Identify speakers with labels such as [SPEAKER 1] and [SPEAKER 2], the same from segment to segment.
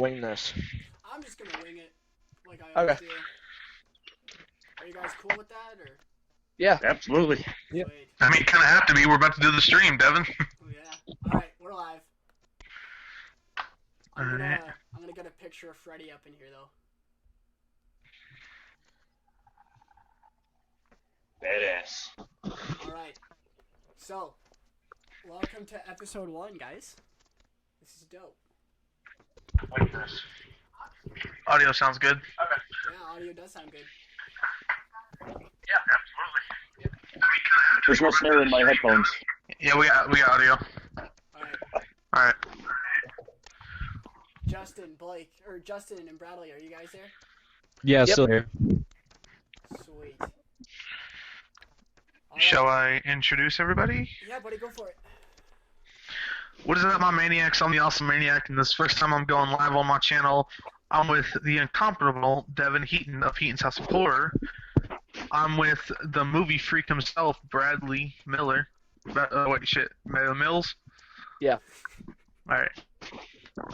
[SPEAKER 1] wing this?
[SPEAKER 2] I'm just gonna wing it, like I
[SPEAKER 1] Okay.
[SPEAKER 2] always do. Are you guys cool with that, or?
[SPEAKER 1] Yeah.
[SPEAKER 3] Absolutely.
[SPEAKER 1] Yep.
[SPEAKER 2] Sweet.
[SPEAKER 4] I mean, kind of have to be. We're about to do the stream, Devin.
[SPEAKER 2] Oh, yeah. All right, we're live. I'm
[SPEAKER 4] Alright.
[SPEAKER 2] gonna get a picture of Freddy up in here though.
[SPEAKER 3] Badass.
[SPEAKER 2] All right. So, welcome to episode 1, guys. This is dope.
[SPEAKER 3] Like this.
[SPEAKER 4] Audio sounds good.
[SPEAKER 2] Yeah, audio does sound good.
[SPEAKER 4] Yeah, absolutely.
[SPEAKER 3] There's no snare in my headphones.
[SPEAKER 4] Yeah, we got audio.
[SPEAKER 2] All right.
[SPEAKER 4] All right.
[SPEAKER 2] Justin and Bradley, are you guys there?
[SPEAKER 5] Yeah,
[SPEAKER 1] Yep.
[SPEAKER 5] still here.
[SPEAKER 2] Sweet. All right.
[SPEAKER 4] Shall I introduce everybody?
[SPEAKER 2] Yeah, buddy, go for it.
[SPEAKER 4] What is up, my maniacs? I'm the Awesome Maniac, and this first time I'm going live on my channel. I'm with the incomparable Devin Heaton of Heaton's House of Horror. I'm with the movie freak himself, Bradley Miller. Mills?
[SPEAKER 1] Yeah.
[SPEAKER 4] Alright.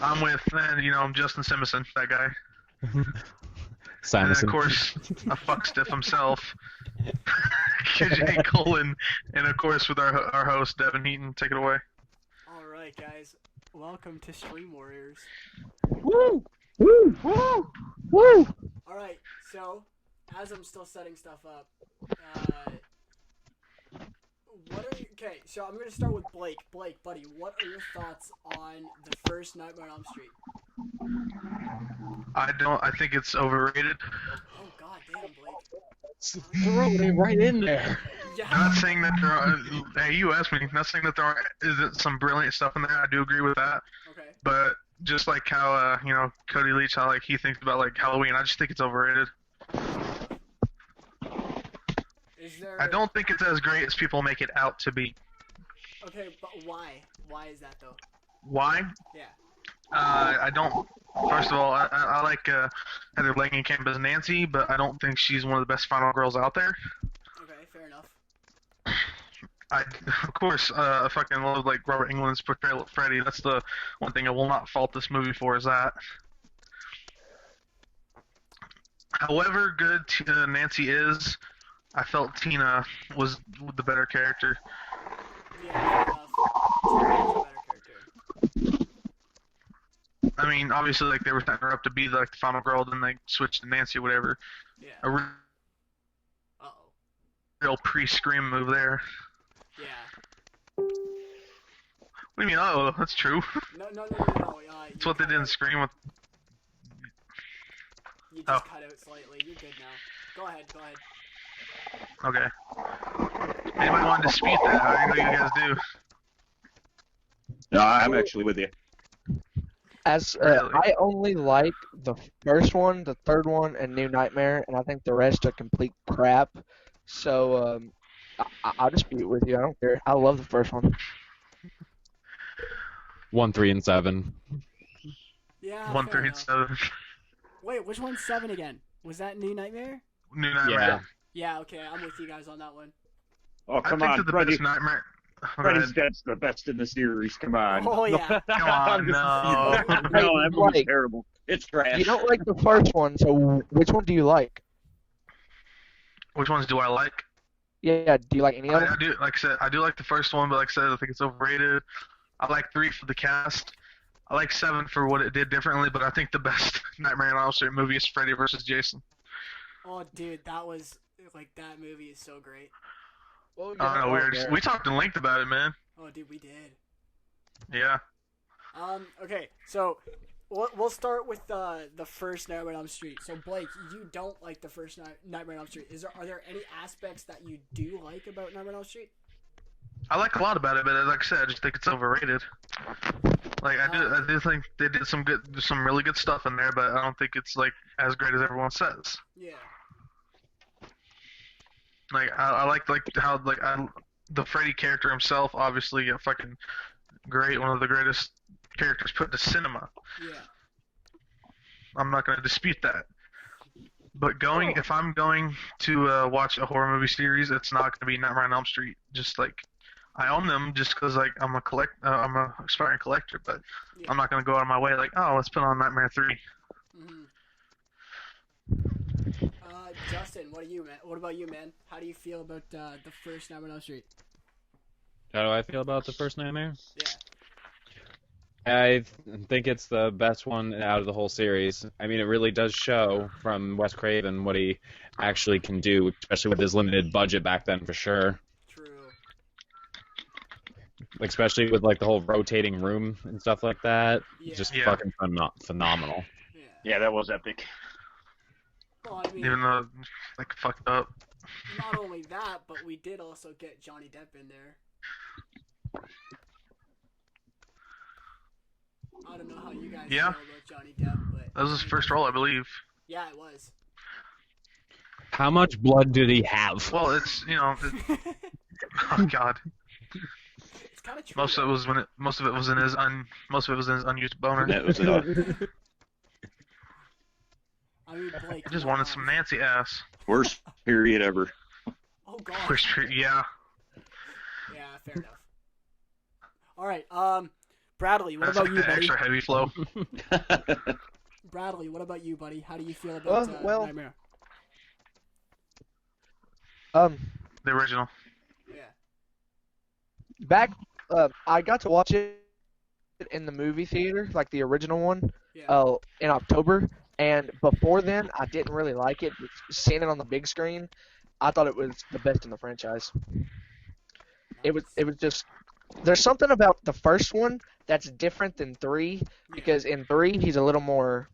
[SPEAKER 4] I'm with, I'm Justin Simpson, that guy. And then,
[SPEAKER 5] Simonson.
[SPEAKER 4] of course, a fuck stiff himself, KJ Colin, and of course with our host, Devin Heaton. Take it away.
[SPEAKER 2] Alright, guys. Welcome to Stream Warriors.
[SPEAKER 1] Woo! Woo! Woo! Woo!
[SPEAKER 2] Alright, so, as I'm still setting stuff up, okay, so I'm gonna start with Blake. Blake, buddy, what are your thoughts on the first Nightmare on Elm Street?
[SPEAKER 4] I think it's overrated.
[SPEAKER 2] Oh, god damn, Blake.
[SPEAKER 1] Throw it right in there.
[SPEAKER 2] Yeah.
[SPEAKER 4] Not saying that there are, hey, you asked me, not saying that there isn't some brilliant stuff in there. I do agree with that.
[SPEAKER 2] Okay.
[SPEAKER 4] But just like how, Cody Leach, how like he thinks about like Halloween, I just think it's overrated.
[SPEAKER 2] Is there...
[SPEAKER 4] I don't think it's as great as people make it out to be.
[SPEAKER 2] Okay, but why? Why is that, though?
[SPEAKER 4] Why?
[SPEAKER 2] Yeah.
[SPEAKER 4] I don't. First of all, I like Heather Langenkamp as Nancy, but I don't think she's one of the best final girls out there.
[SPEAKER 2] Okay, fair enough.
[SPEAKER 4] Of course, I fucking love like Robert Englund's portrayal of Freddy. That's the one thing I will not fault this movie for, is that. However good Nancy is, I felt Tina was the better character.
[SPEAKER 2] Yeah, fair enough. Tina is a better character.
[SPEAKER 4] I mean, obviously, like they were setting her up to be like the final girl, then they switched to Nancy or whatever.
[SPEAKER 2] Yeah.
[SPEAKER 4] A
[SPEAKER 2] Uh-oh.
[SPEAKER 4] real pre-Scream move there.
[SPEAKER 2] Yeah.
[SPEAKER 4] What do you mean? Oh, that's true.
[SPEAKER 2] No.
[SPEAKER 4] That's what they did in Scream with.
[SPEAKER 2] You just cut out slightly. You're good now. Go ahead.
[SPEAKER 4] Okay. Anybody want to dispute that? How do you guys do?
[SPEAKER 3] No, I'm actually with you.
[SPEAKER 1] As
[SPEAKER 4] Really?
[SPEAKER 1] I only like the first one, the third one, and New Nightmare, and I think the rest are complete crap. So I'll dispute with you. I don't care. I love the first one.
[SPEAKER 5] 1, 3, and 7.
[SPEAKER 2] Yeah.
[SPEAKER 4] 1,
[SPEAKER 2] fair
[SPEAKER 4] 3, and
[SPEAKER 2] enough.
[SPEAKER 4] 7.
[SPEAKER 2] Wait, which one's 7 again? Was that New Nightmare?
[SPEAKER 4] New Nightmare.
[SPEAKER 2] Yeah. Okay, I'm with you guys on that one.
[SPEAKER 3] Oh,
[SPEAKER 4] I
[SPEAKER 3] come
[SPEAKER 4] think
[SPEAKER 3] on,
[SPEAKER 4] that the
[SPEAKER 3] Freddy.
[SPEAKER 4] best Nightmare. Go
[SPEAKER 3] Freddy's
[SPEAKER 4] ahead.
[SPEAKER 3] Dead's the best in the series. Come on.
[SPEAKER 2] Oh yeah.
[SPEAKER 4] Come on, no.
[SPEAKER 3] No, that movie's
[SPEAKER 1] Like-
[SPEAKER 3] terrible. It's trash.
[SPEAKER 1] You don't like the first one, so which one do you like?
[SPEAKER 4] Which ones do I like?
[SPEAKER 1] Yeah, do you like any of
[SPEAKER 4] I
[SPEAKER 1] them?
[SPEAKER 4] do, like I said, I do like the first one, but like I said, I think it's overrated. I like 3 for the cast. I like 7 for what it did differently, but I think the best Nightmare on Elm Street movie is Freddy vs. Jason.
[SPEAKER 2] Oh, dude, that movie is so great.
[SPEAKER 1] Well,
[SPEAKER 4] I don't know, we talked in length about it, man.
[SPEAKER 2] Oh, dude, we did.
[SPEAKER 4] Yeah.
[SPEAKER 2] Okay, so we'll start with the first Nightmare on Elm Street. So Blake, you don't like the first Nightmare on Elm Street. Are there any aspects that you do like about Nightmare on Elm Street?
[SPEAKER 4] I like a lot about it, but like I said, I just think it's overrated. Like I do think they did some really good stuff in there, but I don't think it's like as great as everyone says.
[SPEAKER 2] Yeah.
[SPEAKER 4] Like I like how the Freddy character himself, obviously a fucking great, one of the greatest characters put to cinema.
[SPEAKER 2] Yeah.
[SPEAKER 4] I'm not gonna dispute that. But if I'm going to watch a horror movie series, it's not gonna be Nightmare on Elm Street. Just like I own them just because like I'm a aspiring collector, but
[SPEAKER 2] Yeah.
[SPEAKER 4] I'm not gonna go out of my way like, oh, let's put on Nightmare 3.
[SPEAKER 2] Mm-hmm. Justin, what about you, man? How do you feel about the first Nightmare on Elm Street?
[SPEAKER 5] How do I feel about the first Nightmare?
[SPEAKER 2] Yeah.
[SPEAKER 5] I think it's the best one out of the whole series. I mean, it really does show from Wes Craven what he actually can do, especially with his limited budget back then, for sure.
[SPEAKER 2] True.
[SPEAKER 5] Like, especially with like the whole rotating room and stuff like that.
[SPEAKER 2] Yeah.
[SPEAKER 5] Just
[SPEAKER 4] Yeah.
[SPEAKER 5] fucking phenomenal.
[SPEAKER 2] Yeah.
[SPEAKER 3] Yeah, that was epic.
[SPEAKER 2] Well, I mean,
[SPEAKER 4] Even though like fucked up.
[SPEAKER 2] not only that, but we did also get Johnny Depp in there. I don't know how you guys
[SPEAKER 4] Yeah.
[SPEAKER 2] feel about Johnny Depp, but
[SPEAKER 4] That was his first role, I believe.
[SPEAKER 2] Yeah, it was.
[SPEAKER 5] How much blood did he have?
[SPEAKER 4] Well, it's oh god.
[SPEAKER 2] It's kind of true.
[SPEAKER 4] Most of it was in his unused boner.
[SPEAKER 3] That was
[SPEAKER 2] I mean, Blake.
[SPEAKER 4] I just
[SPEAKER 2] wow.
[SPEAKER 4] wanted some Nancy ass.
[SPEAKER 3] worst period ever.
[SPEAKER 2] Oh god.
[SPEAKER 4] Yeah.
[SPEAKER 2] Yeah, fair enough. All right, Bradley, what
[SPEAKER 4] That's
[SPEAKER 2] about
[SPEAKER 4] like
[SPEAKER 2] you,
[SPEAKER 4] the
[SPEAKER 2] buddy?
[SPEAKER 4] extra heavy flow.
[SPEAKER 2] Bradley, what about you, buddy? How do you feel about
[SPEAKER 1] well-
[SPEAKER 2] Nightmare?
[SPEAKER 4] The original.
[SPEAKER 2] Yeah.
[SPEAKER 1] Back, I got to watch it in the movie theater, like the original one,
[SPEAKER 2] Yeah.
[SPEAKER 1] in October. And before then, I didn't really like it. Seeing it on the big screen, I thought it was the best in the franchise. It was just there's something about the first one that's different than 3, because in 3 he's a little more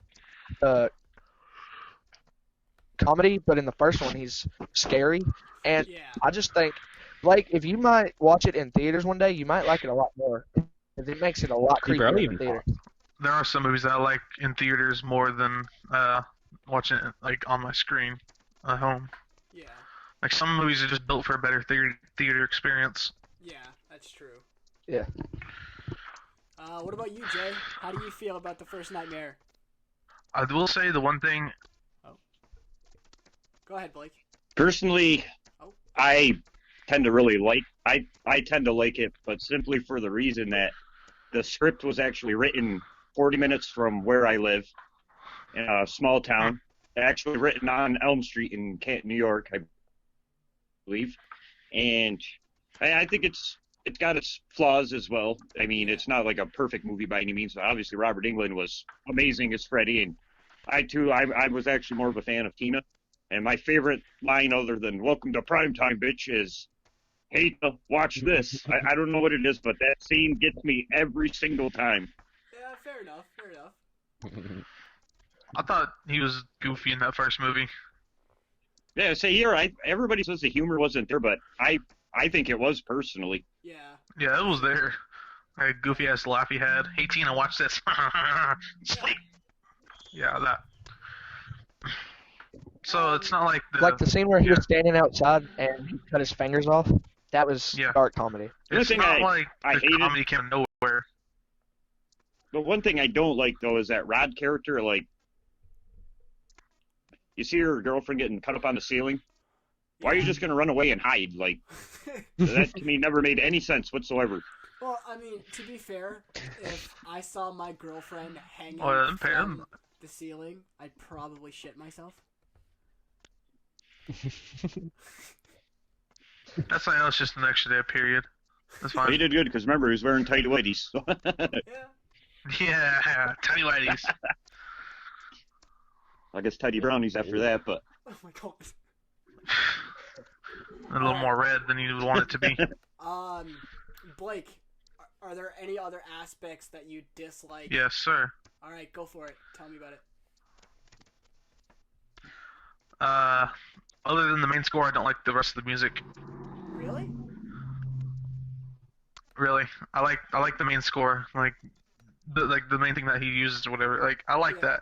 [SPEAKER 1] comedy, but in the first one he's scary. And
[SPEAKER 2] Yeah.
[SPEAKER 1] I just think, Blake, if you might watch it in theaters one day, you might like it a lot more. 'Cause it makes it a lot
[SPEAKER 5] He barely
[SPEAKER 1] creepier in
[SPEAKER 5] even
[SPEAKER 1] the theater.
[SPEAKER 4] There are some movies that I like in theaters more than watching it like on my screen at home.
[SPEAKER 2] Yeah.
[SPEAKER 4] Like some movies are just built for a better theater experience.
[SPEAKER 2] Yeah, that's true.
[SPEAKER 1] Yeah.
[SPEAKER 2] What about you, Jay? How do you feel about the first Nightmare?
[SPEAKER 4] I will say the one thing.
[SPEAKER 2] Go ahead, Blake.
[SPEAKER 3] Personally,
[SPEAKER 2] Oh.
[SPEAKER 3] I tend to really like I tend to like it, but simply for the reason that the script was actually written 40 minutes from where I live, in a small town. Actually written on Elm Street in Canton, New York, I believe. And I think it's got its flaws as well. I mean, it's not like a perfect movie by any means. Obviously, Robert Englund was amazing as Freddy, and I was actually more of a fan of Tina. And my favorite line, other than "Welcome to Primetime, bitch," is "Hey, watch this." I don't know what it is, but that scene gets me every single time.
[SPEAKER 2] Yeah, fair enough. Fair enough.
[SPEAKER 4] I thought he was goofy in that first movie.
[SPEAKER 3] Yeah, say here, everybody says the humor wasn't there, but I think it was personally.
[SPEAKER 2] Yeah.
[SPEAKER 4] Yeah, it was there. That goofy ass laugh he had. Hey Tina, watch this. Sleep. Yeah, that. So it's not like
[SPEAKER 1] Like the scene where he
[SPEAKER 4] yeah.
[SPEAKER 1] was standing outside and he cut his fingers off. That was
[SPEAKER 4] Yeah.
[SPEAKER 1] dark comedy.
[SPEAKER 3] The
[SPEAKER 4] It's
[SPEAKER 3] thing
[SPEAKER 4] not
[SPEAKER 3] I
[SPEAKER 4] like the
[SPEAKER 3] hated-
[SPEAKER 4] comedy came out of nowhere.
[SPEAKER 3] But one thing I don't like though is that Rod character. Like, you see your girlfriend getting cut up on the ceiling. Why are you just gonna run away and hide? Like, that to me never made any sense whatsoever.
[SPEAKER 2] Well, I mean, to be fair, if I saw my girlfriend hanging
[SPEAKER 4] Well,
[SPEAKER 2] from the ceiling, I'd probably shit myself.
[SPEAKER 4] That's fine. That's just an extra day period. That's
[SPEAKER 3] But he
[SPEAKER 4] fine.
[SPEAKER 3] did good because remember he was wearing tight whities. So
[SPEAKER 2] Yeah.
[SPEAKER 4] Yeah, tiny whities.
[SPEAKER 3] I guess tidy brownies after that. But
[SPEAKER 2] Oh my god.
[SPEAKER 4] A little more red than you would want it to be.
[SPEAKER 2] Blake, are there any other aspects that you dislike?
[SPEAKER 4] Yes, sir.
[SPEAKER 2] All right, go for it. Tell me about it.
[SPEAKER 4] Other than the main score, I don't like the rest of the music.
[SPEAKER 2] Really?
[SPEAKER 4] Really, I like the main score, like the main thing that he uses or whatever. Like I like
[SPEAKER 2] Yeah.
[SPEAKER 4] that,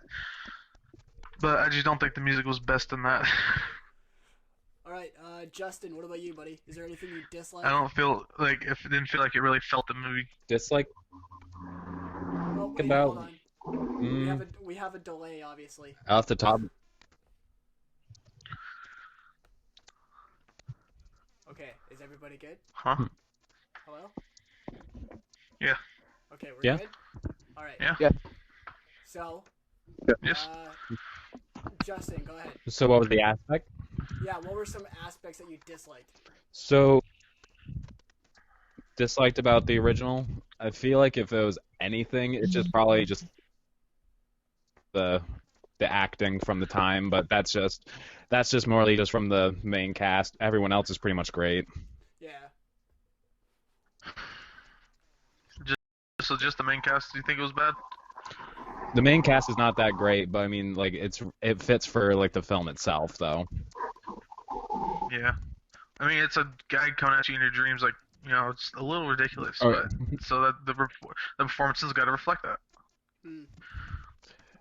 [SPEAKER 4] but I just don't think the music was best in that.
[SPEAKER 2] All right, Justin, what about you, buddy? Is there anything you dislike?
[SPEAKER 4] I don't feel like it didn't feel like it really felt the movie.
[SPEAKER 5] Dislike
[SPEAKER 2] Oh, wait,
[SPEAKER 5] about-
[SPEAKER 2] hold on. We have a delay, obviously.
[SPEAKER 5] off the top.
[SPEAKER 2] Okay, is everybody good?
[SPEAKER 4] Huh?
[SPEAKER 2] Hello?
[SPEAKER 4] Yeah.
[SPEAKER 2] Okay, we're
[SPEAKER 5] Yeah.
[SPEAKER 2] good? Alright.
[SPEAKER 4] Yeah.
[SPEAKER 1] Yeah.
[SPEAKER 2] So,
[SPEAKER 4] Yes.
[SPEAKER 2] Justin, go ahead.
[SPEAKER 5] So what was the aspect?
[SPEAKER 2] Yeah, what were some aspects that you disliked?
[SPEAKER 5] So disliked about the original. I feel like if it was anything, it's just probably just the acting from the time, but that's just morely just from the main cast. Everyone else is pretty much great.
[SPEAKER 2] Yeah.
[SPEAKER 4] So just the main cast, do you think it was bad?
[SPEAKER 5] The main cast is not that great, but I mean, like it fits for like the film itself, though.
[SPEAKER 4] Yeah. I mean, it's a guy coming at you in your dreams, like, you know, it's a little ridiculous,
[SPEAKER 5] Oh,
[SPEAKER 4] but so that the performances got to reflect that.
[SPEAKER 2] Hmm.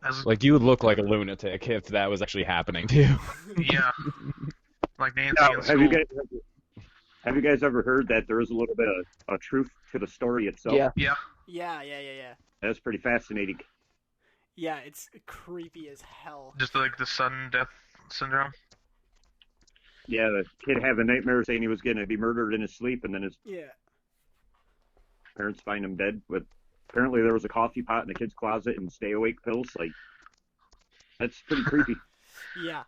[SPEAKER 4] As
[SPEAKER 5] Like you would look like a lunatic if that was actually happening to you.
[SPEAKER 4] yeah, like Nancy
[SPEAKER 3] Now,
[SPEAKER 4] in school.
[SPEAKER 3] have you guys ever heard that there is a little bit of truth to the story itself?
[SPEAKER 1] Yeah.
[SPEAKER 4] Yeah.
[SPEAKER 2] Yeah.
[SPEAKER 3] That's pretty fascinating.
[SPEAKER 2] Yeah, it's creepy as hell.
[SPEAKER 4] Just like the sudden death syndrome.
[SPEAKER 3] Yeah, the kid had a nightmare saying he was going to be murdered in his sleep, and then his
[SPEAKER 2] Yeah.
[SPEAKER 3] parents find him dead. But apparently there was a coffee pot in the kid's closet and stay awake pills. Like, that's pretty creepy.
[SPEAKER 2] Yeah.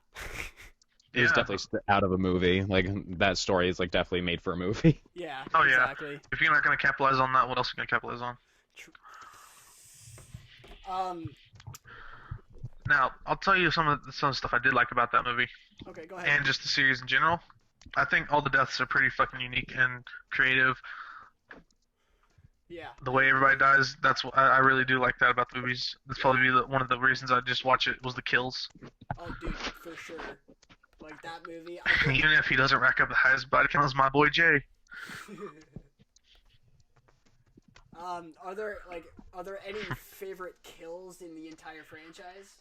[SPEAKER 5] It was
[SPEAKER 4] Yeah.
[SPEAKER 5] definitely out of a movie. Like that story is like definitely made for a movie.
[SPEAKER 2] Yeah.
[SPEAKER 4] Oh, yeah.
[SPEAKER 2] Exactly.
[SPEAKER 4] If you're not gonna capitalize on that, what else are you gonna capitalize on? Now, I'll tell you some of the stuff I did like about that movie,
[SPEAKER 2] Okay, go ahead.
[SPEAKER 4] and just the series in general. I think all the deaths are pretty fucking unique and creative.
[SPEAKER 2] Yeah.
[SPEAKER 4] The way everybody dies, that's what I really do like that about the movies. That's probably one of the reasons I just watch it was the kills.
[SPEAKER 2] Oh, dude, for sure. Like that movie. I think...
[SPEAKER 4] Even if he doesn't rack up the highest body count as my boy Jay.
[SPEAKER 2] Are there any favorite kills in the entire franchise?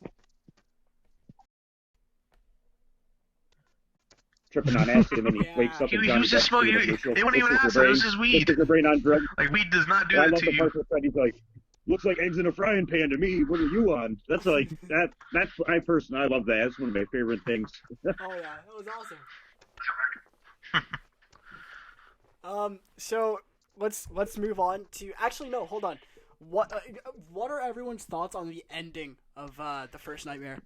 [SPEAKER 3] Tripping on acid, and then he
[SPEAKER 2] Yeah.
[SPEAKER 3] wakes up
[SPEAKER 4] He
[SPEAKER 3] and
[SPEAKER 4] was just smoking. It wasn't even acid. It was just weed.
[SPEAKER 3] Your brain on drugs.
[SPEAKER 4] Like weed does not do
[SPEAKER 3] I
[SPEAKER 4] that
[SPEAKER 3] love
[SPEAKER 4] to
[SPEAKER 3] the
[SPEAKER 4] you.
[SPEAKER 3] part where Freddy's like, looks like eggs in a frying pan to me. What are you on? That's like that. That's I love that. That's one of my favorite things.
[SPEAKER 2] Oh yeah, that was awesome. So let's move on to. Actually, no, hold on. What are everyone's thoughts on the ending of the first Nightmare?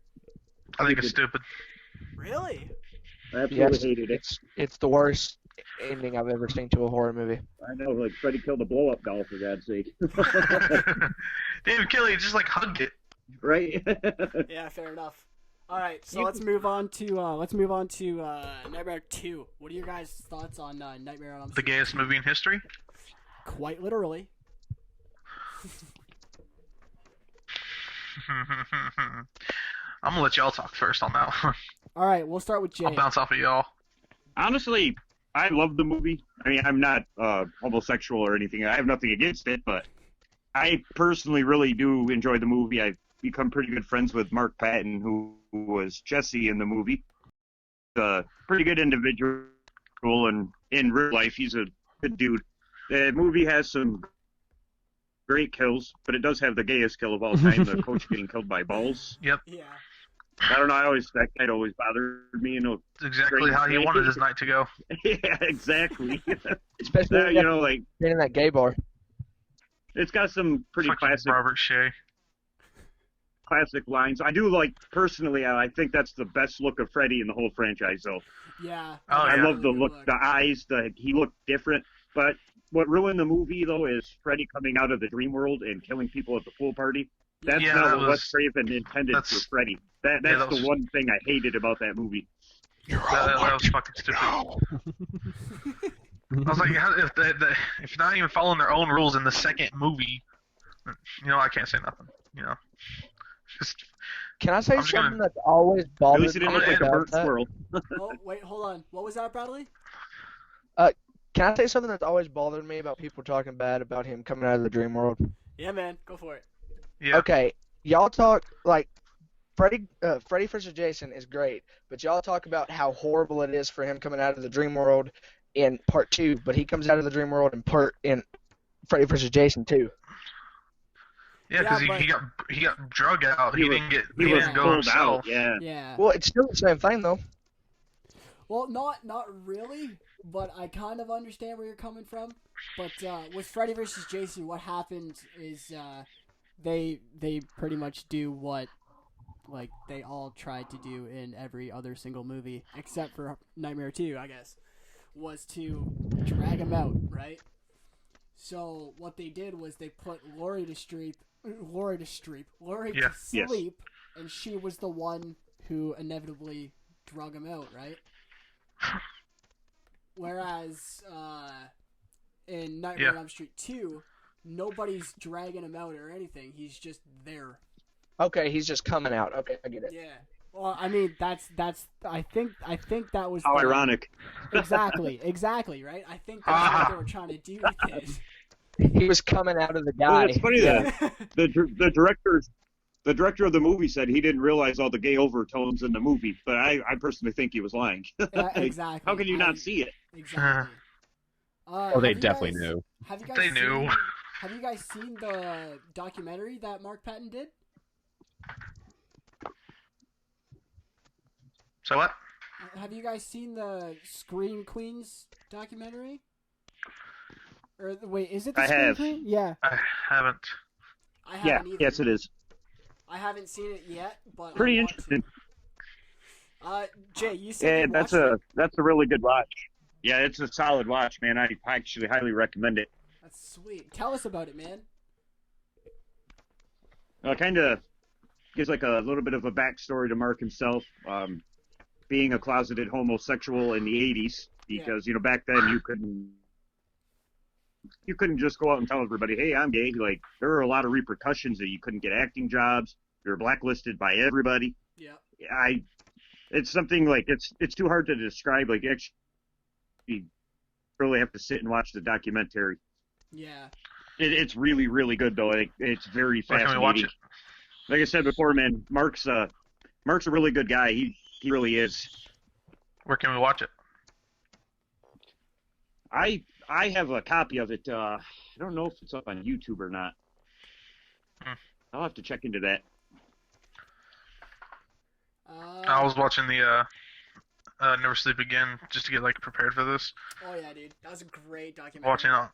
[SPEAKER 4] I think it's stupid.
[SPEAKER 2] Really?
[SPEAKER 3] I absolutely
[SPEAKER 1] Yes,
[SPEAKER 3] hated it.
[SPEAKER 1] it's the worst ending I've ever seen to a horror movie.
[SPEAKER 3] I know, like Freddy killed a blow-up doll for God's sake,
[SPEAKER 4] David Kelly just like hugged it.
[SPEAKER 3] right?
[SPEAKER 2] Yeah, fair enough. All right, so let's move on to Nightmare 2. What are your guys' thoughts on Nightmare on Elm
[SPEAKER 4] The
[SPEAKER 2] Street?
[SPEAKER 4] gayest movie in history.
[SPEAKER 2] Quite literally.
[SPEAKER 4] I'm gonna let y'all talk first on that one.
[SPEAKER 2] All right, we'll start with Jay.
[SPEAKER 4] I'll bounce off of y'all.
[SPEAKER 3] Honestly, I love the movie. I mean, I'm not homosexual or anything. I have nothing against it, but I personally really do enjoy the movie. I've become pretty good friends with Mark Patton, who was Jesse in the movie. A pretty good individual, and in real life, he's a good dude. The movie has some great kills, but it does have the gayest kill of all time, the coach getting killed by balls.
[SPEAKER 4] Yep,
[SPEAKER 2] Yeah.
[SPEAKER 3] I don't know, that kid always bothered me. You know,
[SPEAKER 4] that's exactly how he wanted his night to go.
[SPEAKER 3] yeah, exactly.
[SPEAKER 1] Especially
[SPEAKER 3] That, you know, like,
[SPEAKER 1] being in that gay bar.
[SPEAKER 3] it's got some pretty
[SPEAKER 4] Fucking Robert Shea.
[SPEAKER 3] classic lines. I do like, personally, I think that's the best look of Freddy in the whole franchise, though.
[SPEAKER 2] Yeah.
[SPEAKER 4] Oh,
[SPEAKER 3] I
[SPEAKER 4] yeah.
[SPEAKER 3] love the
[SPEAKER 2] Really good
[SPEAKER 3] look, the eyes, he looked different. But what ruined the movie, though, is Freddy coming out of the dream world and killing people at the pool party. That's
[SPEAKER 4] Yeah,
[SPEAKER 3] not
[SPEAKER 4] that
[SPEAKER 3] what
[SPEAKER 4] was-
[SPEAKER 3] Wes Craven intended for
[SPEAKER 4] that's-
[SPEAKER 3] Freddy. That's
[SPEAKER 4] that was-
[SPEAKER 3] the one thing I hated about that movie.
[SPEAKER 4] That was fucking stupid. I was like, if you're not even following their own rules in the second movie, you know, I can't say nothing. You know, just
[SPEAKER 1] Can I say
[SPEAKER 4] I'm just
[SPEAKER 1] something
[SPEAKER 4] gonna-
[SPEAKER 1] that's always
[SPEAKER 3] At
[SPEAKER 1] bothered
[SPEAKER 3] least he
[SPEAKER 1] me
[SPEAKER 3] didn't look like a
[SPEAKER 1] about
[SPEAKER 3] burnt
[SPEAKER 1] that?
[SPEAKER 3] squirrel.
[SPEAKER 2] Oh, wait, hold on. What was that, Bradley?
[SPEAKER 1] Can I say something that's always bothered me about people talking bad about him coming out of the dream world?
[SPEAKER 2] Yeah, man, go for it.
[SPEAKER 4] yeah.
[SPEAKER 1] Okay, y'all talk like Freddy vs. Jason is great, but y'all talk about how horrible it is for him coming out of the dream world in part 2, but he comes out of the dream world in Freddy vs. Jason 2.
[SPEAKER 4] Yeah, because
[SPEAKER 2] Yeah,
[SPEAKER 4] he got drug out. He didn't
[SPEAKER 3] He was
[SPEAKER 4] didn't go
[SPEAKER 3] pulled
[SPEAKER 4] himself.
[SPEAKER 3] out, yeah.
[SPEAKER 2] Yeah.
[SPEAKER 1] Well, it's still the same thing though.
[SPEAKER 2] Well, not really. but I kind of understand where you're coming from. But with Freddy versus Jason, what happens is they pretty much do what like they all tried to do in every other single movie except for Nightmare 2, I guess, was to drag him out, right? So what they did was they put Laurie to sleep,
[SPEAKER 4] Yeah.
[SPEAKER 3] Yes.
[SPEAKER 2] and she was the one who inevitably drug him out, right? Whereas in Nightmare on Elm Street 2, nobody's dragging him out or anything. He's just there.
[SPEAKER 1] Okay, he's just coming out. Okay, I get it.
[SPEAKER 2] Yeah. Well, I mean, that's. I think that was
[SPEAKER 3] How
[SPEAKER 2] the-
[SPEAKER 3] ironic.
[SPEAKER 2] Exactly, right? I think that's what they were trying to do with it.
[SPEAKER 1] He was coming out of the guy.
[SPEAKER 3] Well, it's funny that the director of the movie said he didn't realize all the gay overtones in the movie, but I personally think he was lying.
[SPEAKER 2] Yeah, exactly.
[SPEAKER 3] How can you not see it?
[SPEAKER 2] Exactly.
[SPEAKER 5] Oh, they
[SPEAKER 2] have you
[SPEAKER 5] definitely
[SPEAKER 2] guys-
[SPEAKER 5] knew.
[SPEAKER 2] Have you guys
[SPEAKER 4] They
[SPEAKER 2] seen,
[SPEAKER 4] knew.
[SPEAKER 2] Have you guys seen the documentary that Mark Patton did?
[SPEAKER 4] So what?
[SPEAKER 2] Have you guys seen the Scream Queens documentary? Or wait, is it the
[SPEAKER 3] I
[SPEAKER 2] Scream
[SPEAKER 3] have.
[SPEAKER 2] Queen? Yeah,
[SPEAKER 4] I haven't.
[SPEAKER 2] I
[SPEAKER 3] Yeah,
[SPEAKER 2] haven't either.
[SPEAKER 3] yes, it is.
[SPEAKER 2] I haven't seen it yet, but
[SPEAKER 3] Pretty
[SPEAKER 2] I want
[SPEAKER 3] interesting.
[SPEAKER 2] to. Jay, you said
[SPEAKER 3] Yeah,
[SPEAKER 2] you
[SPEAKER 3] that's
[SPEAKER 2] watched it?
[SPEAKER 3] a really good watch. Yeah, it's a solid watch, man. I actually highly recommend it.
[SPEAKER 2] That's sweet. Tell us about it, man.
[SPEAKER 3] Kind of gives like a little bit of a backstory to Mark himself, being a closeted homosexual in the '80s. Because back then you couldn't just go out and tell everybody, "Hey, I'm gay." Like there were a lot of repercussions that you couldn't get acting jobs. You were blacklisted by everybody.
[SPEAKER 2] Yeah.
[SPEAKER 3] It's something like it's too hard to describe. Like actually, you really have to sit and watch the documentary.
[SPEAKER 2] Yeah.
[SPEAKER 3] It's really, really good though. It's very
[SPEAKER 4] Where
[SPEAKER 3] fascinating.
[SPEAKER 4] can we watch it?
[SPEAKER 3] Like I said before, man, Mark's a really good guy. He really is.
[SPEAKER 4] Where can we watch it?
[SPEAKER 3] I have a copy of it. I don't know if it's up on YouTube or not. I'll have to check into that.
[SPEAKER 4] I was watching the Never Sleep Again just to get like prepared for this.
[SPEAKER 2] Oh yeah, dude, that was a great documentary.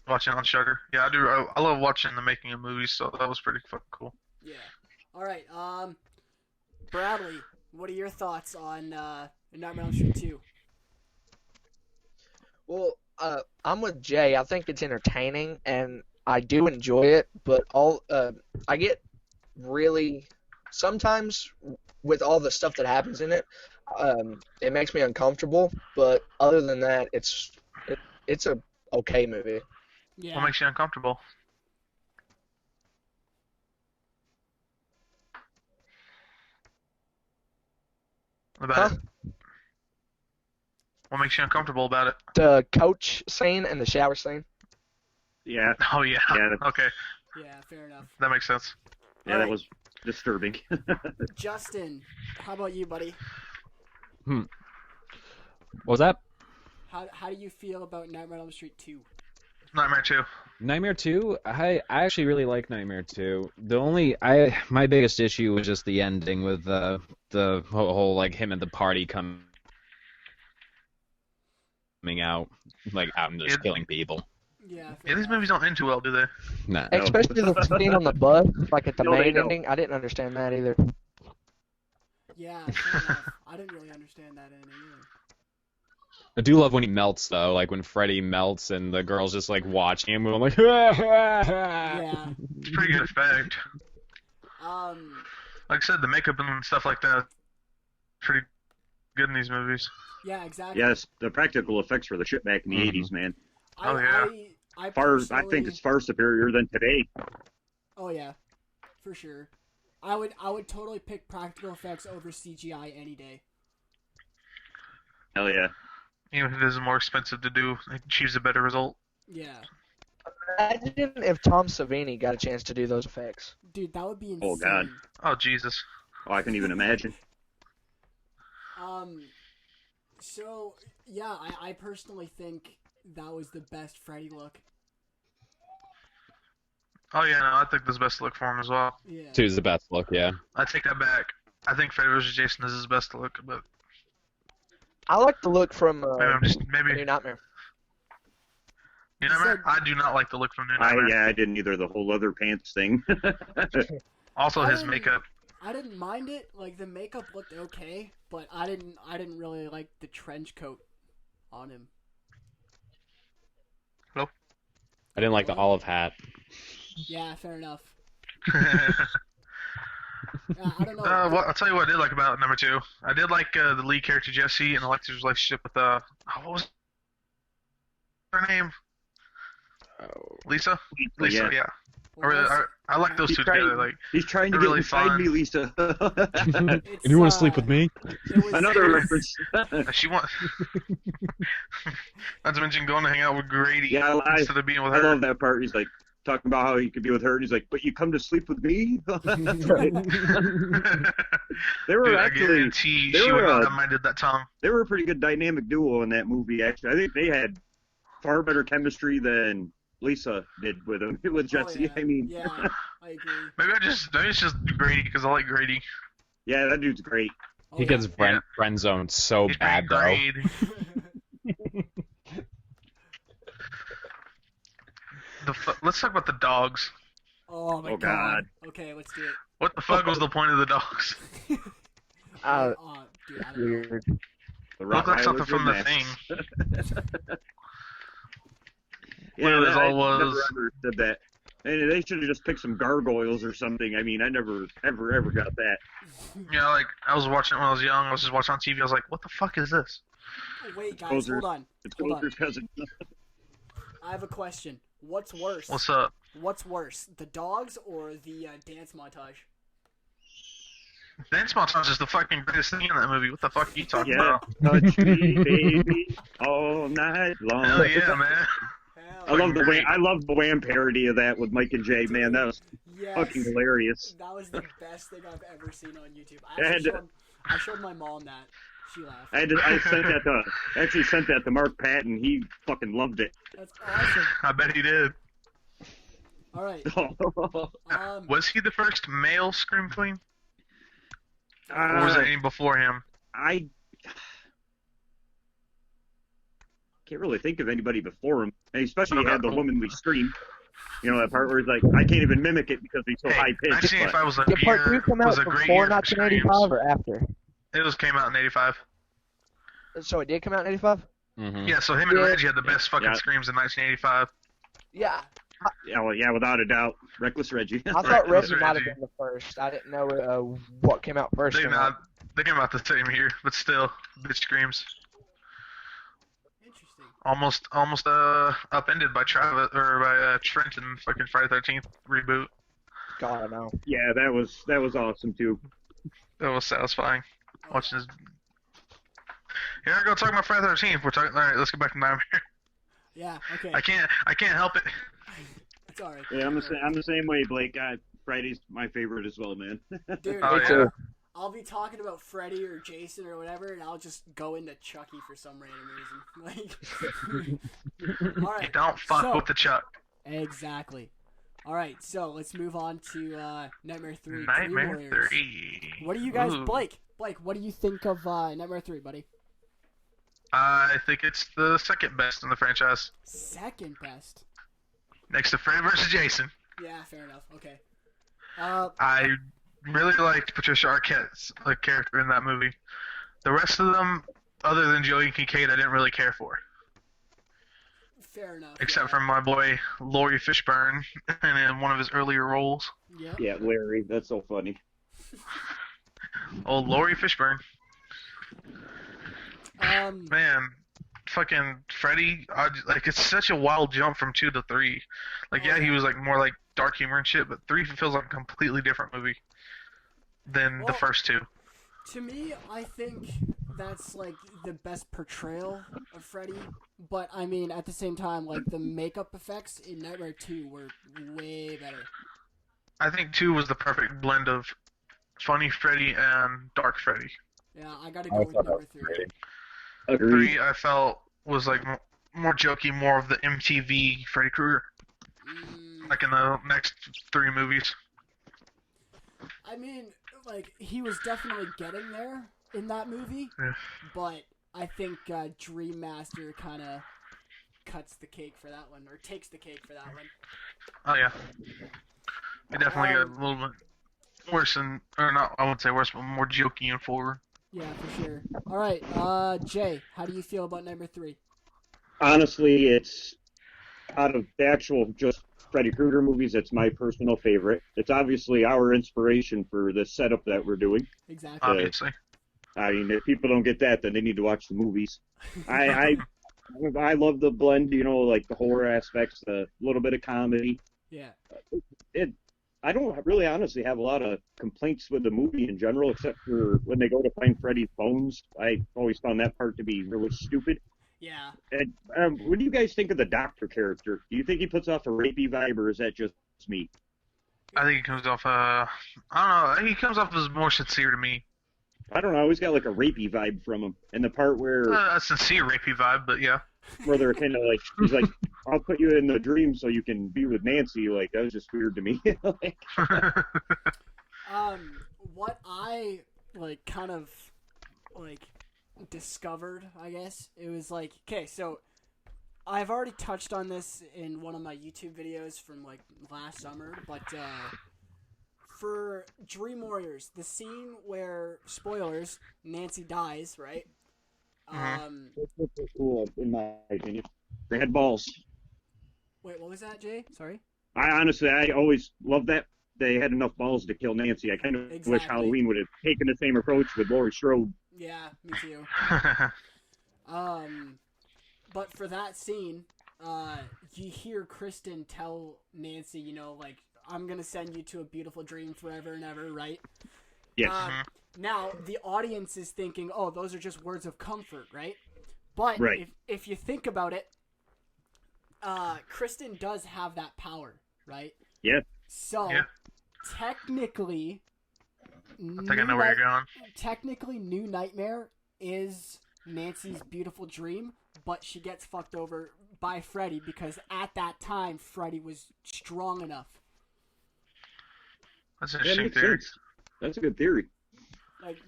[SPEAKER 4] Watching on Shudder. Yeah, I do. I love watching the making of movies, so that was pretty fucking cool.
[SPEAKER 2] Yeah. All right. Bradley, what are your thoughts on Nightmare on Elm Street 2?
[SPEAKER 1] Well, I'm with Jay. I think it's entertaining, and I do enjoy it. But I get really sometimes with all the stuff that happens in it, it makes me uncomfortable. But other than that, it's a okay movie.
[SPEAKER 2] Yeah.
[SPEAKER 4] What makes you uncomfortable? About
[SPEAKER 1] Huh?
[SPEAKER 4] it. What makes you uncomfortable about it?
[SPEAKER 1] The coach scene and the shower scene.
[SPEAKER 3] Yeah,
[SPEAKER 4] Oh yeah.
[SPEAKER 3] Yeah.
[SPEAKER 4] Okay,
[SPEAKER 2] Yeah, fair enough.
[SPEAKER 4] that makes sense.
[SPEAKER 3] yeah, that was disturbing.
[SPEAKER 2] Justin, how about you, buddy?
[SPEAKER 5] What was that?
[SPEAKER 2] How do you feel about Nightmare on Elm Street 2?
[SPEAKER 4] Nightmare 2.
[SPEAKER 5] Nightmare 2? I actually really like Nightmare 2. My biggest issue was just the ending with the whole like him at the party coming out and just killing people.
[SPEAKER 2] Yeah. fair
[SPEAKER 4] Yeah, these
[SPEAKER 2] enough.
[SPEAKER 4] movies don't end too well, do they?
[SPEAKER 5] Nah.
[SPEAKER 3] No.
[SPEAKER 1] Especially the scene on the bus, like at the
[SPEAKER 3] No, they
[SPEAKER 1] main
[SPEAKER 3] don't.
[SPEAKER 1] ending. I didn't understand that either.
[SPEAKER 2] Yeah, fair enough. I didn't really understand that ending either.
[SPEAKER 5] I do love when he melts though, like when Freddy melts and the girl's just like watching him, and I'm like, yeah.
[SPEAKER 2] Yeah.
[SPEAKER 4] It's a pretty good effect. Like I said, the makeup and stuff like that, pretty good in these movies.
[SPEAKER 2] Yeah, exactly.
[SPEAKER 3] Yes, the practical effects for the shit back in the '80s, man.
[SPEAKER 4] Oh, yeah.
[SPEAKER 2] I
[SPEAKER 3] I think
[SPEAKER 2] personally-
[SPEAKER 3] it's far superior than today.
[SPEAKER 2] Oh yeah, for sure. I would totally pick practical effects over CGI any day.
[SPEAKER 3] Hell yeah.
[SPEAKER 4] Even if it is more expensive to do, it achieves a better result.
[SPEAKER 2] Yeah,
[SPEAKER 1] Imagine if Tom Savini got a chance to do those effects.
[SPEAKER 2] dude, that would be insane.
[SPEAKER 3] Oh, God.
[SPEAKER 4] Oh, Jesus.
[SPEAKER 3] Oh, I can even imagine.
[SPEAKER 2] So yeah, I personally think that was the best Freddy look.
[SPEAKER 4] Oh, yeah, no, I think this is the best look for him as well.
[SPEAKER 2] Yeah.
[SPEAKER 5] 2's the best look, yeah.
[SPEAKER 4] I take that back. I think Freddy vs. Jason is his best look, but
[SPEAKER 1] I like the look from
[SPEAKER 4] Maybe I'm just maybe.
[SPEAKER 1] New Nightmare.
[SPEAKER 4] New
[SPEAKER 2] You
[SPEAKER 4] Nightmare?
[SPEAKER 2] said-
[SPEAKER 4] I do not like the look from New Nightmare.
[SPEAKER 3] I didn't either. The whole leather pants thing.
[SPEAKER 4] Also,
[SPEAKER 2] I
[SPEAKER 4] his
[SPEAKER 2] didn't-
[SPEAKER 4] makeup.
[SPEAKER 2] I didn't mind it. Like the makeup looked okay, but I didn't really like the trench coat on him.
[SPEAKER 5] I didn't like the olive hat.
[SPEAKER 2] Yeah, fair enough. I don't know.
[SPEAKER 4] Well, I'll tell you what I did like about number 2. I did like the lead character Jesse and Alexa's relationship with what was her name? Lisa. Lisa, yeah. I like those
[SPEAKER 3] He's
[SPEAKER 4] two
[SPEAKER 3] trying-
[SPEAKER 4] together. Like
[SPEAKER 3] He's trying to
[SPEAKER 4] They're
[SPEAKER 3] get
[SPEAKER 4] really
[SPEAKER 3] inside
[SPEAKER 4] fun.
[SPEAKER 3] me, Lisa.
[SPEAKER 2] It's,
[SPEAKER 5] And you want to sleep with me?
[SPEAKER 2] It was,
[SPEAKER 3] Another reference.
[SPEAKER 4] she wants. Not to mention going to hang out with Grady
[SPEAKER 3] Yeah,
[SPEAKER 4] instead of being with
[SPEAKER 3] I
[SPEAKER 4] her.
[SPEAKER 3] love that part. He's like talking about how he could be with her, and he's like, "But you come to sleep with me." They were
[SPEAKER 4] Dude, I
[SPEAKER 3] actually
[SPEAKER 4] guarantee
[SPEAKER 3] they
[SPEAKER 4] she
[SPEAKER 3] were,
[SPEAKER 4] would not have minded that tongue.
[SPEAKER 3] they were a pretty good dynamic duo in that movie. Actually, I think they had far better chemistry than Lisa did with him with Jesse.
[SPEAKER 2] Oh, yeah.
[SPEAKER 3] I mean,
[SPEAKER 2] Yeah, I agree.
[SPEAKER 4] Maybe it's just Grady because I like Grady.
[SPEAKER 3] yeah, that dude's great.
[SPEAKER 2] Oh,
[SPEAKER 5] He
[SPEAKER 2] yeah.
[SPEAKER 5] gets friend zoned so
[SPEAKER 4] He's
[SPEAKER 5] bad though.
[SPEAKER 4] Grady. Let's talk about the dogs.
[SPEAKER 2] Oh my
[SPEAKER 3] Oh, God.
[SPEAKER 2] Okay, let's do it.
[SPEAKER 4] What the fuck was the point of the dogs?
[SPEAKER 2] Dude, I don't know.
[SPEAKER 1] Weird.
[SPEAKER 3] The
[SPEAKER 4] Looked like something
[SPEAKER 3] Rottweilers
[SPEAKER 4] from
[SPEAKER 3] were
[SPEAKER 4] the
[SPEAKER 3] masks.
[SPEAKER 4] Thing.
[SPEAKER 3] Yeah,
[SPEAKER 4] Whatever this
[SPEAKER 3] I
[SPEAKER 4] all was.
[SPEAKER 3] never ever did that. And they should have just picked some gargoyles or something. I mean, I never ever got that.
[SPEAKER 4] Yeah, like I was watching it when I was young. I was just watching on TV. I was like, "What the fuck is this?"
[SPEAKER 2] Oh, wait, guys,
[SPEAKER 3] Poser.
[SPEAKER 2] hold on.
[SPEAKER 3] It's
[SPEAKER 2] Hold on.
[SPEAKER 3] Walter's cousin.
[SPEAKER 2] I have a question. What's worse?
[SPEAKER 4] What's up?
[SPEAKER 2] What's worse, the dogs or the dance montage?
[SPEAKER 4] Dance montage is the fucking greatest thing in that movie. What the fuck are you talking
[SPEAKER 3] Yeah,
[SPEAKER 4] about?
[SPEAKER 3] touch me, baby, all night long.
[SPEAKER 4] Hell yeah, man.
[SPEAKER 2] Hell,
[SPEAKER 3] I love the
[SPEAKER 4] Great.
[SPEAKER 3] I love the Wham parody of that with Mike and Jay. Man, that was
[SPEAKER 2] yes.
[SPEAKER 3] fucking hilarious.
[SPEAKER 2] That was the best thing I've ever seen on YouTube.
[SPEAKER 3] And-
[SPEAKER 2] I showed my mom that. She laughed.
[SPEAKER 3] I sent that to Mark Patton. He fucking loved it.
[SPEAKER 2] That's awesome.
[SPEAKER 4] I bet he did.
[SPEAKER 2] All right.
[SPEAKER 4] Was he the first male Scream Queen? Or was there any before him?
[SPEAKER 3] I can't really think of anybody before him, and especially had the womanly scream. You know that part where he's like, I can't even mimic it because he's so
[SPEAKER 4] Hey,
[SPEAKER 3] high pitched.
[SPEAKER 4] 1985 was a
[SPEAKER 1] Did part 2
[SPEAKER 4] year.
[SPEAKER 1] come
[SPEAKER 4] Was
[SPEAKER 1] out
[SPEAKER 4] a great
[SPEAKER 1] before
[SPEAKER 4] year for
[SPEAKER 1] 1985
[SPEAKER 4] Screams.
[SPEAKER 1] or after?
[SPEAKER 4] It came out in '85.
[SPEAKER 1] So it did come out in 85?
[SPEAKER 5] Mm-hmm.
[SPEAKER 4] Yeah, so him and
[SPEAKER 1] Yeah.
[SPEAKER 4] Reggie had the best fucking
[SPEAKER 3] Yeah.
[SPEAKER 4] screams in 1985.
[SPEAKER 1] Yeah.
[SPEAKER 3] Yeah, without a doubt, Reckless Reggie.
[SPEAKER 1] I thought
[SPEAKER 4] Right,
[SPEAKER 1] Reggie
[SPEAKER 4] that's
[SPEAKER 1] might have
[SPEAKER 4] Reggie.
[SPEAKER 1] been the first. I didn't know what came out first.
[SPEAKER 4] They
[SPEAKER 1] or not.
[SPEAKER 4] came out the same year, but still, bitch screams.
[SPEAKER 2] Interesting.
[SPEAKER 4] Almost upended by Travis or by Trent in fucking Friday 13th reboot.
[SPEAKER 1] God, I know.
[SPEAKER 3] Yeah, that was awesome too.
[SPEAKER 4] That was satisfying. Watching his. Here I go talking about Friday 13th. We're talking. All right, let's go back to Nightmare.
[SPEAKER 2] Yeah. Okay.
[SPEAKER 4] I can't help it.
[SPEAKER 2] It's all right.
[SPEAKER 3] Yeah, I'm the same way, Blake. Friday's my favorite as well, man.
[SPEAKER 2] Dude,
[SPEAKER 4] Oh,
[SPEAKER 1] Me
[SPEAKER 4] yeah.
[SPEAKER 1] too.
[SPEAKER 2] I'll be talking about Freddy or Jason or whatever, and I'll just go into Chucky for some random reason. Like, all right.
[SPEAKER 4] You don't fuck
[SPEAKER 2] so-
[SPEAKER 4] with the Chuck.
[SPEAKER 2] Exactly. All right, so let's move on to Nightmare 3. Dream
[SPEAKER 4] Nightmare
[SPEAKER 2] Warriors.
[SPEAKER 4] 3.
[SPEAKER 2] What do you guys,
[SPEAKER 4] Ooh.
[SPEAKER 2] Blake, what do you think of Nightmare 3, buddy?
[SPEAKER 4] I think it's the second best in the franchise,
[SPEAKER 2] Second best.
[SPEAKER 4] next to Freddy vs. Jason.
[SPEAKER 2] Yeah, fair enough. Okay.
[SPEAKER 4] I really liked Patricia Arquette's character in that movie. The rest of them, other than Joey Kincaid, I didn't really care for.
[SPEAKER 2] Fair enough.
[SPEAKER 4] Except for my boy Laurie Fishburne in one of his earlier roles.
[SPEAKER 2] Yep.
[SPEAKER 3] Yeah, Larry, that's so funny.
[SPEAKER 4] Oh, Laurie Fishburne. Man, fucking Freddy, it's such a wild jump from 2 to 3. Yeah, he was more like dark humor and shit, but 3 feels like a completely different movie than the
[SPEAKER 2] Well-
[SPEAKER 4] first 2.
[SPEAKER 2] To me, I think that's the best portrayal of Freddy. But I mean, at the same time, the makeup effects in Nightmare 2 were way better.
[SPEAKER 4] I think 2 was the perfect blend of funny Freddy and dark Freddy.
[SPEAKER 2] Yeah, I gotta go with number 3.
[SPEAKER 3] Agreed.
[SPEAKER 4] 3 I felt was more jokey, more of the MTV Freddy Krueger, in the next 3 movies.
[SPEAKER 2] I mean, he was definitely getting there in that movie,
[SPEAKER 4] Yeah.
[SPEAKER 2] but I think Dream Master kind of cuts the cake for that one, or takes the cake for that one.
[SPEAKER 4] Oh yeah, they definitely got a little bit worse than, or not. I wouldn't say worse, but more jokey and forward.
[SPEAKER 2] Yeah, for sure. All right, Jay, how do you feel about number 3?
[SPEAKER 3] Honestly, it's out of the actual just Freddy Krueger movies, it's my personal favorite. It's obviously our inspiration for the setup that we're doing.
[SPEAKER 2] Exactly.
[SPEAKER 4] Obviously.
[SPEAKER 3] I mean, if people don't get that, then they need to watch the movies. I love the blend, like the horror aspects, a little bit of comedy.
[SPEAKER 2] Yeah.
[SPEAKER 3] I don't really honestly have a lot of complaints with the movie in general, except for when they go to find Freddy's bones. I always found that part to be really stupid.
[SPEAKER 2] Yeah.
[SPEAKER 3] And what do you guys think of the doctor character? Do you think he puts off a rapey vibe, or is that just me?
[SPEAKER 4] I think he comes off, I don't know, he comes off as more sincere to me.
[SPEAKER 3] I don't know, I always got like a rapey vibe from him. And the part where
[SPEAKER 4] A sincere rapey vibe, but yeah.
[SPEAKER 3] where they're kind of like, he's like, I'll put you in the dream so you can be with Nancy. Like, that was just weird to me. Like,
[SPEAKER 2] what I kind of discovered, I guess, it was like, okay, so I've already touched on this in one of my YouTube videos from last summer, but for Dream Warriors, the scene where, spoilers, Nancy dies, right?
[SPEAKER 3] that's cool, in my opinion. They had balls.
[SPEAKER 2] Wait, what was that, Jay? Sorry?
[SPEAKER 3] I always loved that. They had enough balls to kill Nancy. I kind of wish Halloween would have taken the same approach with Laurie Strode.
[SPEAKER 2] Yeah, me too. But for that scene, you hear Kristen tell Nancy, I'm gonna send you to a beautiful dream forever and ever, right?
[SPEAKER 3] Yes.
[SPEAKER 2] Now, the audience is thinking, oh, those are just words of comfort, right? But
[SPEAKER 3] right.
[SPEAKER 2] if you think about it, Kristen does have that power, right?
[SPEAKER 3] Yeah.
[SPEAKER 2] So, technically...
[SPEAKER 4] I think I know where you're going.
[SPEAKER 2] Technically, New Nightmare is Nancy's beautiful dream, but she gets fucked over by Freddy because at that time, Freddy was strong enough.
[SPEAKER 4] That's an interesting theory.
[SPEAKER 3] Sense. That's a good theory.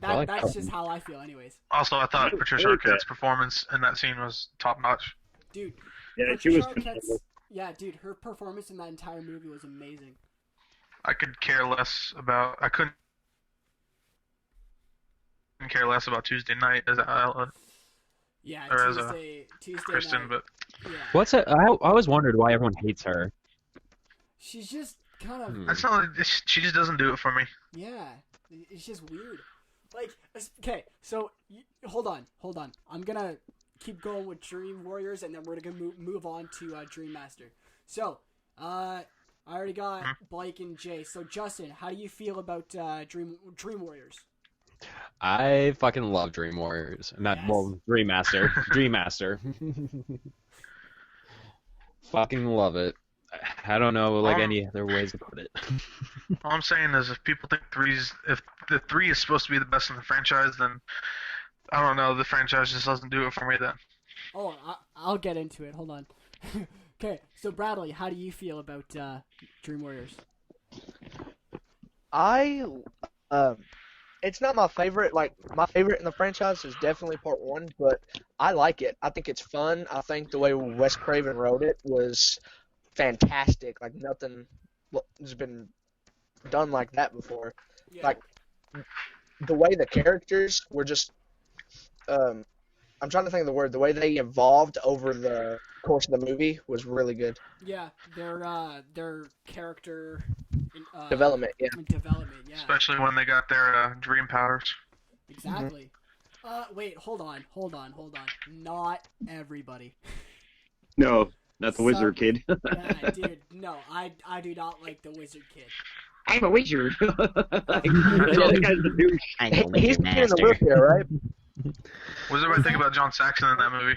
[SPEAKER 2] That's just how I feel, anyways.
[SPEAKER 4] Also, I thought Patricia Arquette's performance in that scene was top notch.
[SPEAKER 2] Dude,
[SPEAKER 3] yeah, she was.
[SPEAKER 2] Yeah, dude, her performance in that entire movie was amazing.
[SPEAKER 4] I could care less about. I couldn't care less about Tuesday night as
[SPEAKER 2] yeah,
[SPEAKER 4] or
[SPEAKER 2] Tuesday
[SPEAKER 4] Kristen,
[SPEAKER 2] night.
[SPEAKER 4] but
[SPEAKER 2] Yeah.
[SPEAKER 5] I always wondered why everyone hates her.
[SPEAKER 2] She's just kind of.
[SPEAKER 4] That's not. She just doesn't do it for me.
[SPEAKER 2] Yeah, it's just weird. Okay, so hold on. I'm gonna keep going with Dream Warriors, and then we're gonna move on to Dream Master. So, I already got Blake and Jay. So, Justin, how do you feel about Dream Warriors?
[SPEAKER 5] I fucking love Dream Warriors. Dream Master. Dream Master. Fucking love it. I don't know any other ways to put it.
[SPEAKER 4] All I'm saying is, if people think if the 3 is supposed to be the best in the franchise, then I don't know. The franchise just doesn't do it for me then.
[SPEAKER 2] Oh, I'll get into it. Hold on. Okay, so Bradley, how do you feel about Dream Warriors?
[SPEAKER 1] It's not my favorite. My favorite in the franchise is definitely part 1, but I like it. I think it's fun. I think the way Wes Craven wrote it was fantastic. Nothing has been done like that before.
[SPEAKER 2] Yeah.
[SPEAKER 1] The way the characters were just, I'm trying to think of the word. The way they evolved over the course of the movie was really good.
[SPEAKER 2] Yeah, their character
[SPEAKER 1] development. Yeah.
[SPEAKER 2] Development. Yeah.
[SPEAKER 4] Especially when they got their dream powers.
[SPEAKER 2] Exactly. Wait, hold on. Not everybody.
[SPEAKER 3] No. Not the wizard kid.
[SPEAKER 2] Yeah, dude, no, I do not like the wizard kid.
[SPEAKER 3] I'm a wizard. That guy's a douche.
[SPEAKER 1] He's in the wheelchair, right?
[SPEAKER 4] What does everybody think about John Saxon in that movie?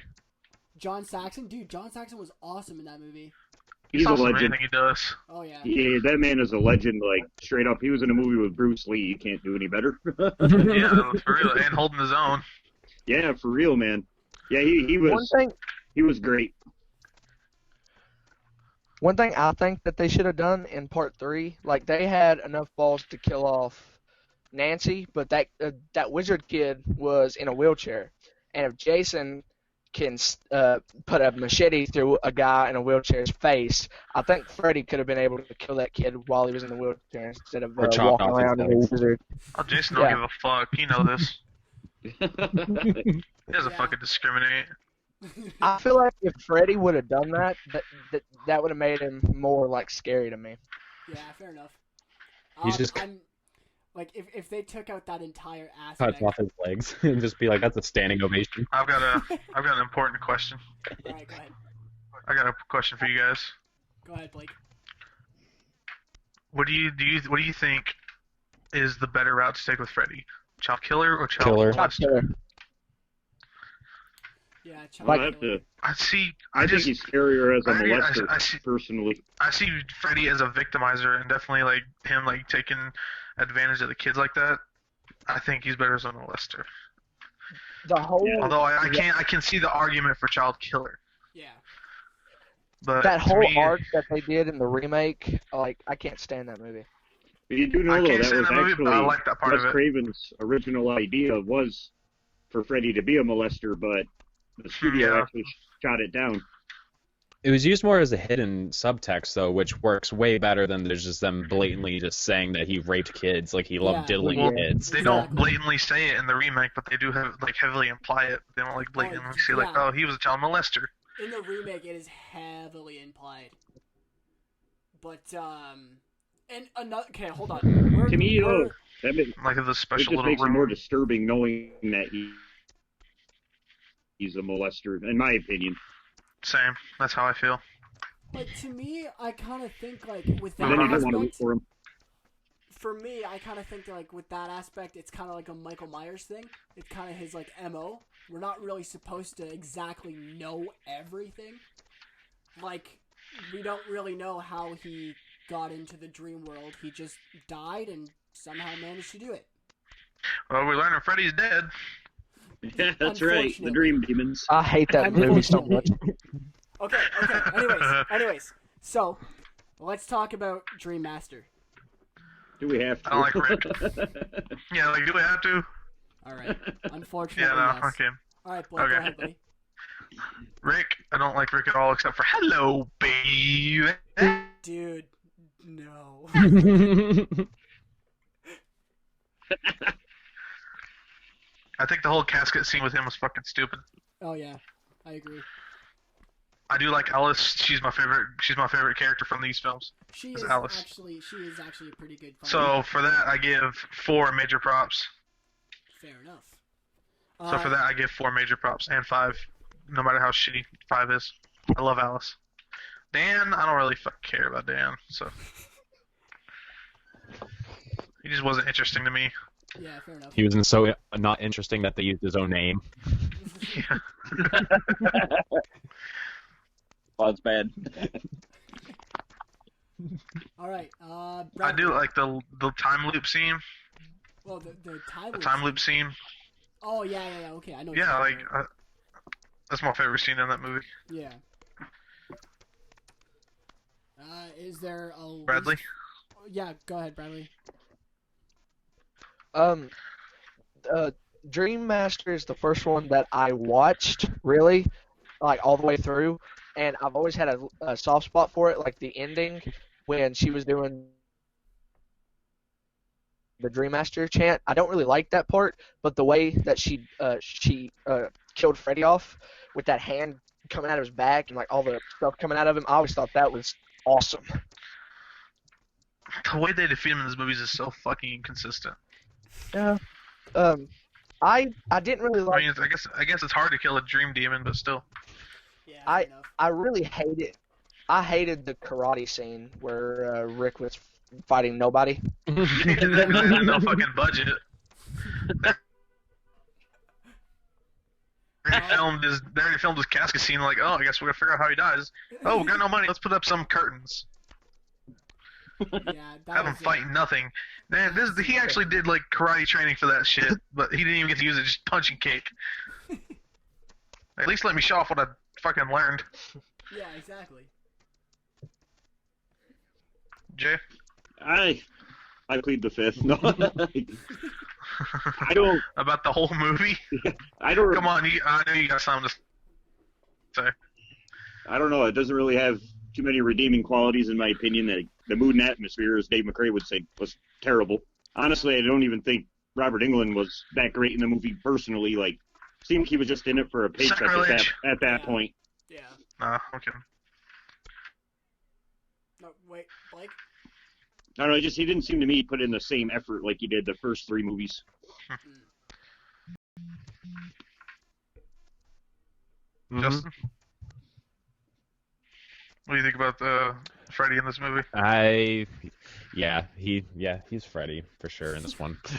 [SPEAKER 2] John Saxon? Dude, John Saxon was awesome in that movie.
[SPEAKER 3] He's a
[SPEAKER 4] awesome in
[SPEAKER 3] legend.
[SPEAKER 4] anything he does.
[SPEAKER 2] Oh, yeah.
[SPEAKER 3] Yeah, that man is a legend, straight up. He was in a movie with Bruce Lee. You can't do any better.
[SPEAKER 4] Yeah, for real. And holding his own.
[SPEAKER 3] Yeah, for real, man. Yeah, he was. He was great.
[SPEAKER 1] One thing I think that they should have done in part 3, they had enough balls to kill off Nancy, but that wizard kid was in a wheelchair, And if Jason can put a machete through a guy in a wheelchair's face, I think Freddy could have been able to kill that kid while he was in the wheelchair instead of
[SPEAKER 5] Or chopped
[SPEAKER 1] walking
[SPEAKER 5] off his
[SPEAKER 1] around as a
[SPEAKER 5] legs.
[SPEAKER 1] wizard.
[SPEAKER 4] Oh, Jason don't
[SPEAKER 1] Yeah.
[SPEAKER 4] give a fuck. You know this. He doesn't
[SPEAKER 2] Yeah.
[SPEAKER 4] fucking discriminate.
[SPEAKER 1] I feel like if Freddy would have done that, that would have made him more like scary to me.
[SPEAKER 2] Yeah, fair enough.
[SPEAKER 5] He's just-
[SPEAKER 2] I'm like if they took out that entire
[SPEAKER 5] Cut
[SPEAKER 2] aspect.
[SPEAKER 5] off his legs and just be like, that's a standing ovation.
[SPEAKER 4] I've got an important question.
[SPEAKER 2] All right, go ahead.
[SPEAKER 4] I got a question for you guys.
[SPEAKER 2] Go ahead, Blake.
[SPEAKER 4] What do you think is the better route to take with Freddy? Child killer or child
[SPEAKER 5] Killer.
[SPEAKER 1] Top
[SPEAKER 4] molester?
[SPEAKER 1] killer.
[SPEAKER 2] Yeah,
[SPEAKER 3] I'll have to.
[SPEAKER 4] I see.
[SPEAKER 3] I think he's scarier as a
[SPEAKER 4] I
[SPEAKER 3] molester, personally.
[SPEAKER 4] I see Freddy as a victimizer, and definitely like him like taking advantage of the kids like that. I think he's better as a molester.
[SPEAKER 1] The whole
[SPEAKER 4] Although I can see the argument for child killer.
[SPEAKER 2] Yeah.
[SPEAKER 4] But
[SPEAKER 1] that
[SPEAKER 4] to
[SPEAKER 1] whole
[SPEAKER 4] me,
[SPEAKER 1] arc that they did in the remake, like I can't stand that movie.
[SPEAKER 3] But you do know,
[SPEAKER 4] I
[SPEAKER 3] though,
[SPEAKER 4] can't
[SPEAKER 3] that
[SPEAKER 4] stand
[SPEAKER 3] was
[SPEAKER 4] the movie,
[SPEAKER 3] actually
[SPEAKER 4] but I like that part
[SPEAKER 3] Wes
[SPEAKER 4] of it.
[SPEAKER 3] Craven's original idea was for Freddy to be a molester, but the studio
[SPEAKER 4] Yeah.
[SPEAKER 3] actually shot it down.
[SPEAKER 5] It was used more as a hidden subtext, though, which works way better than there's just them blatantly just saying that he raped kids, like he loved
[SPEAKER 2] Yeah.
[SPEAKER 5] diddling
[SPEAKER 4] Well,
[SPEAKER 5] kids.
[SPEAKER 4] They don't blatantly say it in the remake, but they do have like heavily imply it. They don't like blatantly say like,
[SPEAKER 2] yeah.
[SPEAKER 4] "Oh, he was a child molester."
[SPEAKER 2] In the remake, it is heavily implied. But and another. Okay, hold on.
[SPEAKER 3] To me,
[SPEAKER 2] we're-
[SPEAKER 3] that makes,
[SPEAKER 4] Like the
[SPEAKER 3] it
[SPEAKER 4] special
[SPEAKER 3] just
[SPEAKER 4] little
[SPEAKER 3] makes it more
[SPEAKER 4] room.
[SPEAKER 3] disturbing knowing that he's a molester, in my opinion.
[SPEAKER 4] Same. That's how I feel.
[SPEAKER 2] Like to me, I kind of think like with that
[SPEAKER 3] And then you don't want to root
[SPEAKER 2] aspect.
[SPEAKER 3] for him.
[SPEAKER 2] For me, I kind of think that like with that aspect, it's kind of like a Michael Myers thing. It's kind of his like MO. We're not really supposed to exactly know everything. Like we don't really know how he got into the dream world. He just died and somehow managed to do it.
[SPEAKER 4] Well, we learned that Freddy's dead.
[SPEAKER 3] Yeah, that's right. The
[SPEAKER 2] Unfortunately.
[SPEAKER 3] Dream Demons.
[SPEAKER 1] I hate that movie so much.
[SPEAKER 2] Okay. Anyways. So, let's talk about Dream Master.
[SPEAKER 3] Do we have to?
[SPEAKER 4] I don't like Rick. Yeah, like do we have to?
[SPEAKER 2] All right. Unfortunately,
[SPEAKER 4] Yeah, no.
[SPEAKER 2] yes.
[SPEAKER 4] Okay.
[SPEAKER 2] All right, Blake,
[SPEAKER 4] Okay.
[SPEAKER 2] go ahead, buddy.
[SPEAKER 4] Rick, I don't like Rick at all, except for "Hello, baby."
[SPEAKER 2] Dude, no.
[SPEAKER 4] I think the whole casket scene with him was fucking stupid.
[SPEAKER 2] Oh yeah, I agree.
[SPEAKER 4] I do like Alice. She's my favorite. She's my favorite character from these films.
[SPEAKER 2] She
[SPEAKER 4] It's
[SPEAKER 2] is
[SPEAKER 4] Alice.
[SPEAKER 2] actually a pretty good.
[SPEAKER 4] So for that, I give 4 major props.
[SPEAKER 2] fair enough.
[SPEAKER 4] So for that, I give 4 major props and 5, no matter how shitty 5 is. I love Alice. Dan, I don't really care about Dan, so he just wasn't interesting to me.
[SPEAKER 2] Yeah, fair enough.
[SPEAKER 5] He was so not interesting that they used his own name.
[SPEAKER 6] Well, it's bad.
[SPEAKER 2] All right.
[SPEAKER 4] I
[SPEAKER 2] Bradley.
[SPEAKER 4] do like the time loop scene.
[SPEAKER 2] Well, the time.
[SPEAKER 4] The time loop scene.
[SPEAKER 2] Oh yeah. Okay, I know. what
[SPEAKER 4] Yeah,
[SPEAKER 2] you're
[SPEAKER 4] like
[SPEAKER 2] talking about.
[SPEAKER 4] that's my favorite scene in that movie.
[SPEAKER 2] Yeah. Is there a
[SPEAKER 4] Bradley.
[SPEAKER 2] least- Yeah, go ahead, Bradley.
[SPEAKER 1] Dream Master is the first one that I watched, really, like all the way through, and I've always had a soft spot for it, like the ending when she was doing the Dream Master chant. I don't really like that part, but the way that she killed Freddy off with that hand coming out of his back and like all the stuff coming out of him, I always thought that was awesome.
[SPEAKER 4] The way they defeat him in this movies is so fucking inconsistent.
[SPEAKER 1] Yeah. I didn't really
[SPEAKER 4] I
[SPEAKER 1] like.
[SPEAKER 4] mean, I guess it's hard to kill a dream demon, but still.
[SPEAKER 2] Yeah,
[SPEAKER 1] I-
[SPEAKER 2] fair enough.
[SPEAKER 1] I really hated. I hated the karate scene where Rick was fighting nobody.
[SPEAKER 4] They had no fucking budget. They already filmed his casket scene. Like, oh, I guess we're gonna figure out how he dies. Oh, we got no money. Let's put up some curtains.
[SPEAKER 2] Yeah, that
[SPEAKER 4] Have him
[SPEAKER 2] was
[SPEAKER 4] fight nothing. Man, he actually did like karate training for that shit, but he didn't even get to use it. Just punch and kick. At least let me show off what I fucking learned.
[SPEAKER 2] Yeah, exactly.
[SPEAKER 4] Jay.
[SPEAKER 3] I plead the fifth. No. I don't.
[SPEAKER 4] About the whole movie?
[SPEAKER 3] I don't.
[SPEAKER 4] Come on, I know you got something to say.
[SPEAKER 3] I don't know. It doesn't really have too many redeeming qualities, in my opinion. The mood and atmosphere, as Dave McRae would say, was terrible. Honestly, I don't even think Robert Englund was that great in the movie personally. Like, seemed he was just in it for a paycheck at that point.
[SPEAKER 2] Yeah.
[SPEAKER 4] Okay.
[SPEAKER 2] No, wait, Blake?
[SPEAKER 3] I don't know. He didn't seem to me put in the same effort like he did the first 3 movies.
[SPEAKER 4] Justin? What do you think about Freddy in this movie?
[SPEAKER 5] He's Freddy for sure in this one.
[SPEAKER 2] To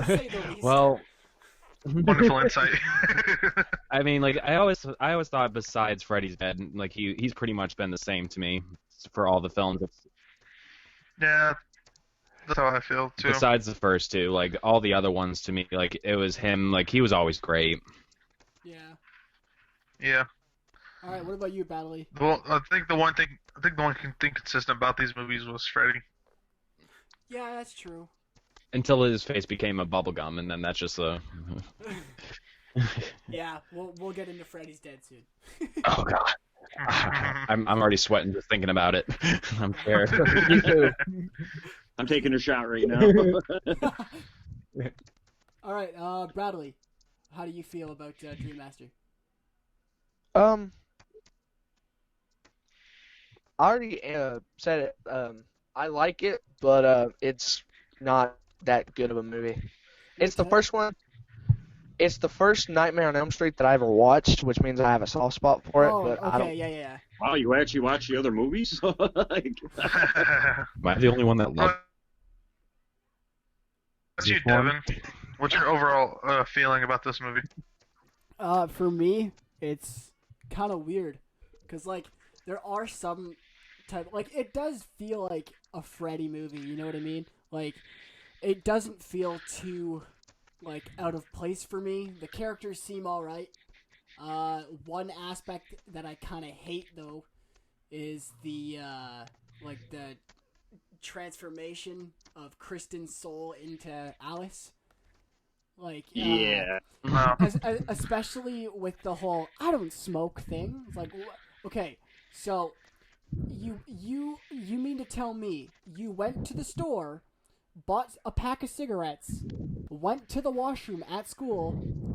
[SPEAKER 2] say the least.
[SPEAKER 5] Well,
[SPEAKER 4] Wonderful insight.
[SPEAKER 5] I mean, like I always thought besides Freddy's Dead, like he's pretty much been the same to me for all the films.
[SPEAKER 4] Yeah, that's how I feel too.
[SPEAKER 5] Besides the first 2, like all the other ones to me, like it was him. Like he was always great.
[SPEAKER 2] Yeah.
[SPEAKER 4] Yeah.
[SPEAKER 2] All right. What about you, Badley?
[SPEAKER 4] Well, I think the one thing consistent about these movies was Freddy.
[SPEAKER 2] Yeah, that's true.
[SPEAKER 5] Until his face became a bubblegum, and then that's just a.
[SPEAKER 2] Yeah, we'll get into Freddy's Dead soon.
[SPEAKER 5] Oh God. I'm already sweating just thinking about it. I'm scared. You too.
[SPEAKER 3] I'm taking a shot right now.
[SPEAKER 2] All right, Bradley, how do you feel about Dream Master?
[SPEAKER 1] I already said it. I like it, but it's not that good of a movie. It's the first one. It's the first Nightmare on Elm Street that I ever watched, which means I have a soft spot for it.
[SPEAKER 2] Oh,
[SPEAKER 1] But
[SPEAKER 2] okay,
[SPEAKER 1] I don't.
[SPEAKER 2] yeah.
[SPEAKER 3] Wow, you actually watch the other movies? Like,
[SPEAKER 5] Am I the only one that loves
[SPEAKER 4] What's you, Devin? What's your overall feeling about this movie?
[SPEAKER 2] For me, it's kind of weird, cause like there are some type, like it does feel like a Freddy movie. You know what I mean? Like it doesn't feel too like out of place for me. The characters seem all right. One aspect that I kind of hate though is the the transformation of Kristen's soul into Alice. Like
[SPEAKER 3] yeah.
[SPEAKER 2] especially with the whole I don't smoke thing. It's like okay, so you mean to tell me you went to the store, bought a pack of cigarettes, went to the washroom at school,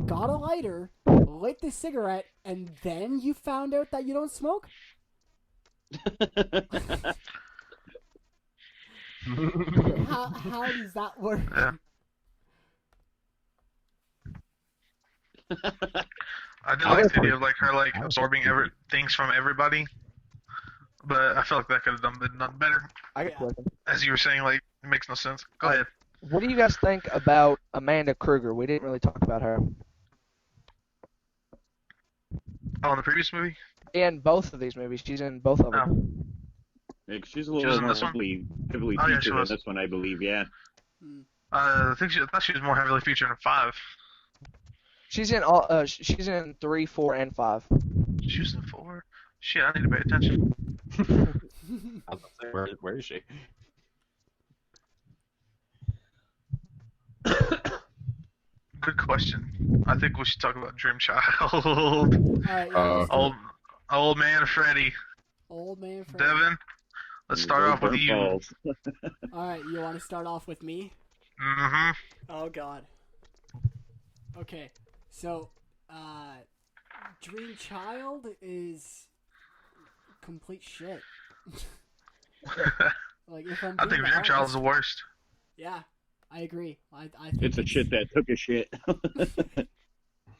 [SPEAKER 2] got a lighter, lit the cigarette, and then you found out that you don't smoke? How does that work?
[SPEAKER 4] Yeah. I did like the idea of like her like absorbing things from everybody, but I feel like that could have been done better.
[SPEAKER 1] I got a question.
[SPEAKER 4] As you were saying, like it makes no sense. Go ahead.
[SPEAKER 1] What do you guys think about Amanda Krueger? We didn't really talk about her.
[SPEAKER 4] Oh, in the previous movie?
[SPEAKER 1] In both of these movies, she's in both of them.
[SPEAKER 4] Oh.
[SPEAKER 3] Like, she's a
[SPEAKER 4] She was
[SPEAKER 3] little
[SPEAKER 4] in
[SPEAKER 3] more
[SPEAKER 4] this one?
[SPEAKER 3] heavily
[SPEAKER 4] Oh, yeah, she
[SPEAKER 3] featured in
[SPEAKER 4] was.
[SPEAKER 3] this one, I believe. Yeah.
[SPEAKER 4] I thought she was more heavily featured in 5.
[SPEAKER 1] She's in all. She's in 3, 4, and 5.
[SPEAKER 4] She was in 4. Shit, I need to pay attention.
[SPEAKER 5] I was about to say, where is she?
[SPEAKER 4] Good question. I think we should talk about Dream Child.
[SPEAKER 2] Alright, yeah,
[SPEAKER 4] Old man Freddy.
[SPEAKER 2] old man Freddy.
[SPEAKER 4] Devin, let's start off with you.
[SPEAKER 3] Balls.
[SPEAKER 2] Alright, you want to start off with me?
[SPEAKER 4] Mm-hmm.
[SPEAKER 2] Oh god. Okay, so Dream Child is complete shit. Like if I'm
[SPEAKER 4] I think
[SPEAKER 2] being
[SPEAKER 4] Dream Child
[SPEAKER 2] honest,
[SPEAKER 4] is the worst.
[SPEAKER 2] yeah, I agree. I think
[SPEAKER 3] It's a shit that took a shit.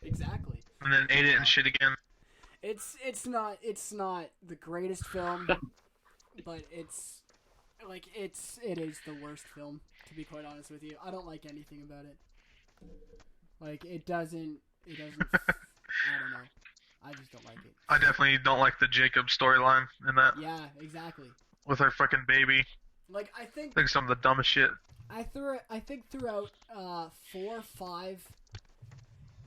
[SPEAKER 2] Exactly.
[SPEAKER 4] And then ate it and shit again.
[SPEAKER 2] It's not the greatest film, but it is the worst film, to be quite honest with you. I don't like anything about it. Like it doesn't I don't know. I just don't like it.
[SPEAKER 4] I definitely don't like the Jacob storyline in that
[SPEAKER 2] Yeah, exactly.
[SPEAKER 4] with her fucking baby.
[SPEAKER 2] Like I think
[SPEAKER 4] Some of the dumbest shit.
[SPEAKER 2] I think throughout 4, 5,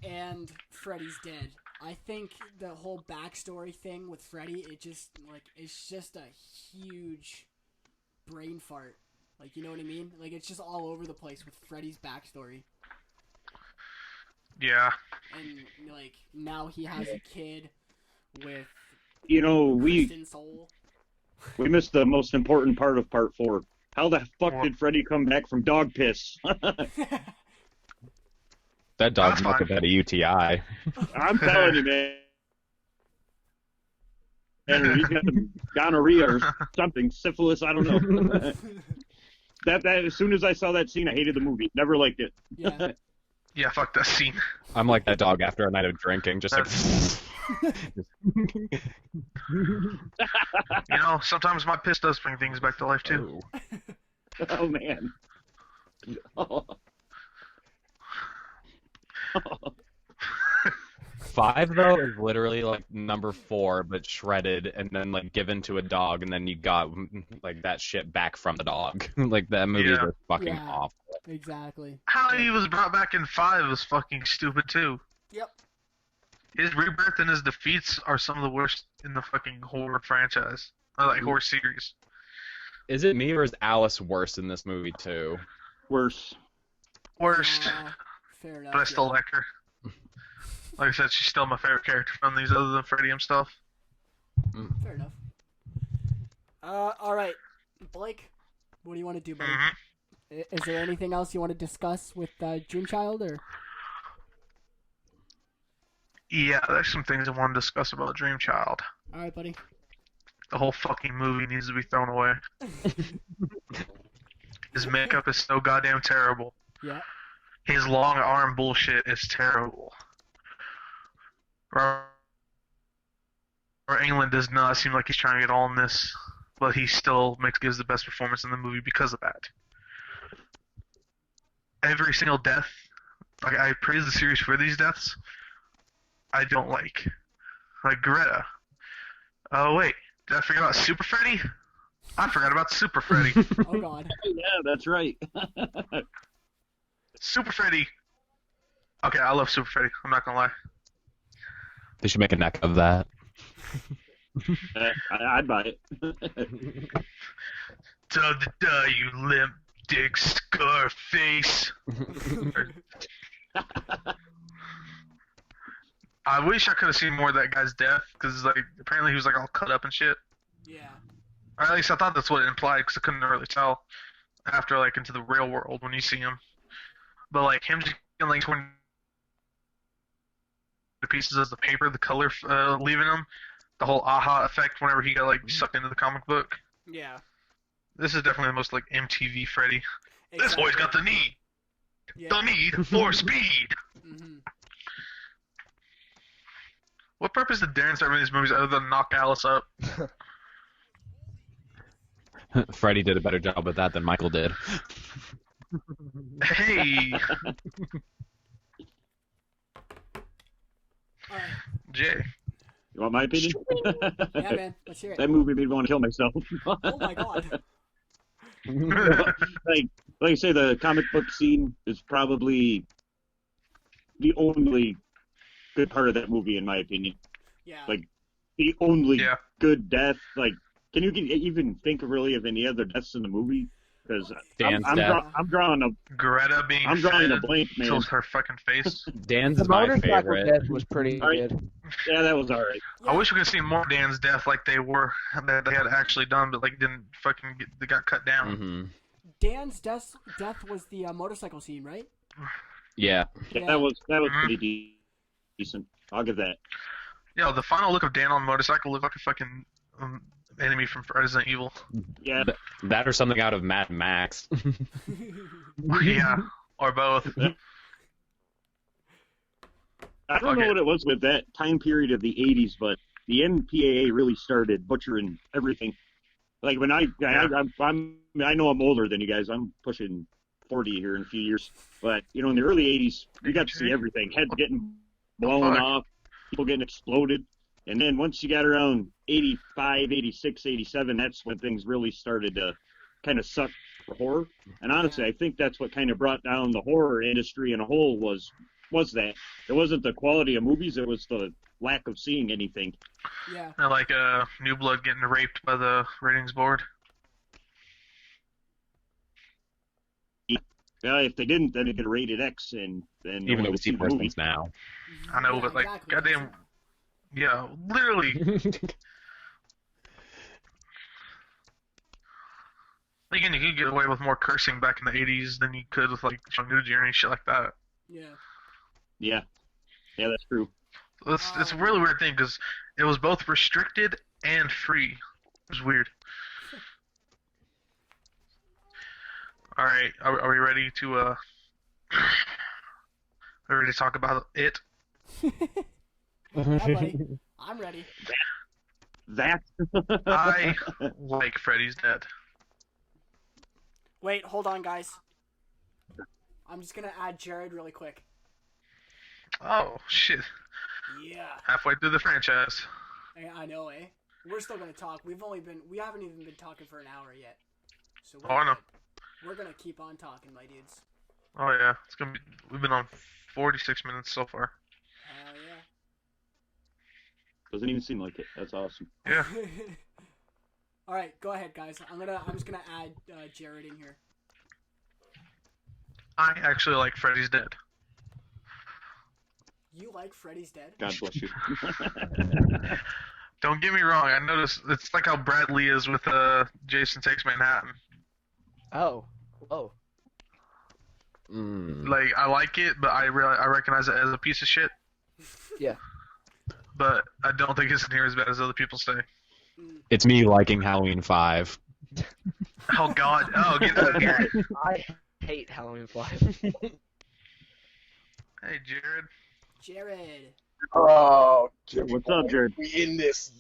[SPEAKER 2] and Freddy's Dead, I think the whole backstory thing with Freddy, it's just a huge brain fart. Like, you know what I mean? Like, it's just all over the place with Freddy's backstory.
[SPEAKER 4] Yeah.
[SPEAKER 2] And, like, now he has a kid with
[SPEAKER 3] You know, we
[SPEAKER 2] Kristen Soul.
[SPEAKER 3] missed the most important part of part 4. How the fuck
[SPEAKER 4] What?
[SPEAKER 3] did Freddy come back from dog piss?
[SPEAKER 5] That dog
[SPEAKER 4] That's
[SPEAKER 5] must
[SPEAKER 4] fine.
[SPEAKER 5] have had a UTI.
[SPEAKER 3] I'm telling you, man. And he's got some gonorrhea or something, syphilis, I don't know. that as soon as I saw that scene, I hated the movie. Never liked it.
[SPEAKER 2] Yeah.
[SPEAKER 4] Yeah, fuck that scene.
[SPEAKER 5] I'm like that dog after a night of drinking, just like.
[SPEAKER 4] You know, sometimes my piss does bring things back to life too.
[SPEAKER 5] Oh.
[SPEAKER 3] Oh man. Oh.
[SPEAKER 5] 5 though is literally like number 4, but shredded and then like given to a dog, and then you got like that shit back from the dog. Like that movie is
[SPEAKER 4] Yeah.
[SPEAKER 5] just fucking
[SPEAKER 2] Yeah.
[SPEAKER 5] awful.
[SPEAKER 2] Exactly.
[SPEAKER 4] How he was brought back in 5 was fucking stupid too.
[SPEAKER 2] Yep.
[SPEAKER 4] His rebirth and his defeats are some of the worst in the fucking horror franchise. Or like horror series.
[SPEAKER 5] Is it me or is Alice worse in this movie too?
[SPEAKER 3] Worse.
[SPEAKER 4] Worst.
[SPEAKER 2] Fair enough.
[SPEAKER 4] But I still
[SPEAKER 2] yeah.
[SPEAKER 4] like her. Like I said, she's still my favorite character from these other than Freddy himself.
[SPEAKER 2] Fair enough. All right, Blake, what do you want to do, buddy?
[SPEAKER 4] Mm-hmm.
[SPEAKER 2] Is there anything else you want to discuss with Dreamchild, or?
[SPEAKER 4] Yeah, there's some things I want to discuss about Dreamchild.
[SPEAKER 2] All right, buddy.
[SPEAKER 4] The whole fucking movie needs to be thrown away. His makeup is so goddamn terrible.
[SPEAKER 2] Yeah.
[SPEAKER 4] His long arm bullshit is terrible. Robert Englund does not seem like he's trying to get all in this, but he still gives the best performance in the movie because of that. Every single death, like I praise the series for these deaths, I don't like. Like Greta. Oh wait, did I forget about Super Freddy? I forgot about Super Freddy.
[SPEAKER 2] Oh God.
[SPEAKER 3] Yeah, that's right.
[SPEAKER 4] Super Freddy. Okay, I love Super Freddy. I'm not gonna lie.
[SPEAKER 5] They should make a neck of that.
[SPEAKER 3] I'd buy it.
[SPEAKER 4] Duh, you limp dick Scarface. I wish I could have seen more of that guy's death, because like apparently he was like all cut up and shit.
[SPEAKER 2] Yeah.
[SPEAKER 4] Or at least I thought that's what it implied, because I couldn't really tell after like into the real world when you see him. But like him just getting like 20 pieces as the paper, the color leaving him, the whole aha effect whenever he got like sucked into the comic book.
[SPEAKER 2] Yeah.
[SPEAKER 4] This is definitely the most like MTV Freddy. This boy's got the need
[SPEAKER 2] Yeah.
[SPEAKER 4] for speed.
[SPEAKER 2] Mm-hmm.
[SPEAKER 4] What purpose did Darren start making these movies other than knock Alice up?
[SPEAKER 5] Freddy did a better job with that than Michael did.
[SPEAKER 4] Hey,
[SPEAKER 2] All right.
[SPEAKER 4] Jay.
[SPEAKER 3] You want my opinion?
[SPEAKER 2] Yeah, man. Let's hear it.
[SPEAKER 3] That movie made me want to kill myself.
[SPEAKER 2] Oh my God.
[SPEAKER 3] like I say, the comic book scene is probably the only good part of that movie, in my opinion.
[SPEAKER 2] Yeah.
[SPEAKER 3] Like, the only
[SPEAKER 4] Yeah.
[SPEAKER 3] good death. Like, can you even think of really of any other deaths in the movie? Because
[SPEAKER 5] Dan's
[SPEAKER 3] I'm
[SPEAKER 5] death.
[SPEAKER 3] drawing a
[SPEAKER 4] Greta being
[SPEAKER 3] I'm drawing a
[SPEAKER 4] fed
[SPEAKER 3] blank, man.
[SPEAKER 4] kills her fucking face.
[SPEAKER 5] Dan's
[SPEAKER 1] The
[SPEAKER 5] my
[SPEAKER 1] motorcycle
[SPEAKER 5] favorite.
[SPEAKER 1] death was pretty
[SPEAKER 3] Alright.
[SPEAKER 1] good.
[SPEAKER 3] Yeah, that was alright.
[SPEAKER 4] I wish we could see more Dan's death like they had actually done, but like didn't fucking they got cut down.
[SPEAKER 5] Hmm.
[SPEAKER 2] Dan's death was the motorcycle scene, right?
[SPEAKER 5] Yeah.
[SPEAKER 3] Yeah, that was pretty decent. I'll give that.
[SPEAKER 4] Yeah, the final look of Dan on the motorcycle looked like a fucking enemy from Resident Evil.
[SPEAKER 3] Yeah,
[SPEAKER 5] That or something out of Mad Max.
[SPEAKER 4] Yeah, or both.
[SPEAKER 3] I don't know what it was with that time period of the 80s, but the MPAA really started butchering everything. Like when I know I'm older than you guys. I'm pushing 40 here in a few years. But, you know, in the early 80s, you got to see everything. Heads getting blown off, people getting exploded. And then once you got around 85, 86, 87, that's when things really started to kind of suck for horror. And honestly, I think that's what kind of brought down the horror industry in a whole was that. It wasn't the quality of movies, it was the lack of seeing anything.
[SPEAKER 2] Yeah.
[SPEAKER 4] And like New Blood getting raped by the ratings board.
[SPEAKER 3] Yeah, if they didn't, then it'd get rated X, and then no
[SPEAKER 5] Even
[SPEAKER 3] one
[SPEAKER 5] though we
[SPEAKER 3] would
[SPEAKER 5] see
[SPEAKER 3] see the
[SPEAKER 5] worse
[SPEAKER 3] movie.
[SPEAKER 5] ones now.
[SPEAKER 4] I know,
[SPEAKER 2] Yeah,
[SPEAKER 4] but like,
[SPEAKER 2] exactly.
[SPEAKER 4] goddamn, yeah, literally. Again, you could get away with more cursing back in the 80s than you could with like Shunguji or any shit like that.
[SPEAKER 2] Yeah.
[SPEAKER 3] Yeah, that's true.
[SPEAKER 4] It's a really weird thing because it was both restricted and free. It was weird. All right, are we ready to are we ready to talk about it?
[SPEAKER 2] Yeah, buddy. I'm ready.
[SPEAKER 3] That.
[SPEAKER 4] I like Freddy's Dead.
[SPEAKER 2] Wait, hold on, guys. I'm just gonna add Jared really quick.
[SPEAKER 4] Oh shit!
[SPEAKER 2] Yeah.
[SPEAKER 4] Halfway through the franchise.
[SPEAKER 2] I know, eh? We're still gonna talk. We haven't even been talking for an hour yet. So
[SPEAKER 4] Oh, I know.
[SPEAKER 2] We're gonna keep on talking, my dudes.
[SPEAKER 4] Oh yeah, it's gonna be. We've been on 46 minutes so far.
[SPEAKER 2] Hell yeah.
[SPEAKER 3] Doesn't even seem like it. That's awesome.
[SPEAKER 4] Yeah.
[SPEAKER 2] All right, go ahead, guys. I'm just gonna add Jared in here.
[SPEAKER 4] I actually like Freddy's Dead.
[SPEAKER 2] You like Freddy's Dead?
[SPEAKER 3] God bless you.
[SPEAKER 4] Don't get me wrong. I noticed it's like how Bradley is with Jason Takes Manhattan.
[SPEAKER 1] Oh.
[SPEAKER 4] Like I like it, but I recognize it as a piece of shit.
[SPEAKER 1] Yeah.
[SPEAKER 4] But I don't think it's near as bad as other people say.
[SPEAKER 5] It's me liking Halloween 5.
[SPEAKER 4] Oh God! Oh, get out of here!
[SPEAKER 1] I hate Halloween 5.
[SPEAKER 4] Hey, Jared.
[SPEAKER 2] Jared.
[SPEAKER 6] Oh,
[SPEAKER 3] What's up, Jared?
[SPEAKER 6] we in this.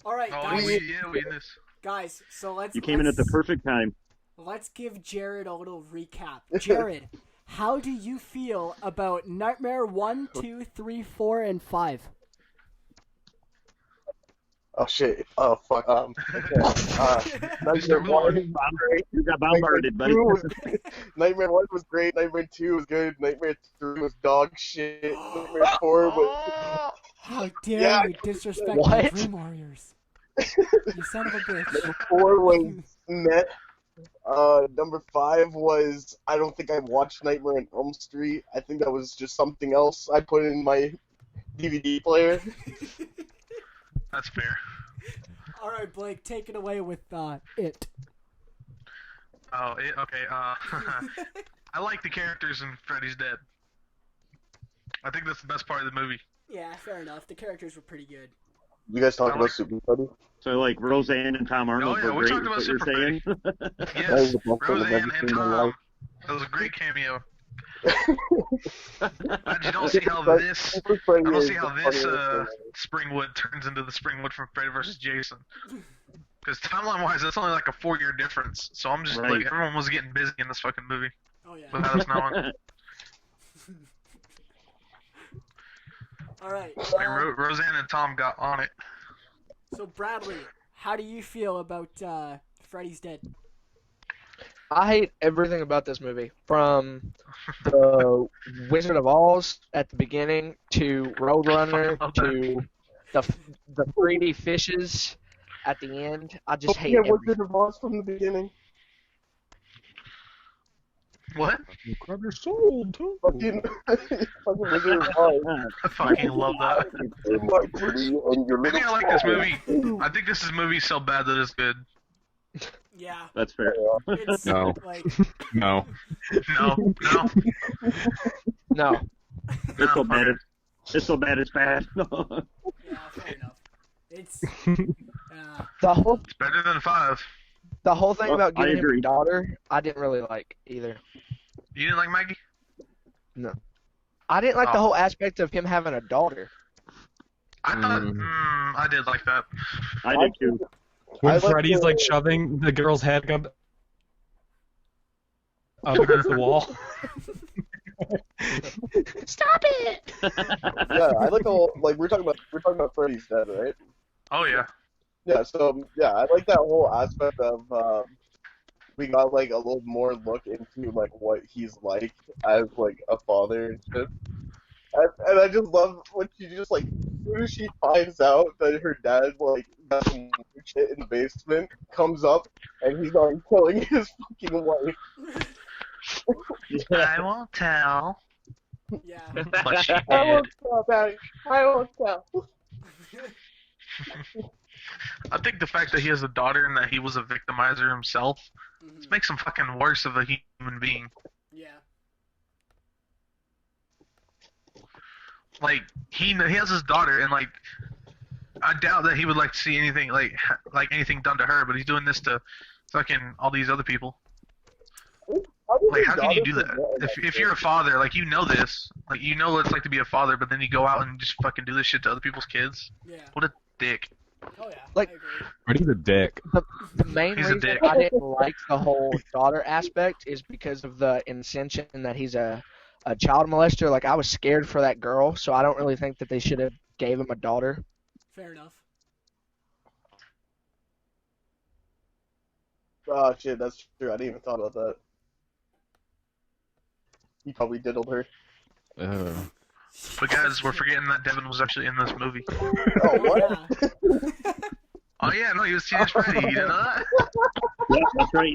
[SPEAKER 2] All right,
[SPEAKER 4] Oh,
[SPEAKER 2] guys.
[SPEAKER 4] we in this.
[SPEAKER 2] Guys, so let's.
[SPEAKER 3] You came in at the perfect time.
[SPEAKER 2] Let's give Jared a little recap. Jared, how do you feel about Nightmare 1, 2, 3, 4, and 5?
[SPEAKER 6] Oh shit. Oh fuck. Nightmare
[SPEAKER 4] Mr.
[SPEAKER 6] 1 was great.
[SPEAKER 3] You got bombarded, buddy.
[SPEAKER 6] Nightmare 1 was great. Nightmare 2 was good. Nightmare 3 was dog shit. Nightmare 4 was.
[SPEAKER 2] How dare
[SPEAKER 6] Yeah.
[SPEAKER 2] you disrespect my
[SPEAKER 1] What?
[SPEAKER 2] Dream Warriors? You son of a bitch.
[SPEAKER 6] Number 4 was net. Number 5 was. I don't think I watched Nightmare on Elm Street. I think that was just something else I put in my DVD player.
[SPEAKER 4] That's fair.
[SPEAKER 2] All right, Blake, take it away with it.
[SPEAKER 4] Oh, okay. I like the characters in Freddy's Dead. I think that's the best part of the movie.
[SPEAKER 2] Yeah, fair enough. The characters were pretty good.
[SPEAKER 6] You guys talk
[SPEAKER 4] I
[SPEAKER 6] about
[SPEAKER 4] like-
[SPEAKER 6] Super Buddy?
[SPEAKER 3] So like Roseanne and Tom Arnold
[SPEAKER 4] Oh, yeah,
[SPEAKER 3] were
[SPEAKER 4] we
[SPEAKER 3] great.
[SPEAKER 4] talked
[SPEAKER 3] is
[SPEAKER 4] about
[SPEAKER 3] what you're
[SPEAKER 4] Super
[SPEAKER 3] saying?
[SPEAKER 6] That
[SPEAKER 4] Yes,
[SPEAKER 6] was the best thing I've
[SPEAKER 4] Roseanne
[SPEAKER 6] ever
[SPEAKER 4] and
[SPEAKER 6] seen in my
[SPEAKER 4] Tom.
[SPEAKER 6] life.
[SPEAKER 4] That was a great cameo. But you don't see how this.
[SPEAKER 6] Super
[SPEAKER 4] I
[SPEAKER 6] Freddy
[SPEAKER 4] don't
[SPEAKER 6] is
[SPEAKER 4] see how
[SPEAKER 6] the
[SPEAKER 4] this
[SPEAKER 6] funniest thing.
[SPEAKER 4] Springwood turns into the Springwood from Freddy vs. Jason. Because timeline-wise, that's only like a 4-year difference. So I'm just
[SPEAKER 3] Right.
[SPEAKER 4] like, everyone was getting busy in this fucking movie
[SPEAKER 2] Oh, yeah.
[SPEAKER 4] without us knowing.
[SPEAKER 2] All right.
[SPEAKER 4] Like, Roseanne and Tom got on it.
[SPEAKER 2] So, Bradley, how do you feel about Freddy's Dead?
[SPEAKER 1] I hate everything about this movie, from the Wizard of Oz at the beginning to Roadrunner
[SPEAKER 4] I fucking love
[SPEAKER 1] to the 3D fishes at the end. I just hate
[SPEAKER 6] Yeah,
[SPEAKER 1] everything.
[SPEAKER 6] Wizard of Oz from the beginning.
[SPEAKER 4] What?
[SPEAKER 5] Grab your soul, too.
[SPEAKER 6] Fucking Wizard of Oz.
[SPEAKER 4] I fucking love that.
[SPEAKER 6] My pretty and your
[SPEAKER 4] Maybe I
[SPEAKER 6] little
[SPEAKER 4] like this
[SPEAKER 6] soul.
[SPEAKER 4] movie. I think this movie's so bad that it's good.
[SPEAKER 2] Yeah,
[SPEAKER 3] That's fair.
[SPEAKER 2] it's
[SPEAKER 5] No.
[SPEAKER 2] like
[SPEAKER 5] No.
[SPEAKER 4] No.
[SPEAKER 1] No.
[SPEAKER 3] It's so bad. It's so bad. It's bad.
[SPEAKER 2] yeah, fair enough. It's
[SPEAKER 1] The whole
[SPEAKER 4] It's better than 5.
[SPEAKER 1] thing about
[SPEAKER 3] I
[SPEAKER 1] getting him
[SPEAKER 3] agree.
[SPEAKER 1] a daughter, I didn't really like either.
[SPEAKER 4] You didn't like Maggie?
[SPEAKER 1] I didn't like the
[SPEAKER 4] Oh.
[SPEAKER 1] whole aspect of him having a daughter.
[SPEAKER 4] I thought,
[SPEAKER 5] Mm.
[SPEAKER 4] I did like that.
[SPEAKER 3] I did too.
[SPEAKER 5] When
[SPEAKER 6] I like
[SPEAKER 5] Freddy's
[SPEAKER 6] the-
[SPEAKER 5] like shoving the girl's head up against the wall. Stop it!
[SPEAKER 6] Yeah, I like the whole, like we're talking about Freddy's Dead, right?
[SPEAKER 4] Oh, yeah.
[SPEAKER 6] Yeah, so yeah, I like that whole aspect of we got like a little more look into like what he's like as like a father and shit. And I just love when she just like as soon as she finds out that her dad like got some weird shit in the basement, comes up and he's already killing his fucking wife.
[SPEAKER 4] I won't tell.
[SPEAKER 2] Yeah.
[SPEAKER 4] But she
[SPEAKER 6] I
[SPEAKER 4] did.
[SPEAKER 6] won't tell, Daddy. I won't tell.
[SPEAKER 4] I think the fact that he has a daughter and that he was a victimizer himself
[SPEAKER 2] Mhm.
[SPEAKER 4] makes him fucking worse of a human being.
[SPEAKER 2] Yeah.
[SPEAKER 4] Like he has his daughter, and like I doubt that he would like to see anything like anything done to her, but he's doing this to fucking all these other people. Like, how can you do that? If you're a father, like, you know this, like, you know what it's like to be a father, but then you go out and just fucking do this shit to other people's kids.
[SPEAKER 2] Yeah.
[SPEAKER 4] What a dick.
[SPEAKER 2] Oh yeah.
[SPEAKER 1] Like-
[SPEAKER 2] I agree.
[SPEAKER 5] Freddy's a dick.
[SPEAKER 1] The main
[SPEAKER 4] He's a
[SPEAKER 1] reason
[SPEAKER 4] dick.
[SPEAKER 1] I didn't like the whole daughter aspect is because of the incension that he's a child molester. Like, I was scared for that girl, so I don't really think that they should have gave him a daughter.
[SPEAKER 2] Fair enough.
[SPEAKER 6] Oh shit, that's true. I didn't even thought about that. He probably diddled her.
[SPEAKER 4] But guys, we're forgetting that Devin was actually in this movie.
[SPEAKER 6] Oh, what?
[SPEAKER 2] Yeah.
[SPEAKER 4] Oh yeah, no, he was Teenage Freddy. You didn't know that?
[SPEAKER 3] Yeah, that's right.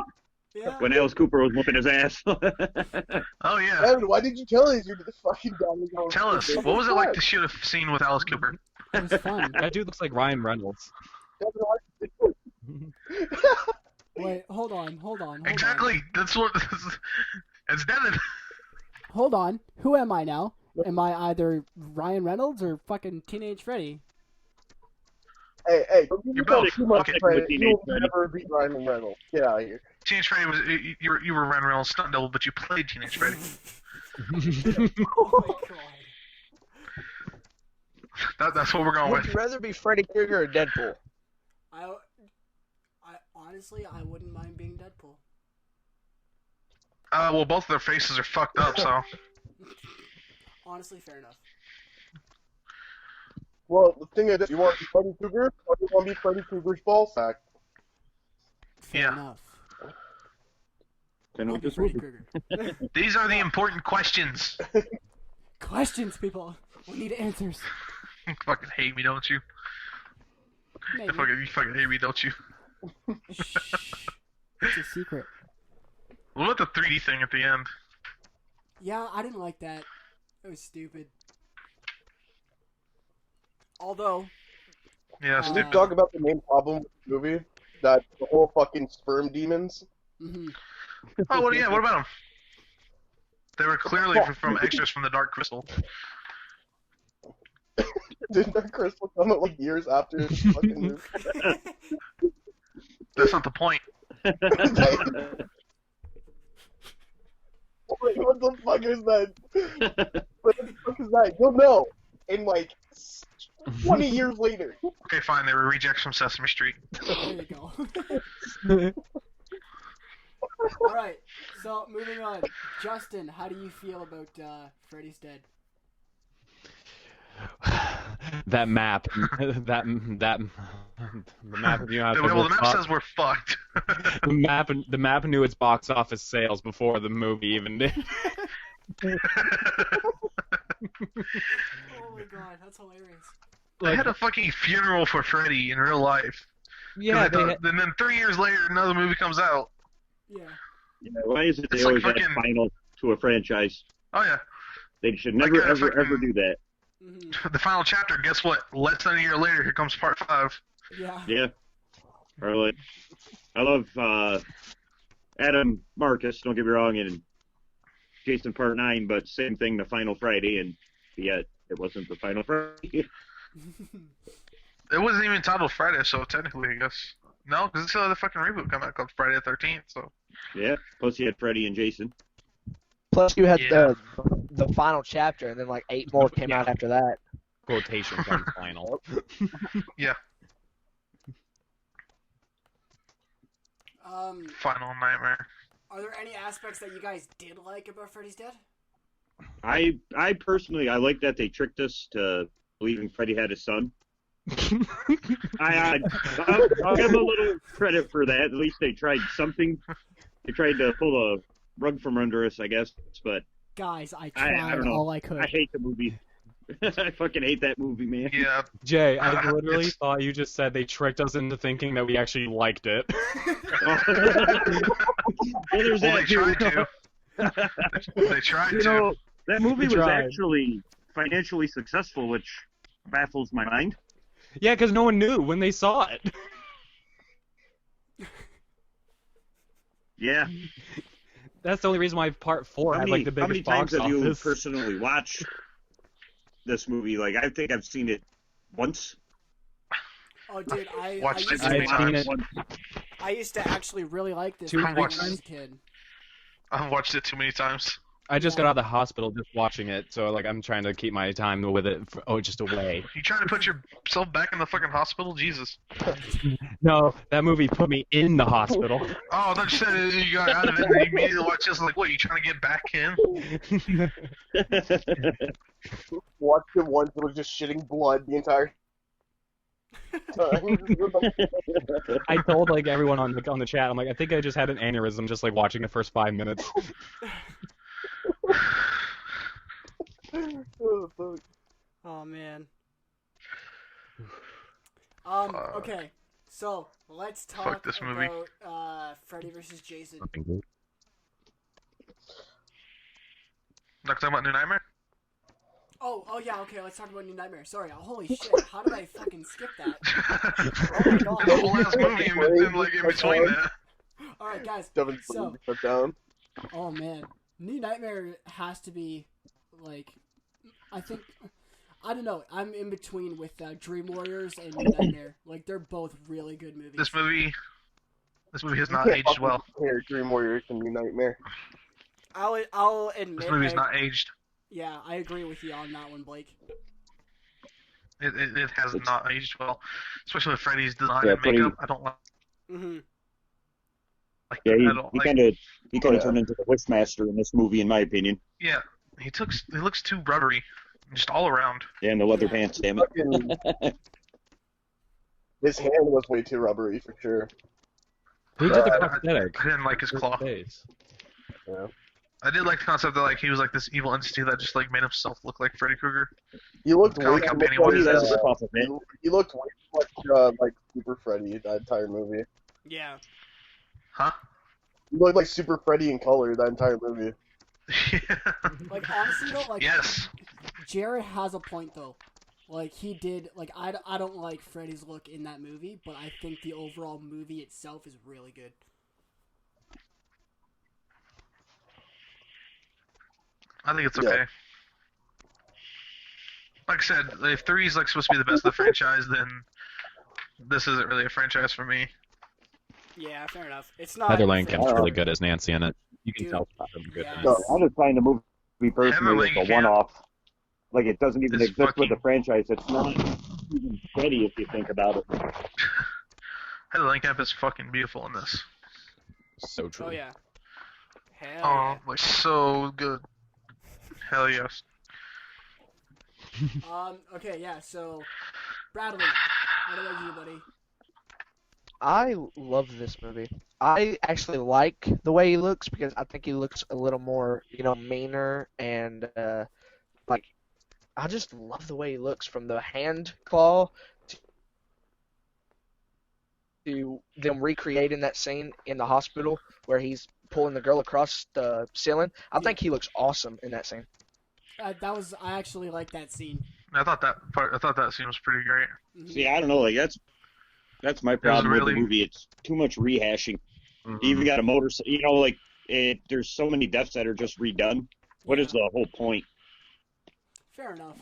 [SPEAKER 2] Yeah.
[SPEAKER 3] When Alice Cooper was whooping his ass.
[SPEAKER 4] Oh yeah.
[SPEAKER 6] Evan, why did you tell us you're the fucking guy?
[SPEAKER 4] Tell us, what was it like to shoot a scene with Alice Cooper?
[SPEAKER 2] It was fun.
[SPEAKER 5] That dude looks like Ryan Reynolds.
[SPEAKER 2] Wait, hold on.
[SPEAKER 4] Exactly. That's what. It's Devin.
[SPEAKER 2] Hold on. Who am I now? Am I either Ryan Reynolds or fucking Teenage Freddy?
[SPEAKER 6] Hey, don't give
[SPEAKER 4] You're
[SPEAKER 6] yourself
[SPEAKER 4] both.
[SPEAKER 6] too much
[SPEAKER 4] Okay.
[SPEAKER 6] credit.
[SPEAKER 3] Teenage
[SPEAKER 6] You'll
[SPEAKER 3] Freddy.
[SPEAKER 6] never beat Ryan Reynolds. Get out of here.
[SPEAKER 4] Teenage Freddy was you were Ryan Reynolds' stunt double, but you played Teenage Freddy.
[SPEAKER 2] Oh my god.
[SPEAKER 4] That's what we're going
[SPEAKER 1] Would
[SPEAKER 4] with.
[SPEAKER 1] you rather be Freddy Krueger or Deadpool?
[SPEAKER 2] I honestly, I wouldn't mind being Deadpool.
[SPEAKER 4] Well, both of their faces are fucked up, so.
[SPEAKER 2] Honestly, fair enough.
[SPEAKER 6] Well, the thing is, you want to be Freddy Krueger, or you want to be Freddy Krueger's ball sack?
[SPEAKER 2] Fair
[SPEAKER 4] Yeah.
[SPEAKER 2] enough.
[SPEAKER 3] Kind
[SPEAKER 2] I'll
[SPEAKER 3] of
[SPEAKER 2] be
[SPEAKER 3] this
[SPEAKER 2] Freddy
[SPEAKER 3] movie.
[SPEAKER 2] Krueger.
[SPEAKER 4] These are the important questions.
[SPEAKER 2] Questions, people. We need answers.
[SPEAKER 4] You fucking hate me, don't you?
[SPEAKER 2] Maybe.
[SPEAKER 4] You fucking hate me, don't you?
[SPEAKER 2] Shh. It's a secret.
[SPEAKER 4] What about the 3D thing at the end?
[SPEAKER 2] Yeah, I didn't like that. It was stupid. Although,
[SPEAKER 4] Yeah,
[SPEAKER 6] Did we
[SPEAKER 4] stupid.
[SPEAKER 6] talk about the main problem with the movie? That the whole fucking sperm demons?
[SPEAKER 2] mhm.
[SPEAKER 4] Oh, what about them? They were clearly from extras from the Dark Crystal.
[SPEAKER 6] Didn't that crystal come out like years after the fucking movie?
[SPEAKER 4] That's not the point.
[SPEAKER 6] What the fuck is that? What the fuck is that? You'll know in like 20 years later.
[SPEAKER 4] Okay, fine. They were rejects from Sesame Street.
[SPEAKER 2] There you go. All right. So moving on. Justin, how do you feel about Freddy's Dead?
[SPEAKER 5] That map, the map. You know,
[SPEAKER 4] Well, the map says we're fucked.
[SPEAKER 5] the map knew its box office sales before the movie even did.
[SPEAKER 2] Oh my god, that's hilarious.
[SPEAKER 4] They had a fucking funeral for Freddy in real life.
[SPEAKER 5] Yeah,
[SPEAKER 4] And then 3 years later, another movie comes out.
[SPEAKER 2] Yeah.
[SPEAKER 3] Yeah, why is it they
[SPEAKER 4] It's
[SPEAKER 3] always
[SPEAKER 4] like
[SPEAKER 3] add
[SPEAKER 4] fucking-
[SPEAKER 3] final to a franchise?
[SPEAKER 4] Oh yeah.
[SPEAKER 3] They should
[SPEAKER 4] Like
[SPEAKER 3] never,
[SPEAKER 4] a
[SPEAKER 3] ever,
[SPEAKER 4] fucking-
[SPEAKER 3] ever do that.
[SPEAKER 2] Mhm.
[SPEAKER 4] The final chapter. Guess what? Less than a year later, here comes part 5.
[SPEAKER 2] Yeah.
[SPEAKER 3] Yeah. Or like, I love Adam Marcus, don't get me wrong, and Jason Part 9, but same thing, the final Friday, and yet it wasn't the final Friday.
[SPEAKER 4] It wasn't even titled Friday, so technically, I guess. No, because it's still the fucking reboot coming out called Friday the 13th. So
[SPEAKER 3] Yeah. Plus you had Freddy and Jason.
[SPEAKER 1] Plus, you had
[SPEAKER 4] Yeah.
[SPEAKER 1] the final chapter, and then like 8 more came out after that.
[SPEAKER 5] quotations on final.
[SPEAKER 4] final nightmare.
[SPEAKER 2] Are there any aspects that you guys did like about Freddy's Dead?
[SPEAKER 3] I personally, I like that they tricked us to believing Freddy had a son. I'll give them a little credit for that. At least they tried something. They tried to pull a rug from under us, I guess. But
[SPEAKER 2] Guys, I
[SPEAKER 3] I
[SPEAKER 2] tried
[SPEAKER 3] don't know.
[SPEAKER 2] all I could.
[SPEAKER 3] I hate the movie. I fucking hate that movie, man.
[SPEAKER 4] Yeah.
[SPEAKER 5] Jay, I literally
[SPEAKER 4] It's-
[SPEAKER 5] thought you just said they tricked us into thinking that we actually liked it.
[SPEAKER 3] Well, there's
[SPEAKER 4] Well, they
[SPEAKER 3] that too.
[SPEAKER 4] tried to. They tried
[SPEAKER 3] You
[SPEAKER 4] to.
[SPEAKER 3] know, that movie
[SPEAKER 5] They
[SPEAKER 3] was
[SPEAKER 5] tried.
[SPEAKER 3] actually financially successful, which baffles my mind.
[SPEAKER 5] Yeah, because no one knew when they saw it.
[SPEAKER 3] Yeah.
[SPEAKER 5] That's the only reason why Part 4 had like the
[SPEAKER 3] How many
[SPEAKER 5] biggest
[SPEAKER 3] times
[SPEAKER 5] box
[SPEAKER 3] have you
[SPEAKER 5] office.
[SPEAKER 3] personally watched this movie? Like, I think I've seen it once.
[SPEAKER 2] Oh, dude,
[SPEAKER 4] Watched it
[SPEAKER 2] used
[SPEAKER 4] too
[SPEAKER 2] to,
[SPEAKER 4] many
[SPEAKER 5] I've seen
[SPEAKER 4] times.
[SPEAKER 5] it.
[SPEAKER 2] I used to actually really like this
[SPEAKER 5] Two
[SPEAKER 2] movie when I
[SPEAKER 4] times?
[SPEAKER 2] was a kid.
[SPEAKER 4] I've watched it too many times.
[SPEAKER 5] I just
[SPEAKER 2] Yeah.
[SPEAKER 5] got out of the hospital just watching it, so like I'm trying to keep my time with it. Just away.
[SPEAKER 4] You trying to put yourself back in the fucking hospital? Jesus.
[SPEAKER 5] No, that movie put me in the hospital.
[SPEAKER 4] Oh, I thought you said you got out of it and you immediately watched this. Like, what, you trying to get back in?
[SPEAKER 6] Watched it once, it was just shitting blood the entire time.
[SPEAKER 5] I told like everyone on the chat, I'm like, I think I just had an aneurysm just like watching the first 5 minutes.
[SPEAKER 6] Oh, fuck.
[SPEAKER 2] Oh man.
[SPEAKER 4] Fuck.
[SPEAKER 2] Okay. So let's talk
[SPEAKER 4] this movie.
[SPEAKER 2] about Freddy versus Jason.
[SPEAKER 4] Not talking about New Nightmare?
[SPEAKER 2] Oh yeah. Okay, let's talk about New Nightmare. Sorry. Holy shit! How did I fucking skip that? Oh my god.
[SPEAKER 4] The whole last movie in between that.
[SPEAKER 2] All right, guys.
[SPEAKER 6] Devin's
[SPEAKER 2] So,
[SPEAKER 6] put down.
[SPEAKER 2] oh man, New Nightmare has to be like, I think, I don't know. I'm in between with Dream Warriors and New Nightmare. Like they're both really good movies.
[SPEAKER 4] This movie has not
[SPEAKER 6] You can't
[SPEAKER 4] aged
[SPEAKER 6] fucking
[SPEAKER 4] well.
[SPEAKER 6] compare Dream Warriors and New Nightmare.
[SPEAKER 2] I'll admit.
[SPEAKER 4] This movie's not aged.
[SPEAKER 2] Yeah, I agree with you on that one, Blake.
[SPEAKER 4] It has not aged well, especially with Freddy's design
[SPEAKER 3] Yeah,
[SPEAKER 4] and
[SPEAKER 3] Freddy-
[SPEAKER 4] makeup. I don't like
[SPEAKER 2] Mm-hmm.
[SPEAKER 3] Yeah,
[SPEAKER 4] that at all.
[SPEAKER 3] he
[SPEAKER 4] Like,
[SPEAKER 3] kind of
[SPEAKER 6] yeah.
[SPEAKER 3] turned into the Wishmaster in this movie, in my opinion.
[SPEAKER 4] yeah, he looks too rubbery, just all around.
[SPEAKER 3] Yeah, and the leather
[SPEAKER 2] Yeah.
[SPEAKER 3] pants, damn it.
[SPEAKER 6] Fucking- His hand was way too rubbery for sure.
[SPEAKER 5] Who did the
[SPEAKER 4] I
[SPEAKER 5] prosthetic?
[SPEAKER 4] didn't like his claw.
[SPEAKER 5] Face.
[SPEAKER 6] Yeah.
[SPEAKER 4] I did like the concept that like he was like this evil entity that just like made himself look like Freddy Krueger.
[SPEAKER 6] He looked
[SPEAKER 4] Kinda
[SPEAKER 6] way
[SPEAKER 4] like how
[SPEAKER 6] too
[SPEAKER 4] Pennywise
[SPEAKER 6] much,
[SPEAKER 3] That's a rip-off of it.
[SPEAKER 6] he looked way too much like Super Freddy that entire movie.
[SPEAKER 2] Yeah.
[SPEAKER 4] Huh?
[SPEAKER 6] He looked like Super Freddy in color that entire movie.
[SPEAKER 2] Like honestly though, like
[SPEAKER 4] Yes.
[SPEAKER 2] Jared has a point though. Like he did. Like I don't like Freddy's look in that movie, but I think the overall movie itself is really good.
[SPEAKER 4] I think it's
[SPEAKER 6] Yeah.
[SPEAKER 4] okay. Like I said, if 3 is like supposed to be the best of the franchise, then this isn't really a franchise for me.
[SPEAKER 2] Yeah, fair enough. It's not.
[SPEAKER 5] Heather
[SPEAKER 2] a
[SPEAKER 5] Langenkamp's really good as Nancy in it. You can
[SPEAKER 2] Dude,
[SPEAKER 5] tell she's good in
[SPEAKER 2] yes.
[SPEAKER 5] it.
[SPEAKER 3] No, I just find the movie personally as a
[SPEAKER 4] Langenkamp
[SPEAKER 3] one-off. Like, it doesn't even
[SPEAKER 4] is
[SPEAKER 3] exist with the
[SPEAKER 4] fucking-
[SPEAKER 3] franchise. It's not even Freddy if you think about it.
[SPEAKER 4] Heather Langenkamp is fucking beautiful in this.
[SPEAKER 5] So true.
[SPEAKER 2] Oh yeah. Hell
[SPEAKER 4] Oh, like so good. Hell yes.
[SPEAKER 2] yeah. Okay, yeah. So, Bradley, what about you, buddy?
[SPEAKER 1] I love this movie. I actually like the way he looks because I think he looks a little more, meaner and like I just love the way he looks from the hand claw to them recreating that scene in the hospital where he's pulling the girl across the ceiling. I think he looks awesome in that scene.
[SPEAKER 2] I actually like that scene.
[SPEAKER 4] I thought that scene was pretty great.
[SPEAKER 2] Mhm.
[SPEAKER 3] See, I don't know. Like, that's my problem with
[SPEAKER 4] really-
[SPEAKER 3] the movie. It's too much rehashing.
[SPEAKER 5] Mhm.
[SPEAKER 3] You even got a motorcycle. Like, there's so many deaths that are just redone. What is the whole point?
[SPEAKER 2] Fair enough.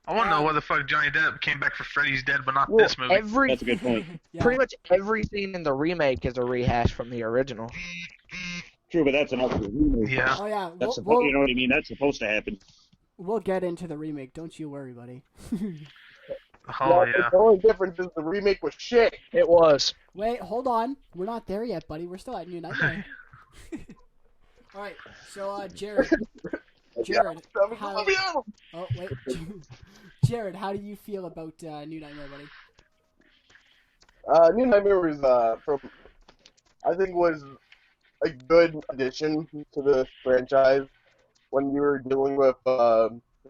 [SPEAKER 4] I want to know why the fuck Johnny Depp came back for Freddy's Dead, but not
[SPEAKER 1] Well,
[SPEAKER 4] this movie.
[SPEAKER 3] That's a good point.
[SPEAKER 2] Yeah.
[SPEAKER 1] Pretty much every scene in the remake is a rehash from the original.
[SPEAKER 3] True, but that's enough for the remake.
[SPEAKER 4] Yeah.
[SPEAKER 2] Oh yeah.
[SPEAKER 3] That's
[SPEAKER 2] We'll,
[SPEAKER 3] you know what I mean? That's supposed to happen.
[SPEAKER 2] we'll get into the remake. Don't you worry, buddy.
[SPEAKER 4] Oh yeah.
[SPEAKER 6] The only difference is the remake was shit.
[SPEAKER 1] It was.
[SPEAKER 2] Wait, hold on. We're not there yet, buddy. We're still at New Nightmare. All right. So, Jared. Jared. How, oh wait. Jared, how do you feel about New Nightmare, buddy?
[SPEAKER 6] New Nightmare was I think was a good addition to the franchise. When you were dealing with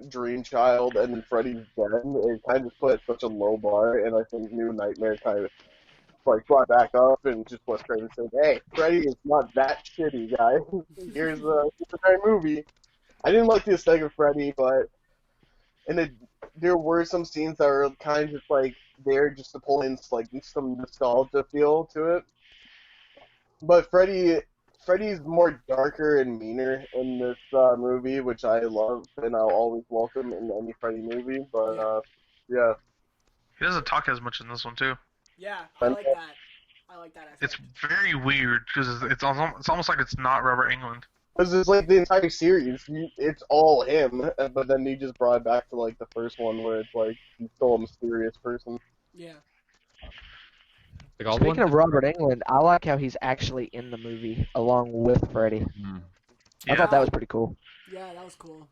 [SPEAKER 6] Dream Child and then Freddy's Dead, it kind of put such a low bar, and I think New Nightmare kind of like brought back up and just was trying to say, "Hey, Freddy is not that shitty, guy. Here's a great movie." I didn't like the aesthetic of Freddy, but there were some scenes that were kind of just like there just to pull in like some nostalgia feel to it. But Freddy's more darker and meaner in this movie, which I love and I'll always welcome in any Freddy movie. But yeah,
[SPEAKER 4] He doesn't talk as much in this one too.
[SPEAKER 2] Yeah, I like that. I like that aspect.
[SPEAKER 4] It's very weird because it's almost like it's not Robert Englund.
[SPEAKER 6] because it's like the entire series, it's all him. But then he just brought it back to like the first one where it's like he's still a mysterious person.
[SPEAKER 2] Yeah.
[SPEAKER 5] The gold
[SPEAKER 1] Speaking
[SPEAKER 5] one?
[SPEAKER 1] of Robert Englund, I like how he's actually in the movie along with Freddy. I thought that was pretty cool.
[SPEAKER 2] Yeah, that was cool.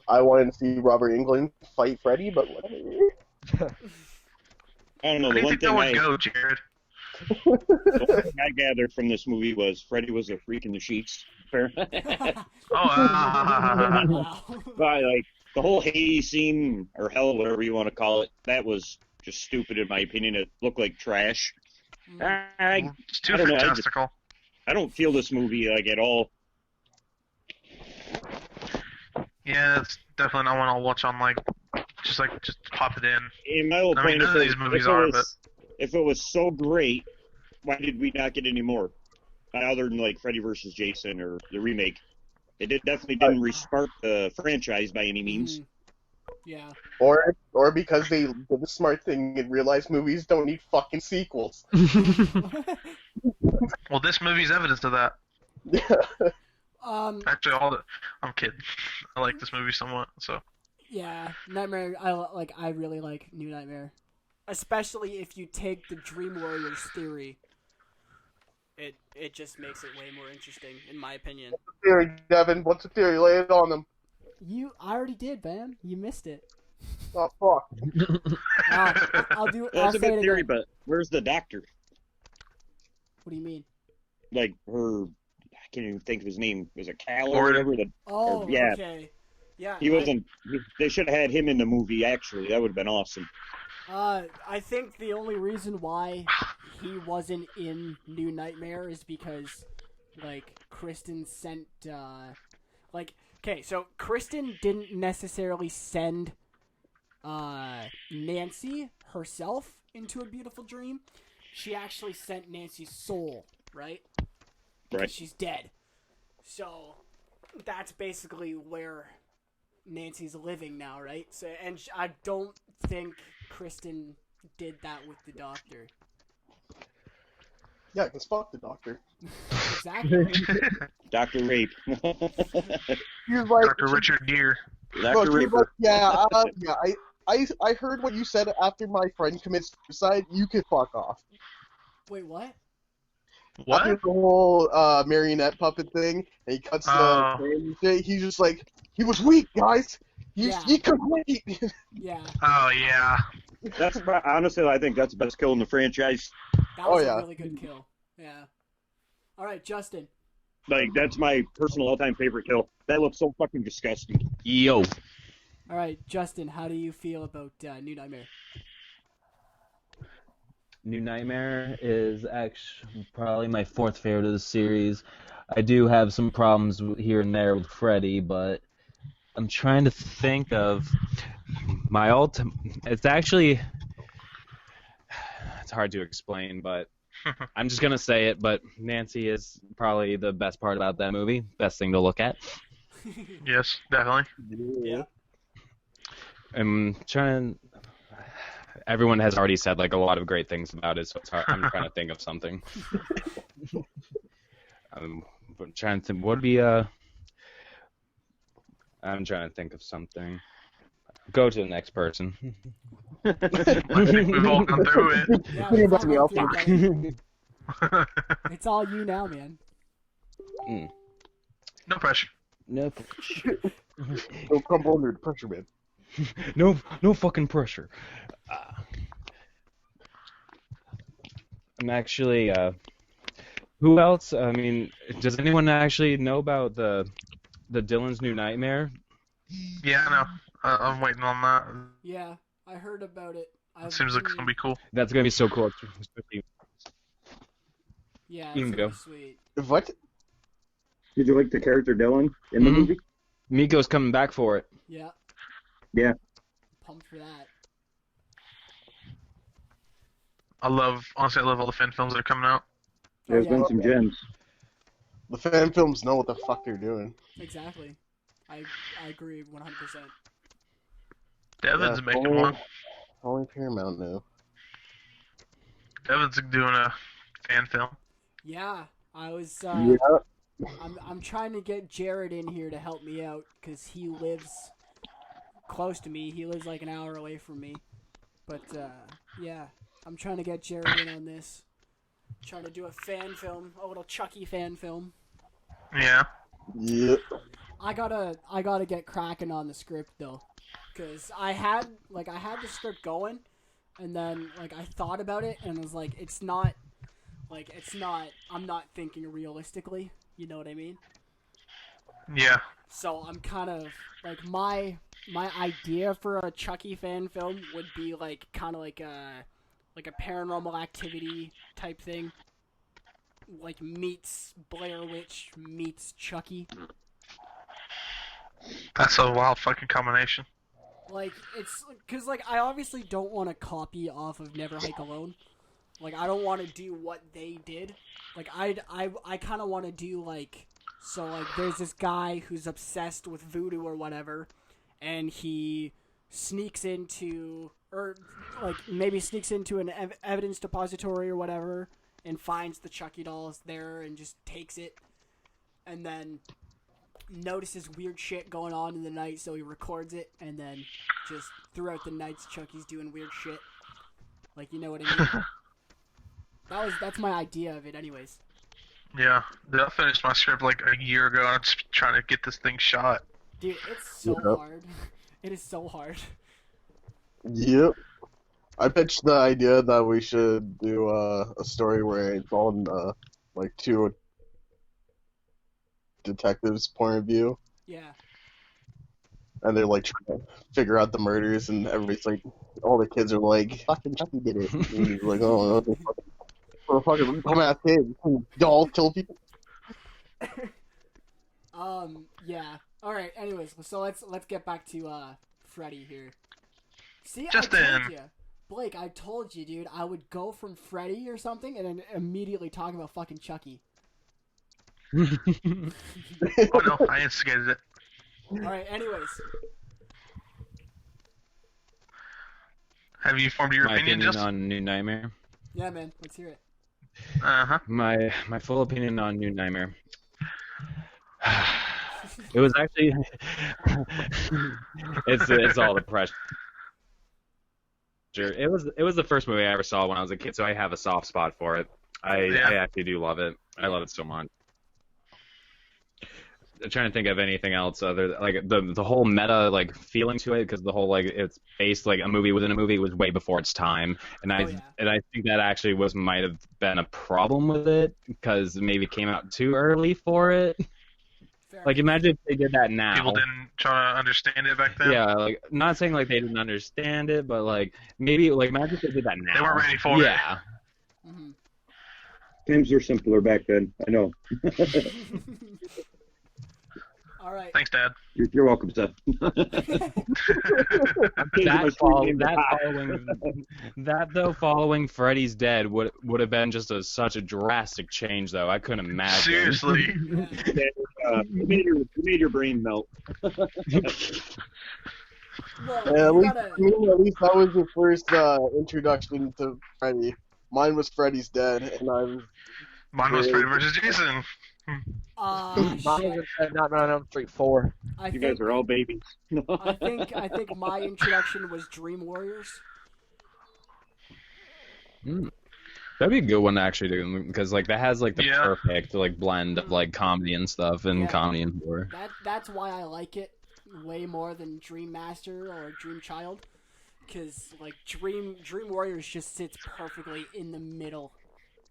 [SPEAKER 6] I wanted to see Robert Englund fight Freddy, but whatever.
[SPEAKER 3] I don't know.
[SPEAKER 4] How do
[SPEAKER 3] The
[SPEAKER 4] you
[SPEAKER 3] one
[SPEAKER 4] think that
[SPEAKER 3] thing
[SPEAKER 4] would
[SPEAKER 3] I,
[SPEAKER 4] go, Jared?
[SPEAKER 3] the one thing I gathered from this movie was Freddy was a freak in the sheets. Fair.
[SPEAKER 4] Oh,
[SPEAKER 2] Wow.
[SPEAKER 3] But like the whole Hades scene or hell, whatever you want to call it, that was just stupid in my opinion. It looked like trash. I
[SPEAKER 4] it's too
[SPEAKER 3] I don't know,
[SPEAKER 4] fantastical.
[SPEAKER 3] I don't feel this movie like at all.
[SPEAKER 4] Yeah, it's definitely not one I'll watch on just pop it in.
[SPEAKER 3] In my old
[SPEAKER 4] I mean,
[SPEAKER 3] point,
[SPEAKER 4] none of these movies are, but
[SPEAKER 3] if it was so great, why did we not get any more? Other than like Freddy vs. Jason or the remake, definitely didn't respark the franchise by any means.
[SPEAKER 2] Yeah.
[SPEAKER 6] Or because they did the smart thing and realized movies don't need fucking sequels.
[SPEAKER 4] well, this movie's evidence of that.
[SPEAKER 6] Yeah.
[SPEAKER 4] Actually, I'm kidding. I like this movie somewhat, so.
[SPEAKER 2] Yeah, Nightmare. I really like New Nightmare, especially if you take the Dream Warriors theory. It just makes it way more interesting, in my opinion.
[SPEAKER 6] Theory, Devin. What's the theory? Lay it on them.
[SPEAKER 2] I already did, man. You missed it.
[SPEAKER 6] Oh fuck.
[SPEAKER 2] I'll
[SPEAKER 3] That's a
[SPEAKER 2] say
[SPEAKER 3] good
[SPEAKER 2] it
[SPEAKER 3] theory,
[SPEAKER 2] again.
[SPEAKER 3] but where's the doctor?
[SPEAKER 2] What do you mean?
[SPEAKER 3] Like I can't even think of his name. Was it Cal
[SPEAKER 4] Or-
[SPEAKER 3] or whatever?
[SPEAKER 2] Oh,
[SPEAKER 3] yeah.
[SPEAKER 2] okay. Yeah.
[SPEAKER 3] He wasn't. They should have had him in the movie. Actually, that would have been awesome.
[SPEAKER 2] I think the only reason why he wasn't in New Nightmare is because, Kristen sent, okay, so Kristen didn't necessarily send, Nancy herself into a beautiful dream. She actually sent Nancy's soul, right?
[SPEAKER 3] Right.
[SPEAKER 2] Because she's dead. So, that's basically where Nancy's living now, right? So, and I don't think Kristen did that with the doctor.
[SPEAKER 6] Yeah, because fuck the doctor.
[SPEAKER 2] Exactly.
[SPEAKER 3] Dr. Rape.
[SPEAKER 6] He was like,
[SPEAKER 4] Dr. Richard Gere.
[SPEAKER 6] Well,
[SPEAKER 3] Dr.
[SPEAKER 6] she was
[SPEAKER 3] Raper.
[SPEAKER 6] like, yeah, I heard what you said after my friend commits suicide. You can fuck off.
[SPEAKER 2] Wait, what?
[SPEAKER 4] What?
[SPEAKER 6] After the whole marionette puppet thing, and he cuts the
[SPEAKER 4] Oh.
[SPEAKER 6] frame and shit, he's just like, he was weak, guys. He could wait.
[SPEAKER 2] Yeah.
[SPEAKER 4] Oh, yeah.
[SPEAKER 3] Honestly, I think that's the best kill in the franchise.
[SPEAKER 2] That was
[SPEAKER 6] Oh, yeah.
[SPEAKER 2] a really good kill. Yeah. All right, Justin.
[SPEAKER 3] Like, that's my personal all-time favorite kill. That looks so fucking disgusting.
[SPEAKER 5] Yo.
[SPEAKER 2] All right, Justin, how do you feel about New Nightmare?
[SPEAKER 7] New Nightmare is actually probably my fourth favorite of the series. I do have some problems here and there with Freddy, but I'm trying to think of my it's actually it's hard to explain, but I'm just gonna say it. But Nancy is probably the best part about that movie. Best thing to look at.
[SPEAKER 4] Yes, definitely.
[SPEAKER 2] Yeah.
[SPEAKER 7] I'm trying. Everyone has already said a lot of great things about it, so it's hard. I'm trying to think of something. I'm trying to think. What would be I'm trying to think of something. Go to the next person.
[SPEAKER 4] I think we've all gone through it.
[SPEAKER 2] Yeah,
[SPEAKER 6] Think
[SPEAKER 2] it's
[SPEAKER 6] about
[SPEAKER 2] all
[SPEAKER 6] me,
[SPEAKER 2] right
[SPEAKER 6] I'll
[SPEAKER 2] there, buddy. It's all you now, man.
[SPEAKER 4] No pressure.
[SPEAKER 7] No,
[SPEAKER 6] Don't crumble under the pressure, man.
[SPEAKER 7] no fucking pressure. I'm actually. Who else? I mean, does anyone actually know about the Dylan's New Nightmare?
[SPEAKER 4] Yeah, I know. I'm waiting on that.
[SPEAKER 2] Yeah, I heard about it.
[SPEAKER 4] It seems like it's gonna be cool.
[SPEAKER 7] That's gonna be so cool. Especially
[SPEAKER 2] Yeah,
[SPEAKER 5] You
[SPEAKER 2] it's
[SPEAKER 5] can
[SPEAKER 2] gonna
[SPEAKER 5] go.
[SPEAKER 2] be sweet.
[SPEAKER 6] What?
[SPEAKER 3] Did you like the character Dylan in the
[SPEAKER 5] Mhm.
[SPEAKER 3] movie?
[SPEAKER 5] Miko's coming back for it.
[SPEAKER 2] Yeah.
[SPEAKER 3] Yeah.
[SPEAKER 2] Pumped for that.
[SPEAKER 4] Honestly, I love all the fan films that are coming out.
[SPEAKER 2] Oh
[SPEAKER 3] There's
[SPEAKER 2] yeah,
[SPEAKER 3] been some gems.
[SPEAKER 6] The fan films know what the fuck they're doing.
[SPEAKER 2] exactly. I agree 100%.
[SPEAKER 4] Devin's
[SPEAKER 6] Yeah,
[SPEAKER 4] making one.
[SPEAKER 6] Only Paramount now.
[SPEAKER 4] Devin's doing a fan film.
[SPEAKER 2] Yeah, I was.
[SPEAKER 6] Yeah.
[SPEAKER 2] I'm trying to get Jared in here to help me out because he lives close to me. He lives like an hour away from me. But yeah, I'm trying to get Jared in on this. Trying to do a fan film, a little Chucky fan film.
[SPEAKER 4] Yeah.
[SPEAKER 6] Yep.
[SPEAKER 2] I gotta get cracking on the script though, because I had the script going, and then like I thought about it and was like, it's not. I'm not thinking realistically. You know what I mean?
[SPEAKER 4] Yeah.
[SPEAKER 2] So I'm kind of like my idea for a Chucky fan film would be like kind of like a Paranormal Activity type thing, like meets Blair Witch meets Chucky.
[SPEAKER 4] That's a wild fucking combination.
[SPEAKER 2] Like it's because like I obviously don't want to copy off of Never Hike Alone. Like I don't want to do what they did. Like I kind of want to do like so like there's this guy who's obsessed with voodoo or whatever, and he sneaks into or like maybe sneaks into an evidence depository or whatever and finds the Chucky dolls there and just takes it, and then notices weird shit going on in the night, so he records it, and then just throughout the nights Chucky's doing weird shit. Like, you know what I mean? That's my idea of it anyways.
[SPEAKER 4] Yeah. I finished my script like a year ago. I'm just trying to get this thing shot.
[SPEAKER 2] Dude, it's so
[SPEAKER 6] Yep.
[SPEAKER 2] hard. It is so hard.
[SPEAKER 6] Yep. I pitched the idea that we should do a story where it's on like two detectives' point of view,
[SPEAKER 2] Yeah.
[SPEAKER 6] and they're like trying to figure out the murders, and everybody's like, all the kids are like, "Fucking Chucky did it." And he's like, "Oh, okay, fucking dumbass kids, dolls kill people."
[SPEAKER 2] Yeah. Alright, anyways, so let's get back to Freddy here. See,
[SPEAKER 4] Justin.
[SPEAKER 2] I told you. Blake, I told you, dude, I would go from Freddy or something and then immediately talk about fucking Chucky.
[SPEAKER 4] Oh no, I instigated it.
[SPEAKER 2] Alright, anyways.
[SPEAKER 4] Have you formed your
[SPEAKER 5] My
[SPEAKER 4] opinion,
[SPEAKER 5] opinion
[SPEAKER 4] Justin?
[SPEAKER 5] on New Nightmare.
[SPEAKER 2] Yeah, man, let's hear it.
[SPEAKER 4] Uh-huh.
[SPEAKER 5] My full opinion on New Nightmare. It was actually it's all the pressure. It was the first movie I ever saw when I was a kid, so I have a soft spot for it. I actually do love it. I love it so much. I'm trying to think of anything else other like the whole meta like feeling to it, because the whole like it's based like a movie within a movie was way before its time, and I think that actually might have been a problem with it because maybe it came out too early for it.
[SPEAKER 2] Fair
[SPEAKER 5] Like imagine if they did that now.
[SPEAKER 4] People didn't try to understand it back then.
[SPEAKER 5] Yeah, like not saying like they didn't understand it, but like maybe like imagine if they did that now.
[SPEAKER 4] They weren't ready for it.
[SPEAKER 5] Yeah.
[SPEAKER 2] Mm-hmm.
[SPEAKER 3] Times were simpler back then. I know.
[SPEAKER 2] Alright.
[SPEAKER 4] Thanks, Dad.
[SPEAKER 3] You're welcome, Seth.
[SPEAKER 5] Following Freddy's Dead would have been just such a drastic change, though. I couldn't imagine.
[SPEAKER 4] Seriously.
[SPEAKER 3] You made your brain melt.
[SPEAKER 2] Well,
[SPEAKER 6] Yeah,
[SPEAKER 2] you
[SPEAKER 6] at least that was your first introduction to Freddy. Mine was Freddy's Dead, and
[SPEAKER 4] Mine was Freddy vs. Jason.
[SPEAKER 1] Mine
[SPEAKER 2] shit.
[SPEAKER 1] was Nightmare on Elm Street 4.
[SPEAKER 3] You guys are all babies.
[SPEAKER 2] I think my introduction was Dream Warriors.
[SPEAKER 5] That'd be a good one to actually do, because like that has like the
[SPEAKER 4] Yeah.
[SPEAKER 5] perfect like blend of like comedy and stuff and
[SPEAKER 2] Yeah.
[SPEAKER 5] comedy and horror.
[SPEAKER 2] That's why I like it way more than Dream Master or Dream Child, because like Dream Warriors just sits perfectly in the middle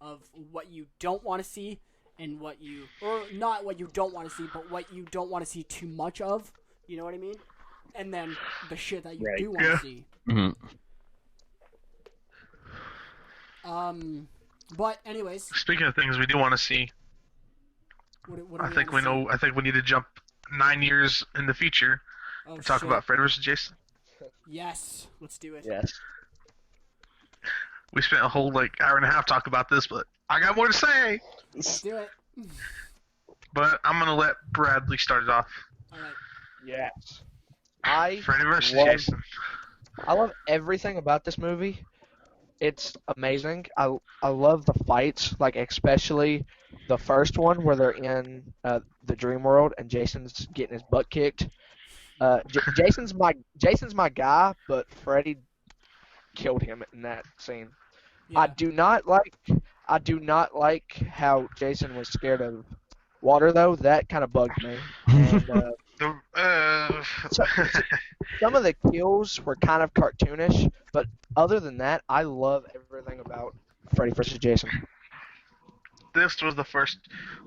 [SPEAKER 2] of what you don't want to see and what you, or not what you don't want to see, but what you don't want to see too much of. You know what I mean? And then the shit that you
[SPEAKER 3] Right.
[SPEAKER 2] do want to
[SPEAKER 4] Yeah.
[SPEAKER 2] see.
[SPEAKER 5] Hmm.
[SPEAKER 2] But anyways,
[SPEAKER 4] Speaking of things we do want to see,
[SPEAKER 2] what do
[SPEAKER 4] I
[SPEAKER 2] we
[SPEAKER 4] think
[SPEAKER 2] want
[SPEAKER 4] we
[SPEAKER 2] to see?
[SPEAKER 4] know. I think we need to jump 9 years in the future
[SPEAKER 2] Oh
[SPEAKER 4] and talk
[SPEAKER 2] shit!
[SPEAKER 4] about Freddy vs. Jason.
[SPEAKER 2] Yes, let's do it.
[SPEAKER 1] Yes.
[SPEAKER 4] We spent a whole like hour and a half talking about this, but I got more to say.
[SPEAKER 2] Let's do it.
[SPEAKER 4] But I'm gonna let Bradley start it off.
[SPEAKER 2] All right.
[SPEAKER 1] Yes. I
[SPEAKER 4] Freddy vs.
[SPEAKER 1] love
[SPEAKER 4] Jason.
[SPEAKER 1] I love everything about this movie. It's amazing. I love the fights, like especially the first one where they're in the dream world and Jason's getting his butt kicked. Jason's my guy, but Freddy killed him in that scene.
[SPEAKER 2] Yeah.
[SPEAKER 1] I do not like how Jason was scared of water though. That kind of bugged me. And so, some of the kills were kind of cartoonish, but other than that, I love everything about Freddy vs. Jason.
[SPEAKER 4] This was the first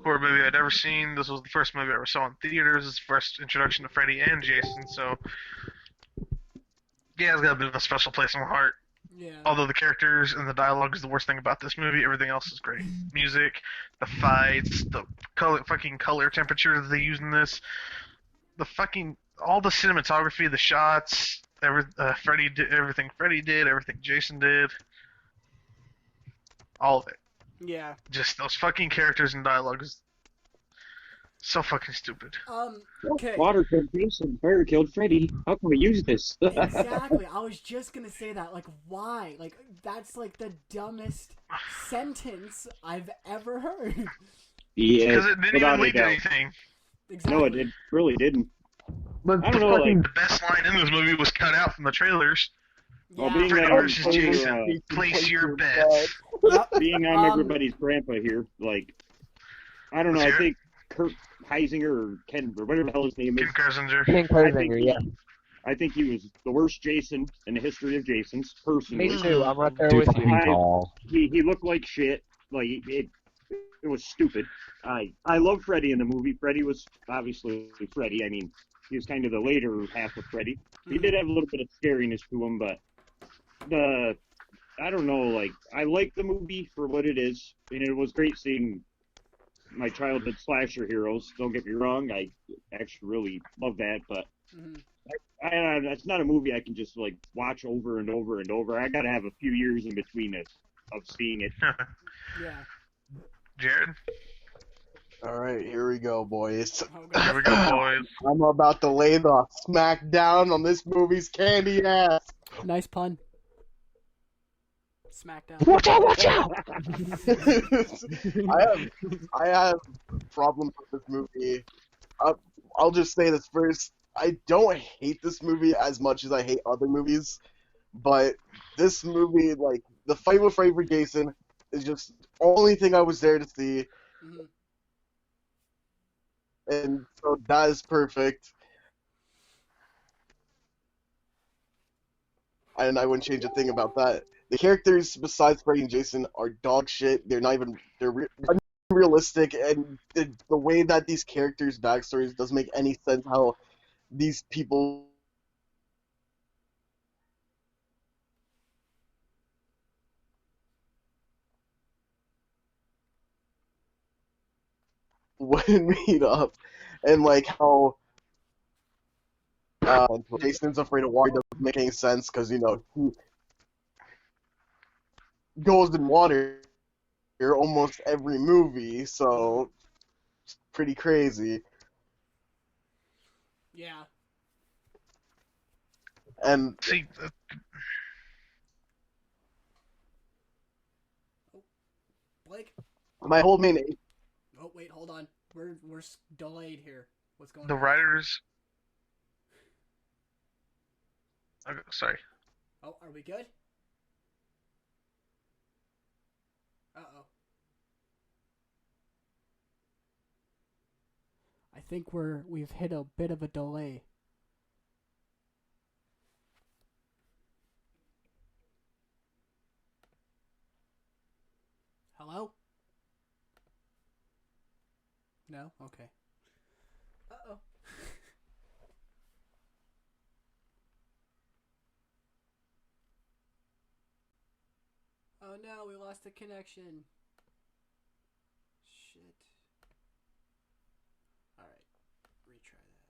[SPEAKER 4] horror movie I'd ever seen. This was the first movie I ever saw in theaters. It's the first introduction to Freddy and Jason, so yeah, it's got a bit of a special place in my heart.
[SPEAKER 2] Yeah.
[SPEAKER 4] Although the characters and the dialogue is the worst thing about this movie, everything else is great. Music, the fights, the fucking color temperature that they use in this, all the cinematography, the shots, Freddy did everything Freddy did, everything Jason did, all of it.
[SPEAKER 2] Yeah.
[SPEAKER 4] Just those fucking characters and dialogue is so fucking stupid.
[SPEAKER 2] Okay.
[SPEAKER 3] Water killed Jason, fire killed Freddy. How can we use this?
[SPEAKER 2] Exactly. I was just gonna say that. Like, why? Like, that's like the dumbest sentence I've ever heard.
[SPEAKER 3] Yeah,
[SPEAKER 4] Because it didn't
[SPEAKER 3] without
[SPEAKER 4] even
[SPEAKER 3] a
[SPEAKER 4] lead to
[SPEAKER 3] doubt.
[SPEAKER 4] anything.
[SPEAKER 2] Exactly.
[SPEAKER 3] No, it really didn't.
[SPEAKER 6] But
[SPEAKER 3] I don't know, like,
[SPEAKER 4] The best line in this movie was cut out from the trailers.
[SPEAKER 2] Yeah.
[SPEAKER 3] well, being
[SPEAKER 4] Freddy
[SPEAKER 3] that
[SPEAKER 4] versus
[SPEAKER 3] I'm
[SPEAKER 4] Jason. Place your bets.
[SPEAKER 2] Yep.
[SPEAKER 3] being I'm everybody's grandpa here, like, I don't know,
[SPEAKER 4] Let's
[SPEAKER 3] I
[SPEAKER 4] hear
[SPEAKER 3] think Kurt Heisinger or Ken or whatever the hell his name
[SPEAKER 4] Kim
[SPEAKER 3] is,
[SPEAKER 4] Kersinger.
[SPEAKER 1] King
[SPEAKER 3] I think
[SPEAKER 1] Krueger, yeah.
[SPEAKER 3] I think he was the worst Jason in the history of Jasons, personally.
[SPEAKER 1] Me too. I'm right there
[SPEAKER 5] Too
[SPEAKER 1] with you.
[SPEAKER 5] fucking tall.
[SPEAKER 3] He looked like shit. Like it was stupid. I love Freddy in the movie. Freddy was obviously Freddy. I mean, he was kind of the later half of Freddy. He did have a little bit of scariness to him, but I don't know. Like, I like the movie for what it is, and it was great seeing my childhood slasher heroes. Don't get me wrong. I actually really love that, but
[SPEAKER 2] Mhm.
[SPEAKER 3] it's not a movie I can just like watch over and over and over. I gotta have a few years in between it of seeing it.
[SPEAKER 2] Yeah.
[SPEAKER 4] Jared?
[SPEAKER 6] all right, here we go, boys.
[SPEAKER 2] Oh,
[SPEAKER 4] Here we
[SPEAKER 2] God.
[SPEAKER 4] go, boys.
[SPEAKER 6] I'm about to lay the smack down on this movie's candy ass.
[SPEAKER 2] Nice pun. Smackdown.
[SPEAKER 1] Watch out! Watch out!
[SPEAKER 6] I have problems with this movie. I'll just say this first. I don't hate this movie as much as I hate other movies, but this movie, like the fight with Freddy for Jason, is just the only thing I was there to see,
[SPEAKER 2] Mhm.
[SPEAKER 6] and so that is perfect. And I wouldn't change a thing about that. The characters besides Freddy and Jason are dog shit. They're not even unrealistic, and the way that these characters' backstories doesn't make any sense. How these people wouldn't meet up, and like how Jason's afraid of water doesn't make any sense because he goes in water almost every movie, so it's pretty crazy.
[SPEAKER 2] Yeah.
[SPEAKER 6] And
[SPEAKER 4] See,
[SPEAKER 2] Blake.
[SPEAKER 6] my whole main
[SPEAKER 2] Oh wait, hold on. We're delayed here. What's going
[SPEAKER 4] the
[SPEAKER 2] on?
[SPEAKER 4] writers. Okay, sorry.
[SPEAKER 2] Oh, are we good? Uh-oh. I think we've hit a bit of a delay. Hello? No? Okay. Uh-oh. Oh no, we lost the connection. Shit. Alright, retry that.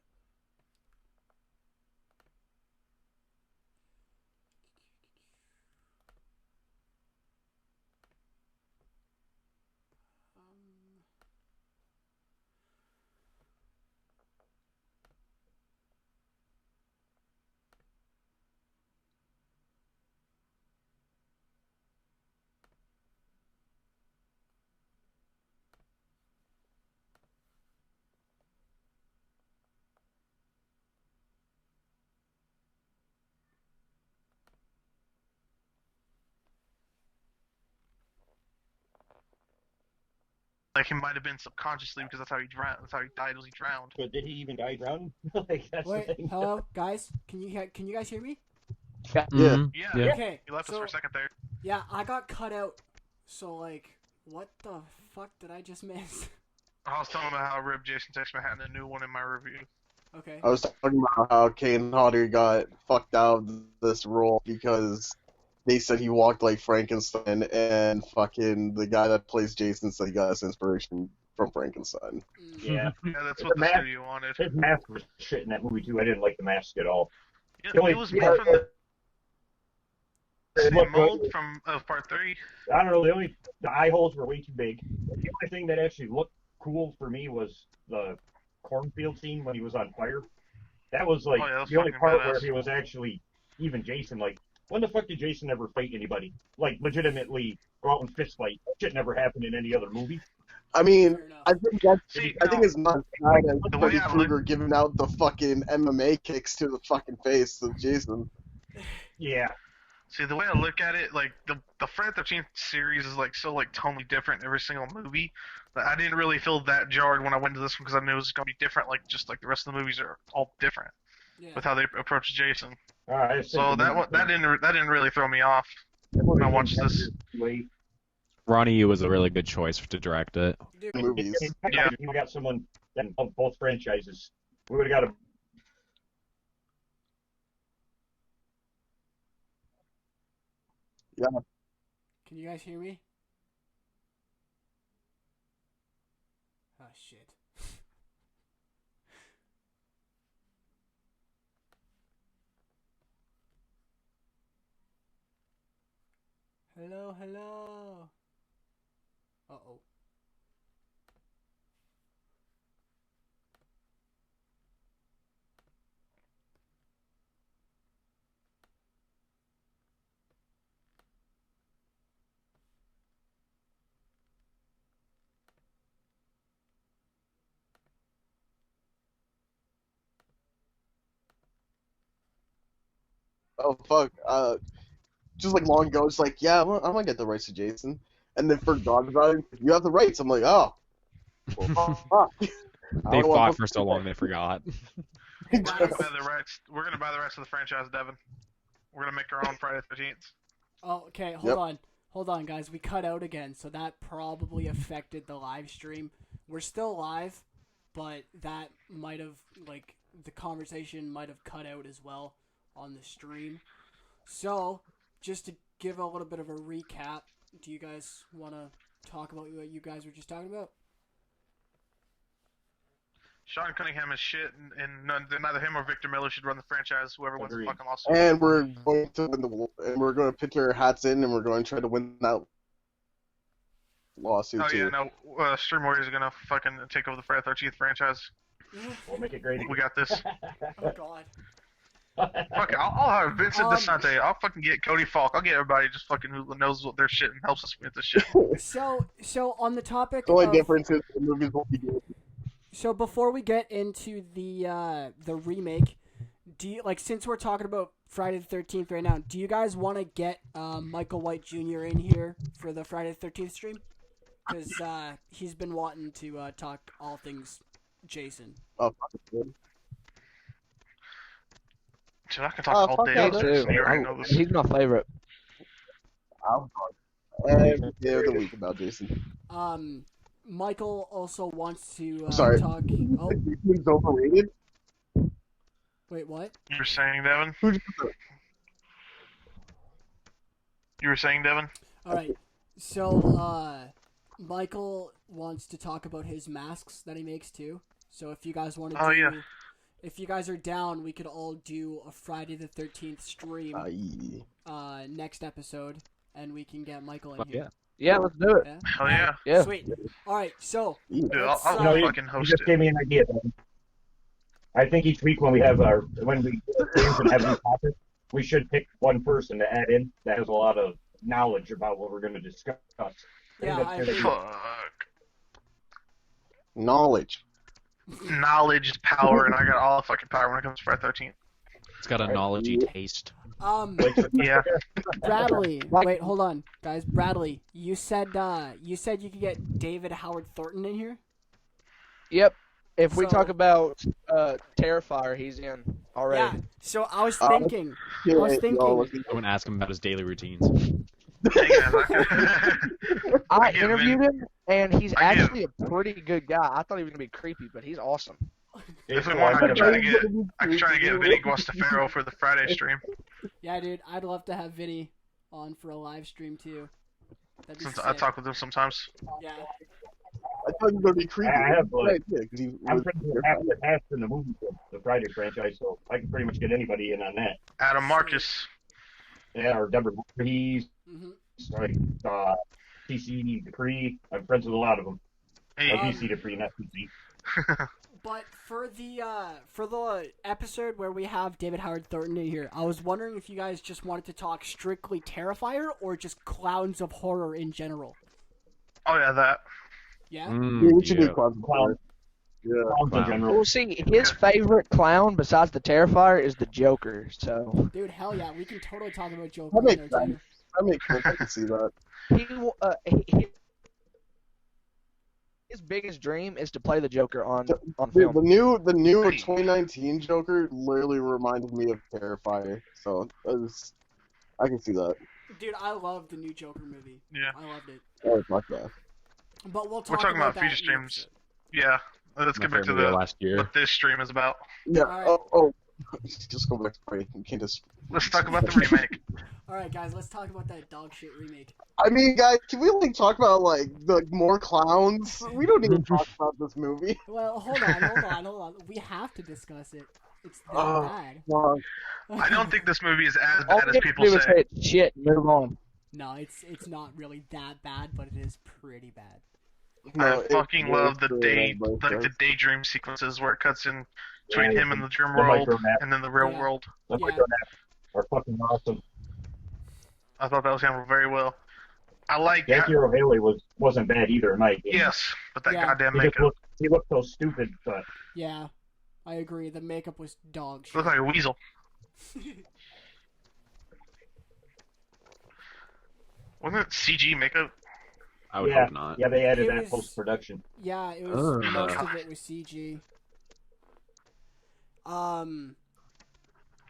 [SPEAKER 4] Like he might have been subconsciously because that's how he drowned. That's how he died. Was he drowned?
[SPEAKER 3] But did he even die drowning? Like that's
[SPEAKER 2] Wait,
[SPEAKER 3] the thing.
[SPEAKER 2] hello, guys. Can you guys hear me?
[SPEAKER 6] Yeah.
[SPEAKER 4] Yeah.
[SPEAKER 2] Okay.
[SPEAKER 4] He left us
[SPEAKER 2] so,
[SPEAKER 4] for a second there.
[SPEAKER 2] Yeah, I got cut out. So like, what the fuck did I just miss?
[SPEAKER 4] I was talking about how Rib Jason Takes Manhattan, a new one in my review.
[SPEAKER 2] Okay.
[SPEAKER 6] I was talking about how Kane Hodder got fucked out of this role because they said he walked like Frankenstein, and fucking the guy that plays Jason said he got his inspiration from Frankenstein.
[SPEAKER 3] Yeah.
[SPEAKER 4] Yeah, that's what the
[SPEAKER 3] mask-
[SPEAKER 4] studio wanted.
[SPEAKER 3] His mask was shit in that movie too. I didn't like the mask at all.
[SPEAKER 4] Yeah,
[SPEAKER 3] The only-
[SPEAKER 4] it was more from the same mold from part 3.
[SPEAKER 3] I don't know. The eye holes were way too big. The only thing that actually looked cool for me was the cornfield scene when he was on fire. That was like
[SPEAKER 4] that was
[SPEAKER 3] the only
[SPEAKER 4] fucking
[SPEAKER 3] part
[SPEAKER 4] badass.
[SPEAKER 3] where he was actually even Jason. Like, when the fuck did Jason ever fight anybody? Like, legitimately go out and fist fight? Shit never happened in any other movie.
[SPEAKER 6] I mean,
[SPEAKER 2] Fair enough.
[SPEAKER 6] I think that's.
[SPEAKER 4] See,
[SPEAKER 6] I think it's not as bad as
[SPEAKER 4] the way
[SPEAKER 6] Freddy
[SPEAKER 4] I look-
[SPEAKER 6] Krueger giving out the fucking MMA kicks to the fucking face of Jason.
[SPEAKER 3] Yeah.
[SPEAKER 4] See, the way I look at it, like the Friday the 13th series is like so like totally different in every single movie. That I didn't really feel that jarred when I went to this one because I knew it was gonna be different. Like just like the rest of the movies are all different
[SPEAKER 2] Yeah.
[SPEAKER 4] with how they approach Jason.
[SPEAKER 3] I just think
[SPEAKER 4] So
[SPEAKER 3] the movie-
[SPEAKER 4] that didn't really throw me off.
[SPEAKER 3] the movie
[SPEAKER 4] I watched
[SPEAKER 3] was
[SPEAKER 4] this.
[SPEAKER 3] late.
[SPEAKER 5] Ronnie Yu was a really good choice to direct it.
[SPEAKER 2] Dude,
[SPEAKER 6] Movies.
[SPEAKER 4] Yeah.
[SPEAKER 3] If you got someone that of both franchises, we would have got a.
[SPEAKER 2] can you guys hear me? Oh shit. Hello, hello. Uh-oh.
[SPEAKER 6] Oh fuck. Just like long ago, it's like, yeah, I'm gonna get the rights to Jason, and then forgot about it. You have the rights. I'm like, oh. Well, fuck. I
[SPEAKER 5] They
[SPEAKER 6] don't know
[SPEAKER 5] fought
[SPEAKER 6] what-
[SPEAKER 5] for so long they forgot.
[SPEAKER 4] We're gonna buy the rights. We're gonna buy the rest of the franchise, Devin. We're gonna make our own Friday the 13th.
[SPEAKER 2] Oh, okay,
[SPEAKER 6] Yep.
[SPEAKER 2] Hold on, guys. We cut out again, so that probably affected the live stream. We're still live, but that might have, like, the conversation might have cut out as well on the stream. So, just to give a little bit of a recap, do you guys want to talk about what you guys were just talking about?
[SPEAKER 4] Sean Cunningham is shit, and neither him or Victor Miller should run the franchise. Whoever wins the
[SPEAKER 3] Agreed.
[SPEAKER 4] fucking lawsuit.
[SPEAKER 6] And we're going to win and we're going to pitch our hats in, and we're going to try to win that lawsuit
[SPEAKER 4] Oh
[SPEAKER 6] too.
[SPEAKER 4] yeah, no. Stream Warriors are gonna fucking take over the Friday the 13th franchise.
[SPEAKER 3] We'll make it great.
[SPEAKER 4] We got this.
[SPEAKER 2] Oh, God.
[SPEAKER 4] Fuck it, I'll have Vincent
[SPEAKER 2] Um,
[SPEAKER 4] DeSante. I'll fucking get Cody Falk. I'll get everybody just fucking who knows what their shit and helps us with this shit.
[SPEAKER 2] So on the topic
[SPEAKER 6] The only
[SPEAKER 2] of...
[SPEAKER 6] difference is the movies will be good.
[SPEAKER 2] So before we get into the remake, do you, like, since we're talking about Friday the 13th right now, do you guys want to get Michael White Jr. in here for the Friday the 13th stream? Because he's been wanting to talk all things Jason.
[SPEAKER 6] Oh, fuck, it's good.
[SPEAKER 4] Dude, I can talk all
[SPEAKER 6] fuck
[SPEAKER 4] day.
[SPEAKER 6] yeah,
[SPEAKER 4] about this. You already know this.
[SPEAKER 1] He's my favorite.
[SPEAKER 6] I'm sorry. Every day of the week about Jason.
[SPEAKER 2] Michael also wants to
[SPEAKER 6] Sorry.
[SPEAKER 2] talk. Oh,
[SPEAKER 6] Jason's overrated.
[SPEAKER 2] wait, what?
[SPEAKER 4] You were saying, Devin?
[SPEAKER 6] Who just-
[SPEAKER 4] You were saying, Devin?
[SPEAKER 2] All right. So, Michael wants to talk about his masks that he makes too. So if you guys want to if you guys are down, we could all do a Friday the 13th stream next episode, and we can get Michael in here.
[SPEAKER 1] Yeah, let's do it.
[SPEAKER 2] Yeah.
[SPEAKER 4] Hell yeah.
[SPEAKER 1] Yeah.
[SPEAKER 2] Sweet. All right. So
[SPEAKER 4] Dude,
[SPEAKER 2] let's,
[SPEAKER 4] I'll
[SPEAKER 3] You
[SPEAKER 4] fucking host
[SPEAKER 3] just
[SPEAKER 4] it.
[SPEAKER 3] gave me an idea. Dan. I think each week when we get games and have new topics, we should pick one person to add in that has a lot of knowledge about what we're going to discuss.
[SPEAKER 2] Yeah, I agree.
[SPEAKER 4] Fuck.
[SPEAKER 6] Knowledge.
[SPEAKER 4] Knowledge is power, and I got all the fucking power when it comes to Friday 13th.
[SPEAKER 5] It's got a knowledgey taste.
[SPEAKER 4] Yeah.
[SPEAKER 2] Bradley. Wait, hold on, guys. Bradley, you said you could get David Howard Thornton in here.
[SPEAKER 1] Yep. If we
[SPEAKER 2] So-
[SPEAKER 1] talk about Terrifier, he's in already.
[SPEAKER 2] Yeah. So I was thinking. I was thinking.
[SPEAKER 5] I want to ask him about his daily routines.
[SPEAKER 1] I
[SPEAKER 4] give
[SPEAKER 1] interviewed him, and he's
[SPEAKER 4] I give-
[SPEAKER 1] actually a pretty good guy. I thought he was gonna be creepy, but he's awesome.
[SPEAKER 4] If we want, I can try to get Vinny Guastafaro for the Friday stream.
[SPEAKER 2] Yeah, dude. I'd love to have Vinny on for a live stream too. That'd be
[SPEAKER 4] Since
[SPEAKER 2] sick.
[SPEAKER 4] I talk with him sometimes.
[SPEAKER 2] Yeah.
[SPEAKER 6] I thought you were going to be creepy.
[SPEAKER 3] I have,
[SPEAKER 6] Right, yeah, 'cause he
[SPEAKER 3] I'm
[SPEAKER 6] was-
[SPEAKER 3] friends with half the cast in the movie, the Friday franchise, so I can pretty much get anybody in on that.
[SPEAKER 4] Adam Marcus.
[SPEAKER 3] Yeah, or Deborah Voorhees,
[SPEAKER 2] Mhm.
[SPEAKER 3] like TC Dupree. I'm friends with a lot of them.
[SPEAKER 4] Hey,
[SPEAKER 3] Like DC Dupree, not TC.
[SPEAKER 2] But for the episode where we have David Howard Thornton in here, I was wondering if you guys just wanted to talk strictly Terrifier or just clowns of horror in general.
[SPEAKER 4] oh yeah, that.
[SPEAKER 2] Yeah.
[SPEAKER 6] Yeah, we should do clown.
[SPEAKER 3] Clown.
[SPEAKER 6] Yeah.
[SPEAKER 3] Clowns in general.
[SPEAKER 1] Well, see, his favorite clown besides the Terrifier is the Joker. So
[SPEAKER 2] Dude, hell yeah, we can totally talk about Joker
[SPEAKER 6] That
[SPEAKER 2] in
[SPEAKER 6] makes
[SPEAKER 2] there too.
[SPEAKER 6] sense. That makes sense. I can see that.
[SPEAKER 1] his biggest dream is to play the Joker on
[SPEAKER 6] Dude,
[SPEAKER 1] film.
[SPEAKER 6] the new 2019 Joker literally reminded me of Terrifier. So I can see that.
[SPEAKER 2] Dude, I love the new Joker movie.
[SPEAKER 4] Yeah.
[SPEAKER 2] I loved it.
[SPEAKER 6] Oh, fuck yeah.
[SPEAKER 2] But we'll talk
[SPEAKER 4] We're talking about
[SPEAKER 2] that
[SPEAKER 4] future
[SPEAKER 2] in the
[SPEAKER 4] streams.
[SPEAKER 2] episode.
[SPEAKER 4] Yeah. Let's
[SPEAKER 5] My
[SPEAKER 4] get back to
[SPEAKER 5] favorite movie
[SPEAKER 4] the
[SPEAKER 5] last year.
[SPEAKER 4] what this stream is about.
[SPEAKER 6] Yeah.
[SPEAKER 2] Alright.
[SPEAKER 6] Oh. Just go back to Freddy. You can't just.
[SPEAKER 4] Let's talk about the remake.
[SPEAKER 2] Alright, guys, let's talk about that dog shit remake.
[SPEAKER 6] I mean, guys, can we like talk about like the more clowns? We don't even talk about this movie.
[SPEAKER 2] Well, hold on. We have to discuss it. It's that
[SPEAKER 6] Oh.
[SPEAKER 2] bad.
[SPEAKER 6] Wow.
[SPEAKER 4] I don't think this movie is as
[SPEAKER 1] All
[SPEAKER 4] bad as
[SPEAKER 1] we have to
[SPEAKER 4] people
[SPEAKER 1] do is
[SPEAKER 4] say.
[SPEAKER 1] say it's shit and move on.
[SPEAKER 2] No, it's not really that bad, but it is pretty bad.
[SPEAKER 6] No,
[SPEAKER 4] I fucking love the
[SPEAKER 6] really
[SPEAKER 4] the daydream sequences where it cuts in between
[SPEAKER 3] Yeah,
[SPEAKER 4] him and the dream
[SPEAKER 3] the
[SPEAKER 4] world
[SPEAKER 3] micro map.
[SPEAKER 4] and then the real
[SPEAKER 2] Yeah.
[SPEAKER 4] world.
[SPEAKER 3] The
[SPEAKER 2] Yeah.
[SPEAKER 3] micro maps are fucking awesome.
[SPEAKER 4] I thought that was handled very well. I like
[SPEAKER 3] Jackie Earle Haley wasn't bad either, in my opinion.
[SPEAKER 4] yes, but that
[SPEAKER 2] Yeah.
[SPEAKER 4] goddamn
[SPEAKER 3] He just
[SPEAKER 4] makeup
[SPEAKER 3] looked so stupid, but
[SPEAKER 2] Yeah, I agree. The makeup was dog shit.
[SPEAKER 4] looked like a weasel. Wasn't it CG makeup?
[SPEAKER 5] I would
[SPEAKER 3] yeah,
[SPEAKER 5] hope not.
[SPEAKER 3] yeah, they added
[SPEAKER 2] It
[SPEAKER 3] that
[SPEAKER 2] was-
[SPEAKER 3] post production.
[SPEAKER 2] Yeah, it was
[SPEAKER 5] Ugh.
[SPEAKER 2] most of it was CG.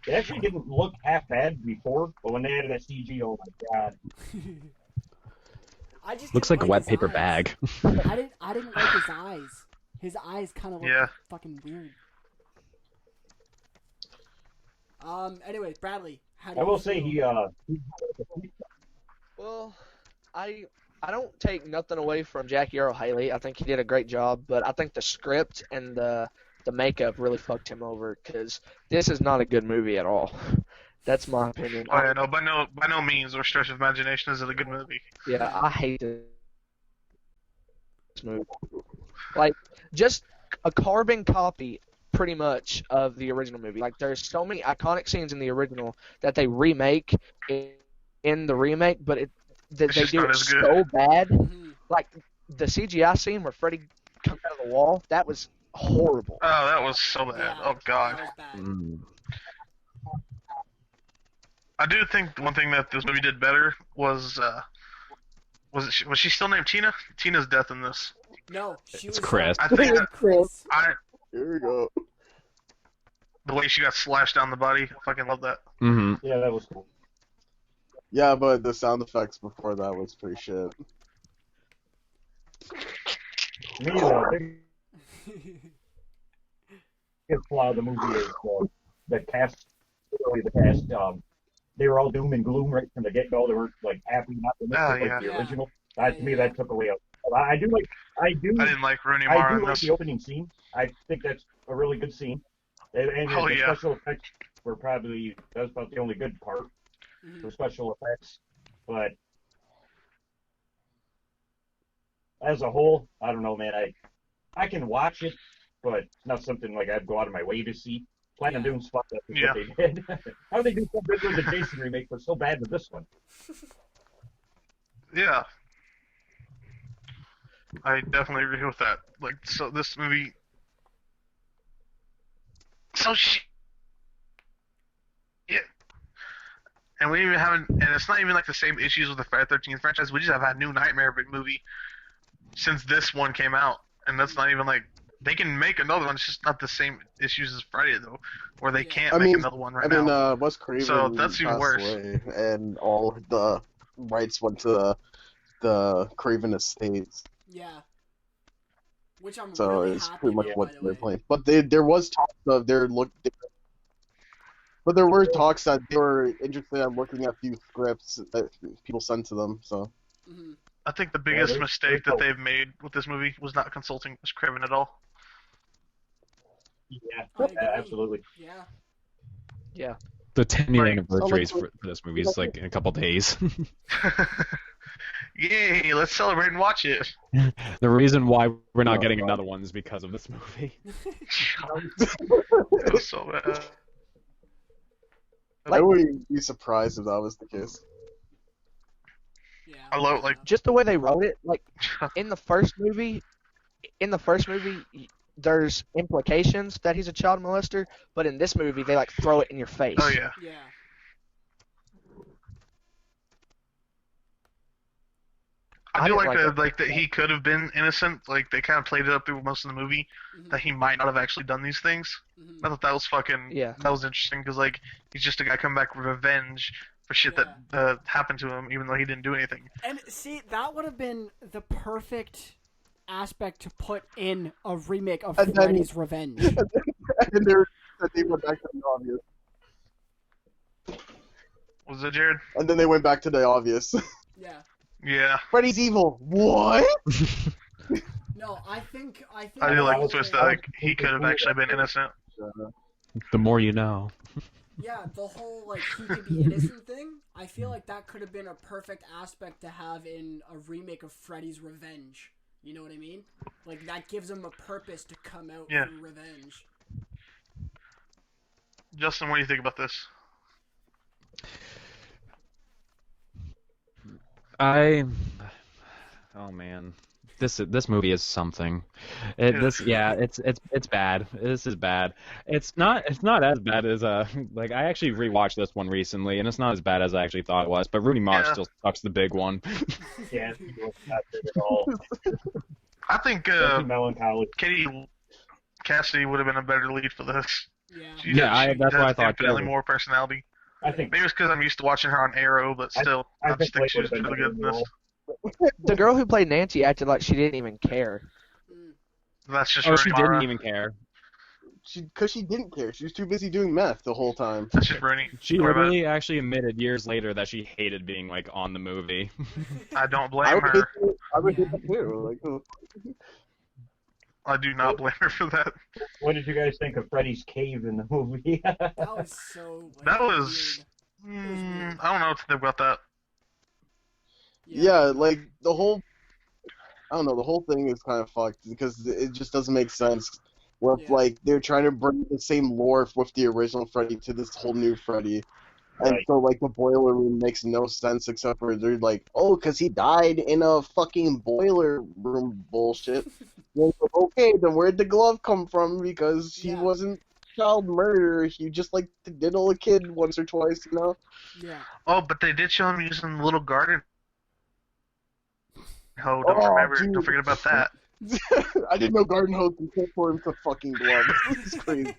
[SPEAKER 3] It actually didn't look half bad before, but when they added that CG, oh my god.
[SPEAKER 2] I just
[SPEAKER 5] Looks
[SPEAKER 2] didn't
[SPEAKER 5] like a wet
[SPEAKER 2] his
[SPEAKER 5] paper
[SPEAKER 2] eyes.
[SPEAKER 5] bag.
[SPEAKER 2] I didn't like his eyes. His eyes kind of looked
[SPEAKER 4] Yeah.
[SPEAKER 2] fucking weird. Anyways, Bradley, how do
[SPEAKER 3] I
[SPEAKER 2] you
[SPEAKER 3] will say
[SPEAKER 2] feel?
[SPEAKER 1] Well, I don't take nothing away from Jackie Earle Haley. I think he did a great job, but I think the script and the makeup really fucked him over because this is not a good movie at all. That's my opinion.
[SPEAKER 4] Oh yeah, no, by no means or stretch of imagination is it a good movie.
[SPEAKER 1] Yeah, I hate this movie. Like, just a carbon copy, pretty much, of the original movie. Like, there's so many iconic scenes in the original that they remake in the remake, but they
[SPEAKER 4] just
[SPEAKER 1] do
[SPEAKER 4] not
[SPEAKER 1] it
[SPEAKER 4] as good.
[SPEAKER 1] so bad.
[SPEAKER 2] Mhm.
[SPEAKER 1] Like, the CGI scene where Freddy comes out of the wall, that was horrible.
[SPEAKER 4] Oh, that was so bad.
[SPEAKER 2] Yeah,
[SPEAKER 4] Oh god.
[SPEAKER 2] that was bad.
[SPEAKER 5] Mm.
[SPEAKER 4] I do think one thing that this movie did better was was she still named Tina? Tina's death in this.
[SPEAKER 2] No, she
[SPEAKER 5] It's
[SPEAKER 2] was
[SPEAKER 5] Chris.
[SPEAKER 4] I think
[SPEAKER 2] Chris.
[SPEAKER 6] Here we go.
[SPEAKER 4] the way she got slashed down the body, I fucking love that.
[SPEAKER 5] hmm
[SPEAKER 3] Yeah, that was cool.
[SPEAKER 6] Yeah, but the sound effects before that was pretty shit.
[SPEAKER 3] To me, the biggest flaw of the movie is the cast. Really, the cast. they were all doom and gloom right from the get go. They were like happy, not the
[SPEAKER 4] yeah.
[SPEAKER 3] the
[SPEAKER 2] Yeah.
[SPEAKER 3] original. To me,
[SPEAKER 2] Yeah.
[SPEAKER 3] that took away. I do like.
[SPEAKER 4] I didn't like Rooney
[SPEAKER 3] I
[SPEAKER 4] Mara
[SPEAKER 3] do
[SPEAKER 4] in
[SPEAKER 3] like
[SPEAKER 4] this.
[SPEAKER 3] the opening scene. I think that's a really good scene. And
[SPEAKER 4] Oh,
[SPEAKER 3] the
[SPEAKER 4] yeah.
[SPEAKER 3] special effects were probably that's about the only good part
[SPEAKER 2] Mhm.
[SPEAKER 3] for special effects. But as a whole, I don't know, man. I can watch it, but it's not something like I'd go out of my way to see. Platinum
[SPEAKER 2] Yeah.
[SPEAKER 3] Doom's fucked up with
[SPEAKER 4] Yeah.
[SPEAKER 3] what they did. How did they do so good with the Jason remake, but so bad with this one?
[SPEAKER 4] Yeah. I definitely agree with that. Like, so this movie, so shit. Yeah. And we even haven't, and it's not even like the same issues with the Friday the 13th franchise. We just have had New Nightmare movie since this one came out, and that's not even like they can make another one. It's just not the same issues as Friday though, or they
[SPEAKER 2] Yeah.
[SPEAKER 4] can't
[SPEAKER 6] I
[SPEAKER 4] make
[SPEAKER 6] mean-
[SPEAKER 4] another one right
[SPEAKER 6] I mean,
[SPEAKER 4] now.
[SPEAKER 6] Wes Craven
[SPEAKER 4] So that's even
[SPEAKER 6] passed
[SPEAKER 4] worse.
[SPEAKER 6] away, and all the rights went to the Craven estates.
[SPEAKER 2] Yeah. Which I'm
[SPEAKER 6] So
[SPEAKER 2] really
[SPEAKER 6] it's
[SPEAKER 2] happy
[SPEAKER 6] pretty much
[SPEAKER 2] about,
[SPEAKER 6] what
[SPEAKER 2] by the
[SPEAKER 6] they're
[SPEAKER 2] way.
[SPEAKER 6] playing. But there was talks of but there were talks that they were interested in looking at a few scripts that people sent to them. So
[SPEAKER 2] Mhm.
[SPEAKER 4] I think the biggest
[SPEAKER 3] there's-
[SPEAKER 4] mistake
[SPEAKER 3] there's
[SPEAKER 4] that they've made with this movie was not consulting Wes Craven at all.
[SPEAKER 3] Yeah,
[SPEAKER 2] I agree.
[SPEAKER 3] absolutely.
[SPEAKER 2] Yeah.
[SPEAKER 1] Yeah.
[SPEAKER 5] The 10-year
[SPEAKER 4] Right.
[SPEAKER 5] anniversary
[SPEAKER 6] So,
[SPEAKER 5] for this movie is like in a couple days.
[SPEAKER 4] Yay! Let's celebrate and watch it.
[SPEAKER 5] The reason why we're not
[SPEAKER 6] Oh,
[SPEAKER 5] getting
[SPEAKER 6] God.
[SPEAKER 5] another one is because of this movie.
[SPEAKER 4] That was so bad.
[SPEAKER 6] I wouldn't be surprised if that was the case.
[SPEAKER 2] Yeah.
[SPEAKER 4] I love like
[SPEAKER 1] Just the way they wrote it, like in the first movie, there's implications that he's a child molester, but in this movie they like throw it in your face.
[SPEAKER 4] oh yeah.
[SPEAKER 2] Yeah.
[SPEAKER 4] I
[SPEAKER 1] I
[SPEAKER 4] do
[SPEAKER 1] didn't
[SPEAKER 4] like
[SPEAKER 1] like
[SPEAKER 4] that he could have been innocent. Like they kind of played it up through most of the movie
[SPEAKER 2] Mhm.
[SPEAKER 4] that he might not have actually done these things.
[SPEAKER 2] Mhm.
[SPEAKER 4] I thought that was fucking.
[SPEAKER 1] Yeah.
[SPEAKER 4] That was interesting because like he's just a guy coming back with revenge for shit
[SPEAKER 2] Yeah.
[SPEAKER 4] that happened to him, even though he didn't do anything.
[SPEAKER 2] And see, that would have been the perfect aspect to put in a remake of
[SPEAKER 6] And then-
[SPEAKER 2] Freddy's Revenge.
[SPEAKER 6] And they went back to the obvious.
[SPEAKER 4] Was it Jared?
[SPEAKER 6] And then they went back to the obvious.
[SPEAKER 2] Yeah.
[SPEAKER 4] Yeah.
[SPEAKER 6] Freddy's evil. What?
[SPEAKER 2] No, I think.
[SPEAKER 4] I do like the twist that like he could have actually been innocent.
[SPEAKER 5] The more you know.
[SPEAKER 2] Yeah, the whole like he could be innocent thing. I feel like that could have been a perfect aspect to have in a remake of Freddy's Revenge. You know what I mean? Like that gives him a purpose to come out
[SPEAKER 4] Yeah.
[SPEAKER 2] for revenge.
[SPEAKER 4] Justin, what do you think about this?
[SPEAKER 5] Oh man, this movie is something. It's bad. This is bad. It's not as bad as like I actually rewatched this one recently, and it's not as bad as I actually thought it was. But Rooney Mara
[SPEAKER 4] Yeah.
[SPEAKER 5] still sucks the big one.
[SPEAKER 3] Yeah, it was not good at all.
[SPEAKER 4] I think
[SPEAKER 3] Melancholy.
[SPEAKER 4] Katie Cassidy would have been a better lead for this.
[SPEAKER 2] Yeah.
[SPEAKER 4] She
[SPEAKER 5] That's what I
[SPEAKER 4] has
[SPEAKER 5] thought,
[SPEAKER 4] infinitely
[SPEAKER 5] too.
[SPEAKER 4] more personality.
[SPEAKER 3] I think
[SPEAKER 4] Maybe it's because I'm used to watching her on Arrow, but still, I just think
[SPEAKER 3] Blake
[SPEAKER 4] she was
[SPEAKER 3] would have
[SPEAKER 4] really
[SPEAKER 3] been
[SPEAKER 4] good
[SPEAKER 3] better
[SPEAKER 4] in
[SPEAKER 3] in
[SPEAKER 4] this.
[SPEAKER 3] the role.
[SPEAKER 1] The girl who played Nancy acted like she didn't even care.
[SPEAKER 2] Mm.
[SPEAKER 4] That's just
[SPEAKER 5] Oh, she
[SPEAKER 4] Rooney Mara.
[SPEAKER 5] didn't even care.
[SPEAKER 6] Because she didn't care. She was too busy doing meth the whole time.
[SPEAKER 4] That's just Rooney.
[SPEAKER 5] She
[SPEAKER 4] Don't worry about
[SPEAKER 5] literally actually admitted years later that she hated being like on the movie.
[SPEAKER 4] it. I don't
[SPEAKER 6] I
[SPEAKER 4] blame
[SPEAKER 6] would
[SPEAKER 4] her.
[SPEAKER 6] do that too. Like, oh.
[SPEAKER 4] I do not blame her for that.
[SPEAKER 3] What did you guys think of Freddy's cave in the movie?
[SPEAKER 2] That was so. Like,
[SPEAKER 4] That was.
[SPEAKER 2] weird.
[SPEAKER 4] I don't know what to think about that.
[SPEAKER 6] Yeah, like the whole. I don't know. The whole thing is kind of fucked because it just doesn't make sense. With
[SPEAKER 2] Yeah.
[SPEAKER 6] like they're trying to bring the same lore with the original Freddy to this whole new Freddy. And
[SPEAKER 3] Right.
[SPEAKER 6] so, like, the boiler room makes no sense except for they're like, oh, because he died in a fucking boiler room bullshit. Like, okay, then where'd the glove come from? Because he
[SPEAKER 2] Yeah.
[SPEAKER 6] wasn't child murder. He just, like, to diddle a kid once or twice, you know?
[SPEAKER 2] Yeah.
[SPEAKER 4] Oh, but they did show him using the little garden. Oh, don't
[SPEAKER 6] Oh,
[SPEAKER 4] remember.
[SPEAKER 6] dude.
[SPEAKER 4] Don't forget about that.
[SPEAKER 6] I didn't know garden hose could transform into fucking glove. This is crazy.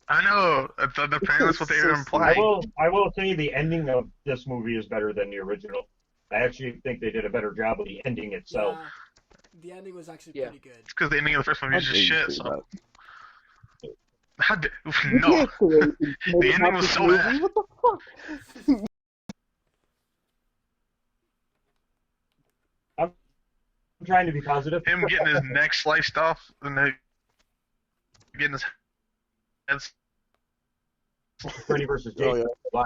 [SPEAKER 4] I know. Apparently that's what they were
[SPEAKER 6] So
[SPEAKER 3] I
[SPEAKER 4] implying.
[SPEAKER 3] will say the ending of this movie is better than the original. I actually think they did a better job of the ending itself.
[SPEAKER 2] Yeah. The ending was actually
[SPEAKER 1] Yeah.
[SPEAKER 2] pretty good.
[SPEAKER 4] It's because the ending of the first movie is just shit. So.
[SPEAKER 6] You
[SPEAKER 4] No.
[SPEAKER 6] can't say anything
[SPEAKER 4] The ending was
[SPEAKER 6] about
[SPEAKER 4] so
[SPEAKER 6] this
[SPEAKER 4] bad.
[SPEAKER 6] movie. What the fuck?
[SPEAKER 3] I'm trying to be positive.
[SPEAKER 4] Him getting his neck sliced off and then getting his head.
[SPEAKER 3] Freddy versus
[SPEAKER 6] Oh,
[SPEAKER 3] Jason.
[SPEAKER 6] yeah.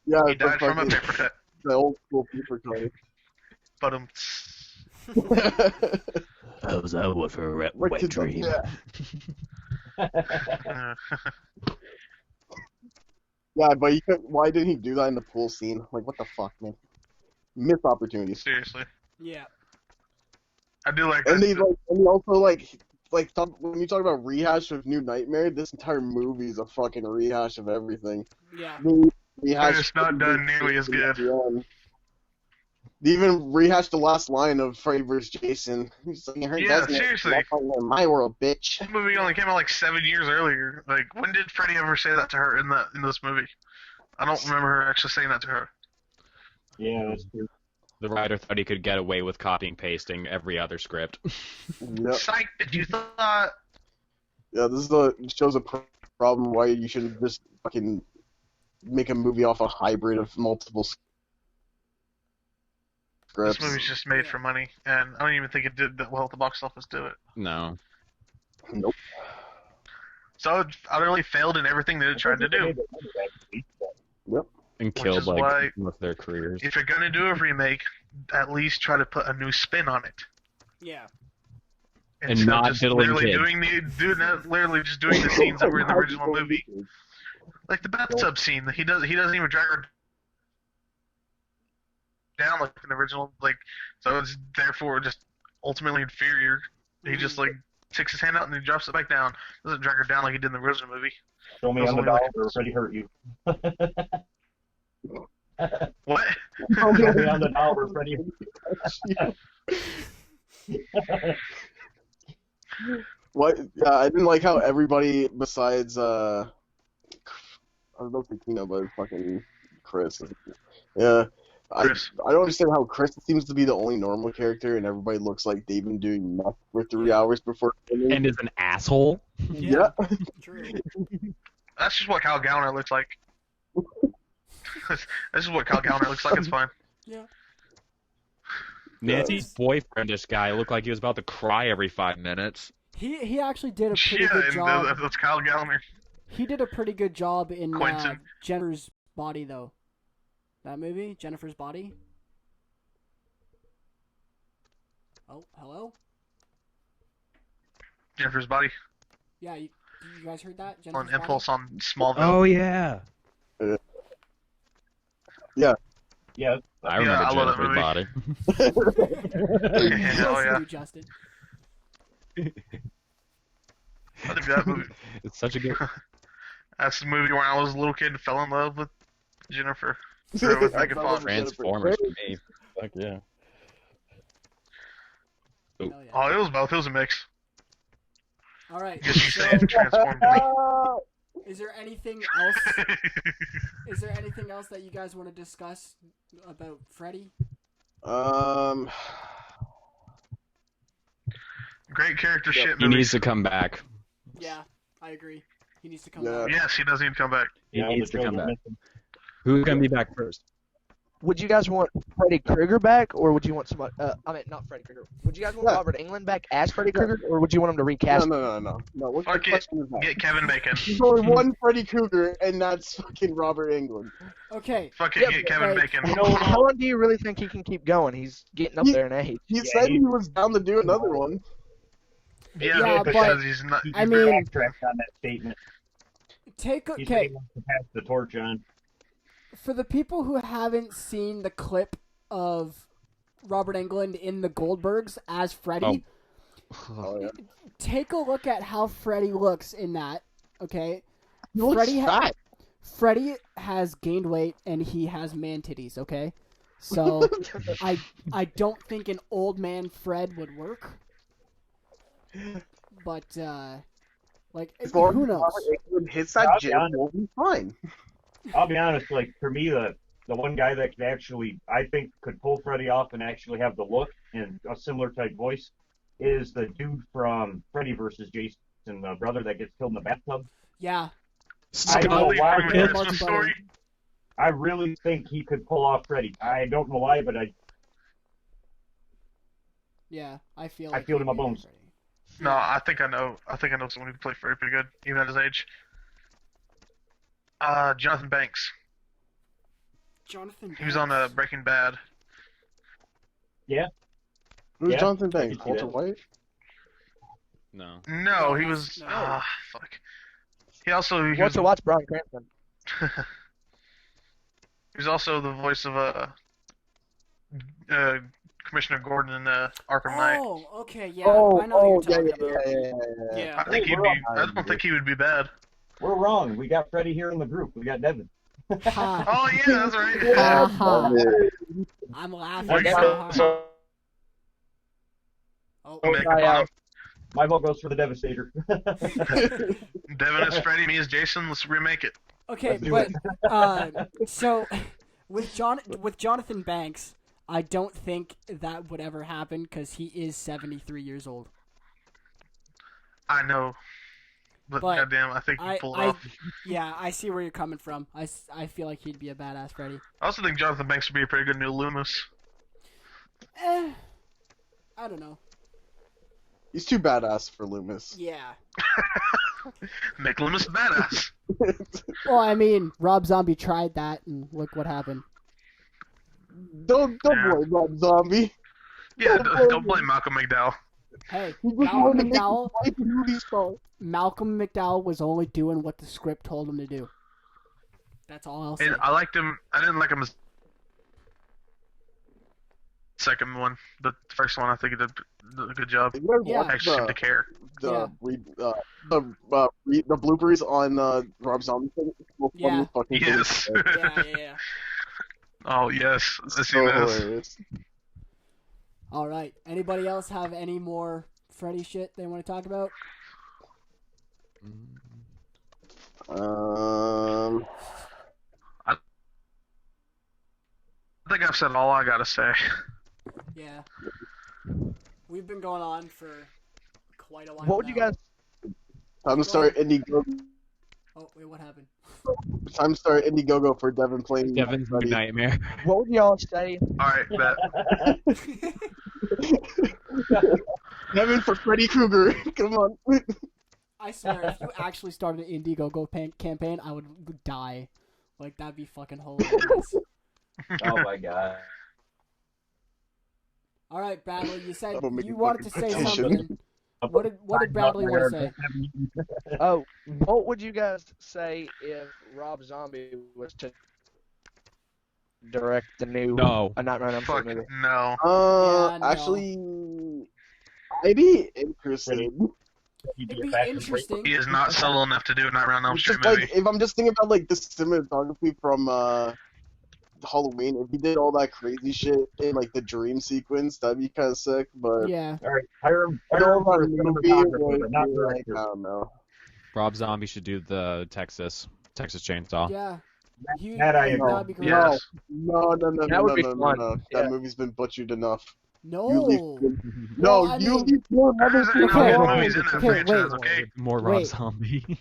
[SPEAKER 6] Yeah,
[SPEAKER 4] He died from a
[SPEAKER 6] fucking-
[SPEAKER 4] paper cut.
[SPEAKER 6] the old school paper cutter.
[SPEAKER 4] But
[SPEAKER 7] I was out for a wet dream.
[SPEAKER 6] Yeah, but why didn't he do that in the pool scene? Like, what the fuck, man? Missed opportunities.
[SPEAKER 4] seriously,
[SPEAKER 2] Yeah.
[SPEAKER 4] I do like
[SPEAKER 6] And
[SPEAKER 4] that.
[SPEAKER 6] he also when you talk about rehash of New Nightmare, this entire movie is a fucking rehash of everything.
[SPEAKER 2] Yeah.
[SPEAKER 6] Rehash.
[SPEAKER 4] It's not done nearly as good.
[SPEAKER 6] They even rehashed the last line of Freddy vs. Jason. He's like,
[SPEAKER 4] Yeah, seriously.
[SPEAKER 6] In my world, bitch.
[SPEAKER 4] This movie only came out like 7 years earlier. Like, when did Freddy ever say that to her in this movie? I don't remember her actually saying that to her.
[SPEAKER 3] Yeah, that's true.
[SPEAKER 5] The writer thought he could get away with copying pasting every other script.
[SPEAKER 6] Yep.
[SPEAKER 4] Psych, did you thought?
[SPEAKER 6] Yeah, this shows a problem why you shouldn't just fucking make a movie off a hybrid of multiple scripts.
[SPEAKER 4] This movie's just made for money, and I don't even think it did that well at the box office, do it?
[SPEAKER 5] No.
[SPEAKER 6] Nope.
[SPEAKER 4] So it utterly failed in everything that it tried to do.
[SPEAKER 5] And
[SPEAKER 4] Which
[SPEAKER 5] killed,
[SPEAKER 4] is why-
[SPEAKER 5] most of their careers.
[SPEAKER 4] If you're gonna do a remake, at least try to put a new spin on it.
[SPEAKER 2] Yeah.
[SPEAKER 5] And
[SPEAKER 4] Instead
[SPEAKER 5] not
[SPEAKER 4] of just
[SPEAKER 5] diddling
[SPEAKER 4] literally
[SPEAKER 5] kids.
[SPEAKER 4] literally just doing the scenes that were in the original movie. Like the bathtub scene, he doesn't even drag her down like in the original, so it's therefore just ultimately inferior. He just sticks his hand out and he drops it back down. Doesn't drag her down like he did in the original movie.
[SPEAKER 3] Show me
[SPEAKER 4] Those
[SPEAKER 3] on the
[SPEAKER 4] only
[SPEAKER 3] dollar where Freddy hurt you.
[SPEAKER 4] What?
[SPEAKER 3] Show me on the dollar where Freddy hurt you.
[SPEAKER 6] What? Yeah, I didn't like how everybody besides I was about to say Tina, but fucking Chris. Yeah.
[SPEAKER 4] Chris.
[SPEAKER 6] I don't understand how Chris seems to be the only normal character, and everybody looks like they've been doing meth for 3 hours before.
[SPEAKER 5] And is an asshole.
[SPEAKER 6] Yeah.
[SPEAKER 2] True.
[SPEAKER 4] That's just what Kyle Gallner looks like. This is what Kyle Gallner looks like. It's fine.
[SPEAKER 2] Yeah.
[SPEAKER 5] Nancy's boyfriendish guy looked like he was about to cry every 5 minutes.
[SPEAKER 2] He actually did a pretty
[SPEAKER 4] Yeah,
[SPEAKER 2] good
[SPEAKER 4] and
[SPEAKER 2] job.
[SPEAKER 4] that's Kyle Gallner.
[SPEAKER 2] He did a pretty good job in
[SPEAKER 4] Quentin.
[SPEAKER 2] Jennifer's Body, though. That movie, Jennifer's Body. Oh, hello?
[SPEAKER 4] Jennifer's Body
[SPEAKER 2] Yeah, you guys heard that?
[SPEAKER 4] on
[SPEAKER 2] Jennifer's
[SPEAKER 4] Impulse on Smallville.
[SPEAKER 5] Oh, yeah.
[SPEAKER 6] Yeah.
[SPEAKER 3] Yeah.
[SPEAKER 5] I remember
[SPEAKER 4] I love that
[SPEAKER 5] Jennifer's
[SPEAKER 4] movie.
[SPEAKER 5] Body.
[SPEAKER 2] Body.
[SPEAKER 4] Hell
[SPEAKER 2] Yes,
[SPEAKER 4] yeah.
[SPEAKER 2] you, Justin.
[SPEAKER 4] I think that movie.
[SPEAKER 5] It's such a good...
[SPEAKER 4] That's the movie where I was a little kid and fell in love with Jennifer. So it was
[SPEAKER 6] I
[SPEAKER 4] making
[SPEAKER 6] fell
[SPEAKER 4] fun.
[SPEAKER 6] in
[SPEAKER 5] Transformers for me. Fuck yeah.
[SPEAKER 2] Hell yeah.
[SPEAKER 4] Oh, it was both. It was a mix.
[SPEAKER 2] All right.
[SPEAKER 4] Guess you
[SPEAKER 2] So,
[SPEAKER 4] say it transformed me.
[SPEAKER 2] is there anything else? Is there anything else that you guys want to discuss about Freddy?
[SPEAKER 4] Great character
[SPEAKER 6] Yeah,
[SPEAKER 4] shit
[SPEAKER 5] He
[SPEAKER 4] movie.
[SPEAKER 5] needs to come back.
[SPEAKER 2] Yeah, I agree. He needs to come
[SPEAKER 6] Yeah.
[SPEAKER 2] back.
[SPEAKER 4] Yes, he does need to come back.
[SPEAKER 5] He
[SPEAKER 3] Yeah,
[SPEAKER 5] needs
[SPEAKER 3] the
[SPEAKER 5] to come
[SPEAKER 3] children
[SPEAKER 5] back.
[SPEAKER 3] missing.
[SPEAKER 5] Who's going to be back first?
[SPEAKER 1] Would you guys want Freddy Krueger back, or would you want somebody? I mean, not Freddy Krueger. Would you guys want
[SPEAKER 6] Yeah.
[SPEAKER 1] Robert Englund back as Freddy Krueger, or would you want him to recast?
[SPEAKER 6] No. What
[SPEAKER 4] Fuck it.
[SPEAKER 6] question is that?
[SPEAKER 4] Get Kevin Bacon.
[SPEAKER 6] There's only one Freddy Krueger, and that's fucking Robert Englund.
[SPEAKER 2] Okay.
[SPEAKER 4] Fuck it,
[SPEAKER 1] Yeah,
[SPEAKER 4] get
[SPEAKER 2] but,
[SPEAKER 4] Kevin
[SPEAKER 2] like,
[SPEAKER 4] Bacon.
[SPEAKER 1] How long do you really think he can keep going? He's getting up
[SPEAKER 6] He-
[SPEAKER 1] there in age.
[SPEAKER 6] He
[SPEAKER 3] Yeah,
[SPEAKER 6] said
[SPEAKER 3] he-
[SPEAKER 6] he was down to do another one.
[SPEAKER 4] Yeah,
[SPEAKER 2] Yeah,
[SPEAKER 4] because
[SPEAKER 2] but-
[SPEAKER 4] he's not.
[SPEAKER 3] He
[SPEAKER 2] I mean-
[SPEAKER 3] backtracked on that statement.
[SPEAKER 2] Take
[SPEAKER 3] He said
[SPEAKER 2] okay.
[SPEAKER 3] he wants to pass the torch on.
[SPEAKER 2] For the people who haven't seen the clip of Robert Englund in the Goldbergs as Freddy,
[SPEAKER 6] Oh, yeah.
[SPEAKER 2] take a look at how Freddy looks in that. Okay,
[SPEAKER 6] He looks
[SPEAKER 2] Freddy
[SPEAKER 6] fat.
[SPEAKER 2] Freddy has gained weight and he has man titties. Okay, so I don't think an old man Fred would work. But
[SPEAKER 6] As long
[SPEAKER 2] who
[SPEAKER 6] as
[SPEAKER 2] knows?
[SPEAKER 6] Robert Englund hits that
[SPEAKER 3] I'll be
[SPEAKER 6] gym,
[SPEAKER 3] honest.
[SPEAKER 6] we'll be fine.
[SPEAKER 3] I'll be honest, for me, the one guy that could actually, I think, could pull Freddy off and actually have the look and a similar type voice is the dude from Freddy vs. Jason, the brother that gets killed in the bathtub.
[SPEAKER 2] Yeah,
[SPEAKER 3] I don't know
[SPEAKER 4] Smiley
[SPEAKER 3] why,
[SPEAKER 4] from
[SPEAKER 3] but
[SPEAKER 4] A
[SPEAKER 2] Much
[SPEAKER 4] Christmas
[SPEAKER 2] better.
[SPEAKER 4] Story.
[SPEAKER 3] I really think he could pull off Freddy. I don't know why, but
[SPEAKER 2] Yeah, I feel
[SPEAKER 3] I
[SPEAKER 2] like
[SPEAKER 3] feel it in my
[SPEAKER 2] he'd be
[SPEAKER 3] bones.
[SPEAKER 2] Freddy.
[SPEAKER 4] No, I think I know someone who can play Freddy pretty good, even at his age. Jonathan Banks.
[SPEAKER 2] Jonathan
[SPEAKER 4] He was on
[SPEAKER 2] Banks.
[SPEAKER 4] Breaking Bad.
[SPEAKER 6] Who's
[SPEAKER 3] Yeah,
[SPEAKER 6] Jonathan
[SPEAKER 3] I
[SPEAKER 6] Banks?
[SPEAKER 3] can see
[SPEAKER 6] Walter
[SPEAKER 3] that.
[SPEAKER 6] White?
[SPEAKER 5] No.
[SPEAKER 4] No,
[SPEAKER 2] No,
[SPEAKER 4] he
[SPEAKER 2] that's-
[SPEAKER 4] was.
[SPEAKER 2] no.
[SPEAKER 4] Fuck. He also he
[SPEAKER 1] Watch Bryan Cranston.
[SPEAKER 4] was also the voice of Commissioner Gordon in Arkham Knight.
[SPEAKER 2] Oh, okay, yeah. I know who you're talking about.
[SPEAKER 6] yeah.
[SPEAKER 4] I think
[SPEAKER 3] Hey,
[SPEAKER 4] he'd
[SPEAKER 3] we're
[SPEAKER 4] be. I don't think he would be bad.
[SPEAKER 3] We're wrong. We got Freddy here in the group. We got Devin.
[SPEAKER 2] Ha.
[SPEAKER 4] Oh yeah, that's right.
[SPEAKER 2] Ha ha.
[SPEAKER 6] Yeah.
[SPEAKER 2] I'm laughing
[SPEAKER 4] Like,
[SPEAKER 2] so hard.
[SPEAKER 3] so,
[SPEAKER 2] Oh,
[SPEAKER 4] Make
[SPEAKER 1] try
[SPEAKER 4] upon
[SPEAKER 1] out.
[SPEAKER 4] him.
[SPEAKER 3] my vote goes for the Devastator.
[SPEAKER 4] Devin as Freddy, me as Jason. Let's remake it.
[SPEAKER 2] okay,
[SPEAKER 3] Let's do
[SPEAKER 2] but
[SPEAKER 3] it.
[SPEAKER 2] so with Jonathan Banks, I don't think that would ever happen because he is 73 years old.
[SPEAKER 4] I know, but
[SPEAKER 2] But
[SPEAKER 4] goddamn, I think he pulled it off.
[SPEAKER 2] Yeah, I see where you're coming from. I feel like he'd be a badass Freddy.
[SPEAKER 4] I also think Jonathan Banks would be a pretty good new Loomis.
[SPEAKER 2] I don't know.
[SPEAKER 6] He's too badass for Loomis.
[SPEAKER 2] Yeah.
[SPEAKER 4] Make Loomis a badass.
[SPEAKER 2] Well, I mean, Rob Zombie tried that, and look what happened.
[SPEAKER 6] Don't
[SPEAKER 4] Yeah.
[SPEAKER 6] blame Rob Zombie.
[SPEAKER 4] Yeah, don't blame Malcolm McDowell.
[SPEAKER 2] Hey,
[SPEAKER 6] He just
[SPEAKER 2] Malcolm
[SPEAKER 6] wanted to make
[SPEAKER 2] McDowell.
[SPEAKER 6] a movie star.
[SPEAKER 2] Malcolm McDowell was only doing what the script told him to do. That's all I'll say.
[SPEAKER 4] And I liked him. I didn't like him as second one. The first one, I think he did a good job.
[SPEAKER 6] You guys
[SPEAKER 2] Yeah.
[SPEAKER 6] watch
[SPEAKER 4] Actually seemed to care.
[SPEAKER 6] the bloopers on Rob Zombie thing? It's so funny
[SPEAKER 2] Yeah.
[SPEAKER 6] fucking
[SPEAKER 4] Yes.
[SPEAKER 6] thing.
[SPEAKER 2] Yeah.
[SPEAKER 4] Oh yes, I
[SPEAKER 6] So
[SPEAKER 4] see this.
[SPEAKER 6] hilarious.
[SPEAKER 2] All right. Anybody else have any more Freddy shit they want to talk about?
[SPEAKER 4] I think I've said all I gotta say.
[SPEAKER 2] Yeah. We've been going on for quite a while.
[SPEAKER 1] What would you
[SPEAKER 2] now.
[SPEAKER 1] guys?
[SPEAKER 6] Time to start Indiegogo.
[SPEAKER 2] Oh wait, what happened?
[SPEAKER 6] Time to start Indiegogo for Devin playing.
[SPEAKER 5] Devin's new
[SPEAKER 6] Freddy.
[SPEAKER 5] nightmare.
[SPEAKER 1] What would y'all say?
[SPEAKER 4] All right, bet.
[SPEAKER 6] Devin for Freddy Krueger. Come on.
[SPEAKER 2] I swear, if you actually started an Indiegogo campaign, I would die. Like that'd be fucking hilarious.
[SPEAKER 3] Oh my god.
[SPEAKER 2] All right, Bradley, you said
[SPEAKER 6] That'll make
[SPEAKER 2] you
[SPEAKER 6] a
[SPEAKER 2] wanted to
[SPEAKER 6] fucking
[SPEAKER 2] say
[SPEAKER 6] petition.
[SPEAKER 2] something. What did Bradley want to say?
[SPEAKER 1] Oh, what would you guys say if Rob Zombie was to direct the new
[SPEAKER 5] No.
[SPEAKER 1] A Nightmare on Elm Street
[SPEAKER 4] Fuck
[SPEAKER 1] movie?
[SPEAKER 4] no.
[SPEAKER 2] Yeah, no.
[SPEAKER 6] Actually, I'd be interested.
[SPEAKER 2] It'd be interesting.
[SPEAKER 4] He is not subtle enough to do a Nightmare on Elm
[SPEAKER 6] It's
[SPEAKER 4] Street
[SPEAKER 6] just
[SPEAKER 4] movie.
[SPEAKER 6] like if I'm just thinking about like the cinematography from Halloween, if he did all that crazy shit in like the dream sequence, that'd be kind of sick. But
[SPEAKER 2] Yeah.
[SPEAKER 3] All right, hire him
[SPEAKER 6] I don't
[SPEAKER 3] for
[SPEAKER 6] know
[SPEAKER 3] a
[SPEAKER 6] movie
[SPEAKER 3] cinematographer, but not
[SPEAKER 6] would be like,
[SPEAKER 3] director.
[SPEAKER 6] I don't know.
[SPEAKER 5] Rob Zombie should do the Texas Chainsaw.
[SPEAKER 2] Yeah.
[SPEAKER 3] That I agree.
[SPEAKER 2] That'd be great.
[SPEAKER 4] Yes.
[SPEAKER 6] No.
[SPEAKER 1] That would be fun.
[SPEAKER 6] That
[SPEAKER 1] Yeah.
[SPEAKER 6] movie's been butchered enough.
[SPEAKER 2] No.
[SPEAKER 6] You leave- No,
[SPEAKER 2] Well, I
[SPEAKER 6] you
[SPEAKER 2] mean-
[SPEAKER 6] leave more
[SPEAKER 4] There's
[SPEAKER 6] other
[SPEAKER 4] enough
[SPEAKER 2] Okay.
[SPEAKER 6] people
[SPEAKER 4] movies in that
[SPEAKER 2] Okay,
[SPEAKER 4] franchise,
[SPEAKER 2] wait.
[SPEAKER 4] okay?
[SPEAKER 5] More Rob
[SPEAKER 2] Wait.
[SPEAKER 5] Zombie.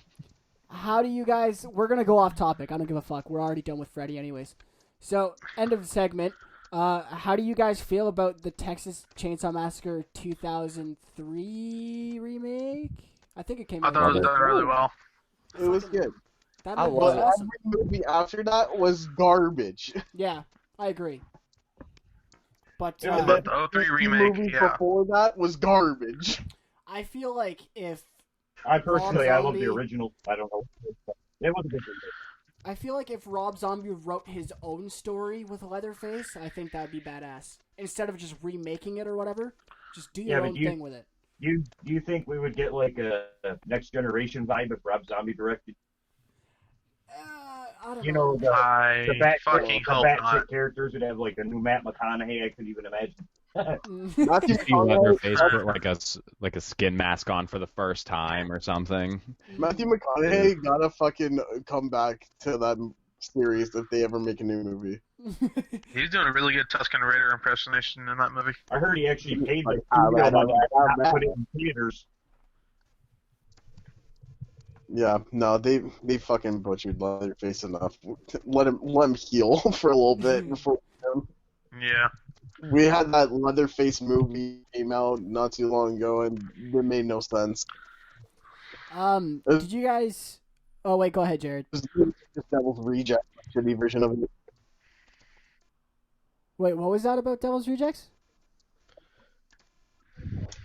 [SPEAKER 2] How do you guys? We're gonna go off topic. I don't give a fuck. We're already done with Freddy, anyways. So, end of the segment. How do you guys feel about the Texas Chainsaw Massacre 2003 remake? I think it came
[SPEAKER 4] I
[SPEAKER 2] out.
[SPEAKER 4] thought it was done really well.
[SPEAKER 6] It was good.
[SPEAKER 2] That
[SPEAKER 1] I
[SPEAKER 2] movie
[SPEAKER 1] love
[SPEAKER 2] was
[SPEAKER 1] it.
[SPEAKER 2] awesome.
[SPEAKER 6] Every movie after that was garbage.
[SPEAKER 2] Yeah, I agree. But
[SPEAKER 3] Yeah,
[SPEAKER 6] And
[SPEAKER 4] But
[SPEAKER 6] then
[SPEAKER 4] the 03
[SPEAKER 6] the
[SPEAKER 4] remake,
[SPEAKER 6] movie
[SPEAKER 4] yeah.
[SPEAKER 6] before that was garbage.
[SPEAKER 2] I feel like if
[SPEAKER 3] I personally, I love
[SPEAKER 2] Zombie-
[SPEAKER 3] the original. I don't know. It was a good movie.
[SPEAKER 2] I feel like if Rob Zombie wrote his own story with Leatherface, I think that'd be badass. Instead of just remaking it or whatever, just do your
[SPEAKER 3] Yeah, but
[SPEAKER 2] own
[SPEAKER 3] you-
[SPEAKER 2] thing with it.
[SPEAKER 3] Do you think we would get like a next generation vibe if Rob Zombie directed?
[SPEAKER 2] I don't
[SPEAKER 3] You know, the
[SPEAKER 4] I
[SPEAKER 3] bat
[SPEAKER 4] fucking
[SPEAKER 3] the
[SPEAKER 4] hope
[SPEAKER 3] batshit
[SPEAKER 4] not.
[SPEAKER 3] characters would have like a new Matt McConaughey. I could even imagine.
[SPEAKER 6] Matthew
[SPEAKER 5] See Leatherface
[SPEAKER 6] McConaughey,
[SPEAKER 5] put like a skin mask on for the first time or something.
[SPEAKER 6] Matthew McConaughey gotta fucking come back to that series if they ever make a new movie.
[SPEAKER 4] He's doing a really good Tuscan Raider impersonation in that movie.
[SPEAKER 3] I heard he actually paid the
[SPEAKER 6] Ah,
[SPEAKER 3] studio
[SPEAKER 6] right,
[SPEAKER 3] money
[SPEAKER 6] right,
[SPEAKER 3] not
[SPEAKER 6] right.
[SPEAKER 3] put it in theaters.
[SPEAKER 6] Yeah, no, they fucking butchered Leatherface enough. Let him heal for a little bit before
[SPEAKER 4] Yeah.
[SPEAKER 6] we had that Leatherface movie came out not too long ago, and it made no sense.
[SPEAKER 2] Did you guys? Oh wait, go ahead, Jared.
[SPEAKER 6] It was just Devil's Reject, a shitty version of it.
[SPEAKER 2] Wait, what was that about Devil's Rejects?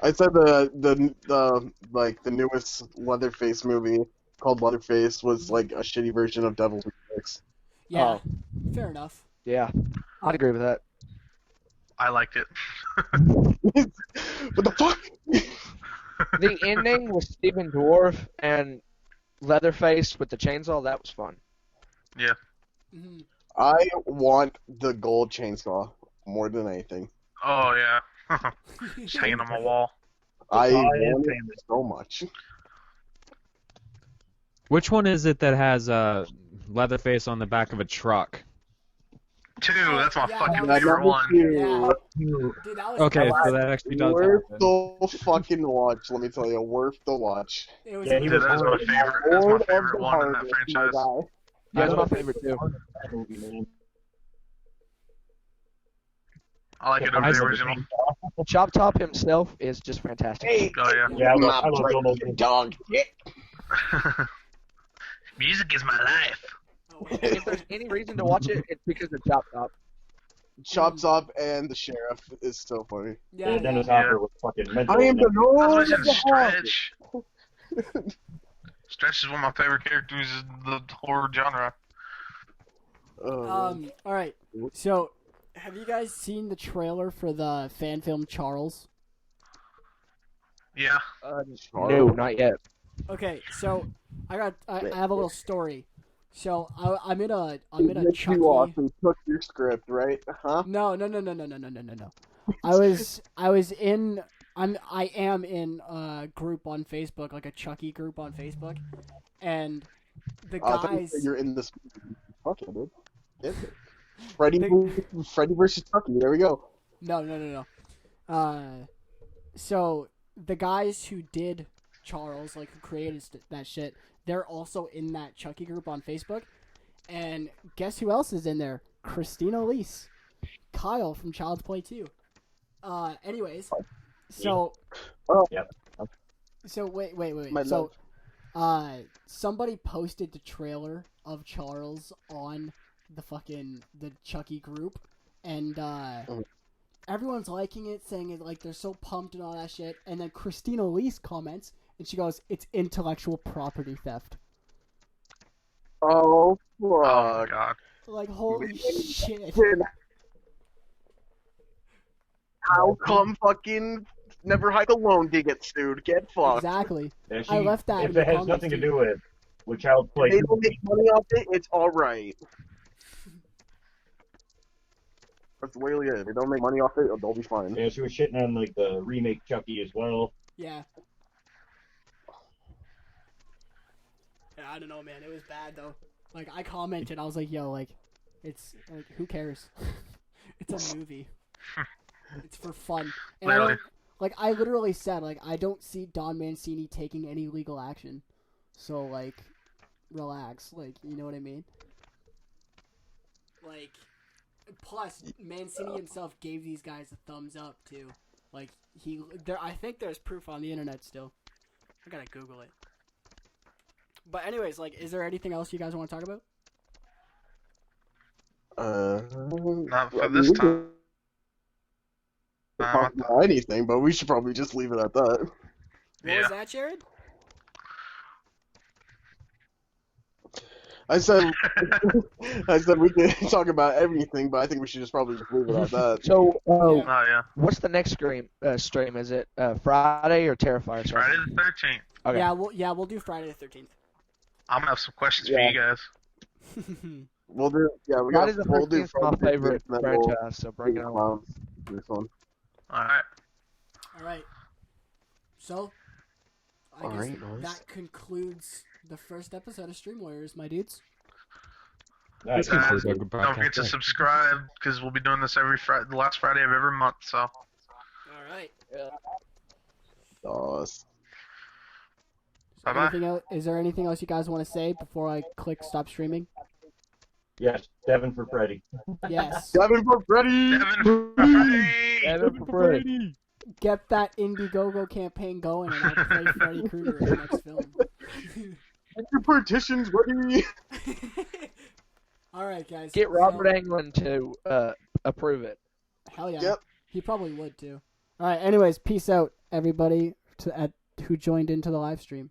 [SPEAKER 6] I said the newest Leatherface movie called Leatherface was like a shitty version of Devil's Rejects.
[SPEAKER 2] Yeah,
[SPEAKER 1] Oh.
[SPEAKER 2] fair enough.
[SPEAKER 1] Yeah, I'd agree with that.
[SPEAKER 4] I liked it.
[SPEAKER 6] What the fuck?
[SPEAKER 1] The ending with Stephen Dwarf and Leatherface with the chainsaw, that was fun.
[SPEAKER 2] hmm
[SPEAKER 6] I want the gold chainsaw more than anything.
[SPEAKER 4] Oh yeah. Just hanging on my wall.
[SPEAKER 6] I
[SPEAKER 3] saw
[SPEAKER 6] want
[SPEAKER 3] it.
[SPEAKER 6] it so much.
[SPEAKER 5] Which one is it that has Leatherface on the back of a truck?
[SPEAKER 4] Two. That's my
[SPEAKER 2] Yeah,
[SPEAKER 4] fucking
[SPEAKER 2] that was-
[SPEAKER 4] favorite one.
[SPEAKER 2] Yeah, dude, that was
[SPEAKER 5] Okay,
[SPEAKER 2] awesome.
[SPEAKER 5] so that actually does
[SPEAKER 6] Worth
[SPEAKER 5] happen.
[SPEAKER 6] the fucking watch, let me tell you, worth the watch.
[SPEAKER 2] It was
[SPEAKER 3] Yeah, he
[SPEAKER 4] Dude,
[SPEAKER 3] was
[SPEAKER 4] that is my
[SPEAKER 3] one
[SPEAKER 4] favorite. That's my
[SPEAKER 6] Lord of
[SPEAKER 4] favorite
[SPEAKER 6] the
[SPEAKER 4] one in that
[SPEAKER 6] Harvest, my
[SPEAKER 4] franchise.
[SPEAKER 6] guy.
[SPEAKER 1] Yeah, that's
[SPEAKER 5] I
[SPEAKER 1] my
[SPEAKER 5] love
[SPEAKER 1] favorite too.
[SPEAKER 3] that movie, man.
[SPEAKER 4] I like it over
[SPEAKER 5] I
[SPEAKER 4] the
[SPEAKER 5] said-
[SPEAKER 4] original.
[SPEAKER 1] Chop Top himself is just fantastic.
[SPEAKER 6] Hey,
[SPEAKER 4] Oh yeah.
[SPEAKER 3] Yeah, I
[SPEAKER 6] my
[SPEAKER 3] love Bill
[SPEAKER 6] brother,
[SPEAKER 3] Murray.
[SPEAKER 6] dog.
[SPEAKER 4] Music is my life.
[SPEAKER 2] Oh, wait.
[SPEAKER 1] If there's any reason to watch it, it's because of Chop Top.
[SPEAKER 6] Chops up and the sheriff is so funny.
[SPEAKER 2] Yeah,
[SPEAKER 3] Dennis
[SPEAKER 4] Yeah.
[SPEAKER 3] Hopper was fucking mental.
[SPEAKER 6] I am the
[SPEAKER 4] I was
[SPEAKER 6] Lord of
[SPEAKER 4] mentioning
[SPEAKER 6] the Harvest.
[SPEAKER 4] Stretch. Stretch is one of my favorite characters in the horror genre.
[SPEAKER 6] Oh,
[SPEAKER 2] All right. So, have you guys seen the trailer for the fan film Charles?
[SPEAKER 4] Yeah.
[SPEAKER 1] No, not yet.
[SPEAKER 2] Okay, so I have a little story. So I'm in a
[SPEAKER 6] Nick
[SPEAKER 2] Chucky.
[SPEAKER 6] Watson took your script, right? Huh?
[SPEAKER 2] No. I am in a group on Facebook, like a Chucky group on Facebook, and the
[SPEAKER 6] I thought you
[SPEAKER 2] guys.
[SPEAKER 6] said you're in this. Okay, dude. Yes. Freddy versus Chucky. There we go.
[SPEAKER 2] No. So the guys who did Charles, like who created that shit, they're also in that Chucky group on Facebook. And guess who else is in there? Christina Elise, Kyle from Child's Play 2. Anyways, so.
[SPEAKER 6] Oh.
[SPEAKER 3] Yep.
[SPEAKER 2] So wait.
[SPEAKER 6] My
[SPEAKER 2] So, somebody posted the trailer of Charles on the Chucky group, and everyone's liking it, saying it like they're so pumped and all that shit. And then Christina Elise comments, and she goes, "It's intellectual property theft."
[SPEAKER 6] Oh,
[SPEAKER 4] Oh my
[SPEAKER 6] fuck.
[SPEAKER 4] god.
[SPEAKER 2] Like holy shit!
[SPEAKER 6] How come fucking Never Hike Alone did get sued? Get fucked.
[SPEAKER 2] Exactly.
[SPEAKER 3] Yeah,
[SPEAKER 2] I left that in
[SPEAKER 3] If
[SPEAKER 2] the
[SPEAKER 3] it has
[SPEAKER 2] comments,
[SPEAKER 3] nothing to
[SPEAKER 2] too.
[SPEAKER 3] do with Child's Play,
[SPEAKER 6] They don't make money off it, it's alright. That's literally it. If they don't make money off it, they'll be fine.
[SPEAKER 3] yeah, she was shitting on like the remake Chucky as well.
[SPEAKER 2] Yeah. Yeah, I don't know, man. It was bad though. Like I commented, I was like, "Yo, like, it's like, who cares? It's a movie. It's for fun." And I
[SPEAKER 4] Literally.
[SPEAKER 2] don't, like, I literally said, like, I don't see Don Mancini taking any legal action. So like, relax. Like, you know what I mean? Like, plus Mancini himself gave these guys a thumbs up too. Like I think there's proof on the internet still. I gotta Google it. But anyways, like, is there anything else you guys want to talk about?
[SPEAKER 4] Not for this time.
[SPEAKER 6] Talk about anything, but we should probably just leave it at that.
[SPEAKER 2] What
[SPEAKER 4] Yeah.
[SPEAKER 2] was that, Jared?
[SPEAKER 6] I said we could talk about everything, but I think we should just probably just leave it at that.
[SPEAKER 1] So,
[SPEAKER 4] Oh yeah.
[SPEAKER 1] what's the next stream? Is it Friday or Terrifier?
[SPEAKER 4] Friday the 13th.
[SPEAKER 1] Okay.
[SPEAKER 2] We'll do Friday the 13th.
[SPEAKER 4] I'm gonna have some questions for you guys.
[SPEAKER 6] We'll do, yeah,
[SPEAKER 1] Friday the
[SPEAKER 6] we'll do
[SPEAKER 1] 13th is my
[SPEAKER 6] Friday the
[SPEAKER 1] favorite
[SPEAKER 6] 13th, and then we'll
[SPEAKER 1] franchise, so bring it on.
[SPEAKER 6] do this one.
[SPEAKER 4] Alright.
[SPEAKER 2] All right. So, I guess
[SPEAKER 6] Alright, nice.
[SPEAKER 2] that concludes the first episode of Stream Warriors, my dudes.
[SPEAKER 3] Nice.
[SPEAKER 5] This concludes our
[SPEAKER 4] Don't
[SPEAKER 5] broadcast.
[SPEAKER 4] forget to subscribe because we'll be doing this every Friday, the last Friday of every month. So.
[SPEAKER 2] All right.
[SPEAKER 4] Bye-bye.
[SPEAKER 2] Anything else? Is there anything else you guys want to say before I click stop streaming?
[SPEAKER 3] Yes, Devin for Freddy.
[SPEAKER 2] Yes.
[SPEAKER 6] Devin for Freddy.
[SPEAKER 4] Devin for Freddy!
[SPEAKER 1] Evan for Freddy.
[SPEAKER 2] Get that Indiegogo campaign going, and I'll play Freddy Krueger in the next film.
[SPEAKER 6] Get your petitions ready.
[SPEAKER 2] All right, guys.
[SPEAKER 1] Get Robert Englund to approve it.
[SPEAKER 2] Hell yeah.
[SPEAKER 6] Yep.
[SPEAKER 2] He probably would too. All right. Anyways, peace out, everybody who joined into the live stream.